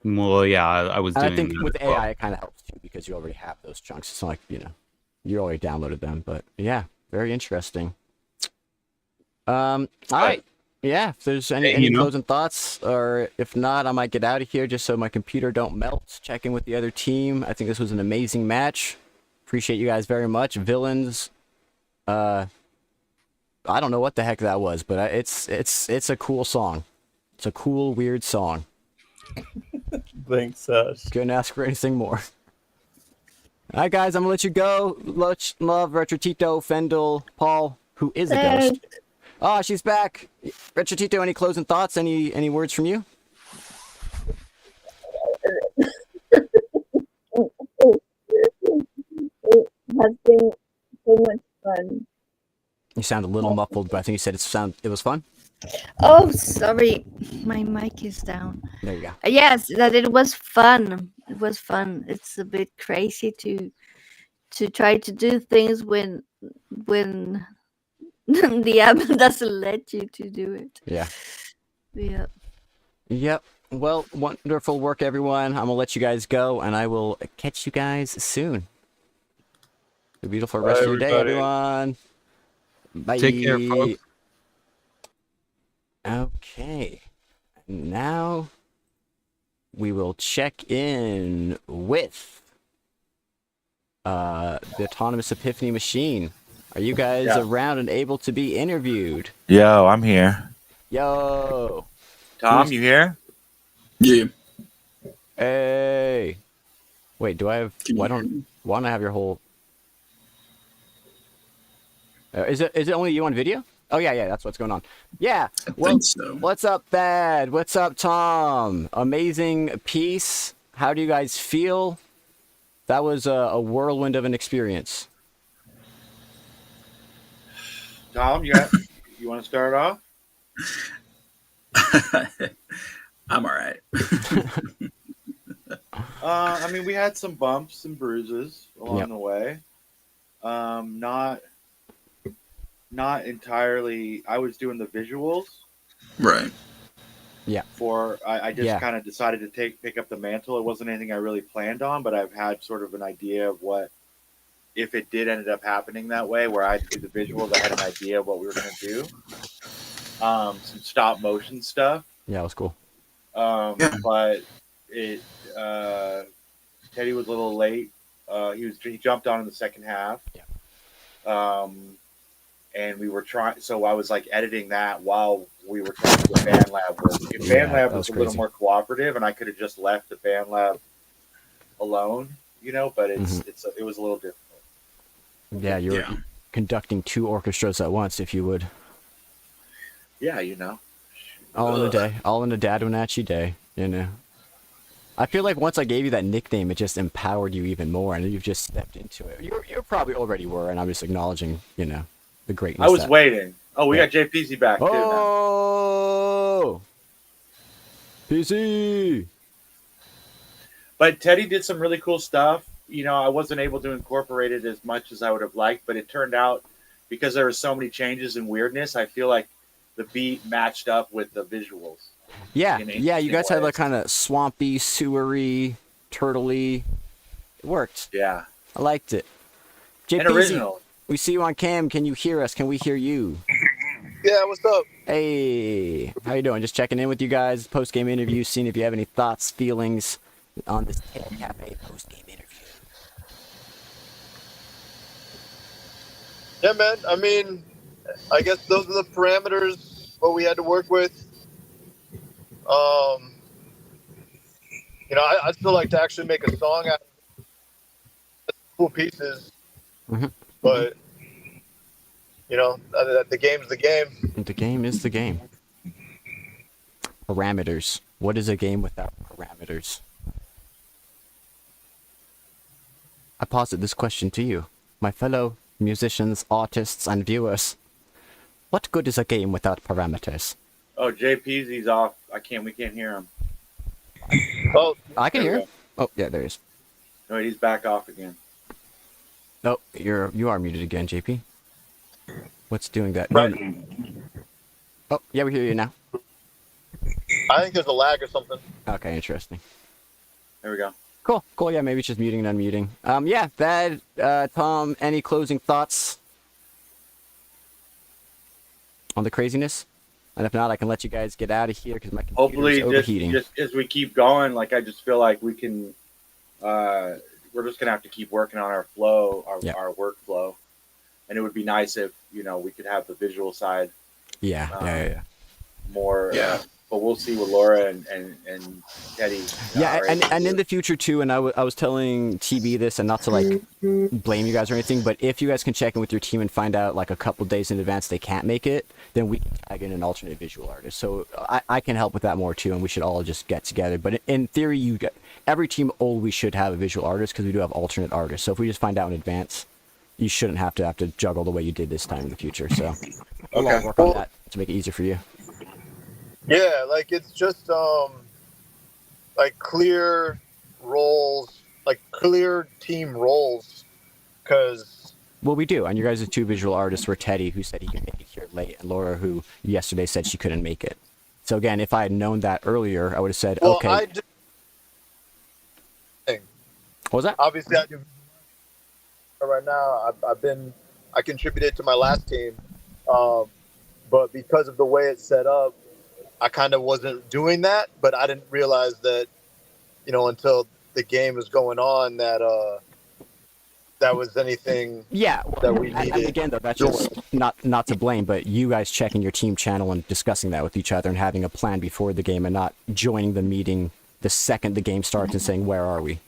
Well, yeah, I was And doing. I think that with as well. AI, it kind of helps too because you already have those chunks. It's not like you already downloaded them. But yeah, very interesting. All right. Yeah, if there's any closing thoughts, or if not, I might get out of here just so my computer don't melt. Check in with the other team. I think this was an amazing match. Appreciate you guys very much. VillA.I.ns. I don't know what the heck that was, but it's a cool song. It's a cool, weird song. Thanks, Sash. Couldn't ask for anything more. All right, guys, I'm gonna let you go. Love, Retro-Tito, Fendel, Paul, who is a ghost. Oh, she's back. Retro-Tito, any closing thoughts? Any words from you? It has been so much fun. You sound a little muffled, but I think you said it was fun. Oh, sorry, my mic is down. There you go. Yes, that it was fun. It was fun. It's a bit crazy to try to do things when the app doesn't let you to do it. Yeah. Yeah. Yep. Well, wonderful work, everyone. I'm gonna let you guys go, and I will catch you guys soon. Have a beautiful rest of your day, everyone. Bye. Take care, folks. Okay. Now we will check in with the autonomous Epiphany machine. Are you guys around and able to be interviewed? Yo, I'm here. Yo. Tom, you here? Yeah. Hey. Wait, do I have? Why don't I have your whole? Is it only you on video? Oh yeah, that's what's going on. Yeah. Well, think so. What's up, Thad? What's up, Tom? Amazing piece. How do you guys feel? That was a whirlwind of an experience. Tom, you want to start off? I'm all right. I mean, we had some bumps and bruises along the way. Not entirely. I was doing the visuals. Right. Yeah. I just kind of decided to pick up the mantle. It wasn't anything I really planned on, but I've had sort of an idea of what, if it did ended up happening that way, where I do the visuals, I had an idea of what we were going to do. Some stop motion stuff. Yeah, it was cool. But it Teddy was a little late. He jumped on in the second half. Yeah. And we were trying. So I was like editing that while we were trying to do BandLab work. If BandLab was a little more cooperative, and I could have just left the BandLab alone, but it was a little difficult. Yeah, you were conducting two orchestras at once, if you would. Yeah, All in a day. All in a Dad Wenatchee day, I feel like once I gave you that nickname, it just empowered you even more, and you've just stepped into it. You probably already were, and I'm just acknowledging, the greatness. I was waiting. Oh, we got JPZ back too now. Oh, PC. But Teddy did some really cool stuff. I wasn't able to incorporate it as much as I would have liked, but it turned out, because there were so many changes and weirdness, I feel like the beat matched up with the visuals. Yeah, you guys had like kind of swampy, sewery, turtley. It worked. Yeah. I liked it. And JPZ, original. we see you on cam. Can you hear us? Can we hear you? Yeah, what's up? Hey, how you doing? Just checking in with you guys. Post-game interview, seeing if you have any thoughts, feelings on this Tail Cafe post-game interview. Yeah, man. I mean, I guess those are the parameters what we had to work with. you know, I'd still like to actually make a song out of cool pieces, but you know, the game's the game. The game is the game. Parameters. What is a game without parameters? I posit this question to you, my fellow musicians, artists, and viewers. What good is a game without parameters? Oh, JP's he's off. We can't hear him. Oh, I can hear him. Oh, yeah, there he is. No, he's back off again. Oh, you are muted again, JP. What's doing that? No, no. Oh, yeah, we hear you now. I think there's a lag or something. Okay, interesting. There we go. Cool. Yeah, maybe it's just muting and unmuting. Yeah, that, Tom, any closing thoughts on the craziness? And if not, I can let you guys get out of here because my computer's Hopefully, overheating. just as we keep going, like I just feel like we can. We're just gonna have to keep working on our flow, our workflow, and it would be nice if we could have the visual side. Yeah. More. Yeah. But we'll see with Laura and Teddy. Yeah, and in the future too, and I was telling TB this, and not to like blame you guys or anything, but if you guys can check in with your team and find out like a couple days in advance they can't make it, then we can tag in an alternate visual artist. So I can help with that more too, and we should all just get together. But in theory, every team always should have a visual artist because we do have alternate artists. So if we just find out in advance, you shouldn't have to juggle the way you did this time in the future. So we'll all work on that to make it easier for you. Yeah, like it's just like clear roles, like clear team roles, because well, we do, and you guys are two visual artists were Teddy, who said he could make it here late, and Laura, who yesterday said she couldn't make it. So again, if I had known that earlier, I would have said, well, okay. What was that? Obviously, I do right now. I contributed to my last team, but because of the way it's set up, I kind of wasn't doing that, but I didn't realize that, until the game was going on that that was anything that we needed. And again, though, that's just not to blame, but you guys checking your team channel and discussing that with each other and having a plan before the game and not joining the meeting the second the game starts and saying, where are we,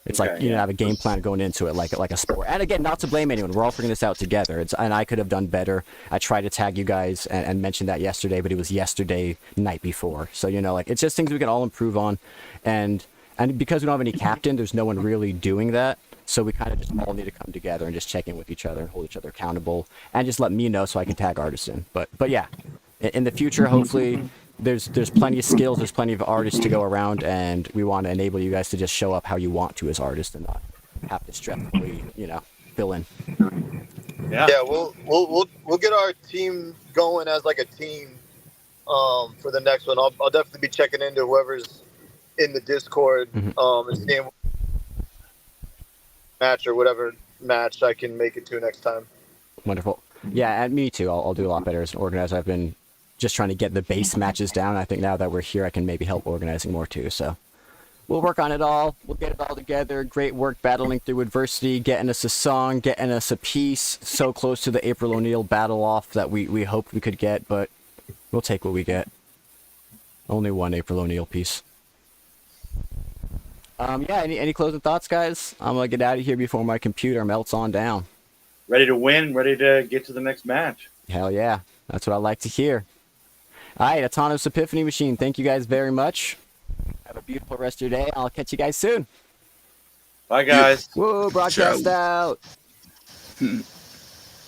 It's like you have a game plan going into it, like a sport. And again, not to blame anyone. We're all figuring this out together. And I could have done better. I tried to tag you guys and mention that yesterday, but it was yesterday night before. So it's just things we can all improve on. And because we don't have any captain, there's no one really doing that. So we kind of just all need to come together and just check in with each other and hold each other accountable and just let me know so I can tag artists in. But yeah, in the future, hopefully. There's plenty of skills, there's plenty of artists to go around, and we want to enable you guys to just show up how you want to as artists and not have to stressfully, fill in. Yeah, we'll get our team going as like a team for the next one. I'll definitely be checking into whoever's in the Discord and seeing match or whatever match I can make it to next time. Wonderful. Yeah, and me too. I'll do a lot better as an organizer. I've been just trying to get the base matches down. I think now that we're here, I can maybe help organizing more too. So we'll work on it all. We'll get it all together. Great work battling through adversity, getting us a song, getting us a piece. So close to the April O'Neil battle off that we hoped we could get, but we'll take what we get. Only one April O'Neil piece. Yeah, any closing thoughts, guys? I'm going to get out of here before my computer melts on down. Ready to win, ready to get to the next match. Hell yeah. That's what I like to hear. All right, Autonomous Epiphany Machine, thank you guys very much. Have a beautiful rest of your day. I'll catch you guys soon. Bye, guys. Whoa, broadcast out.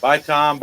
Bye, Tom.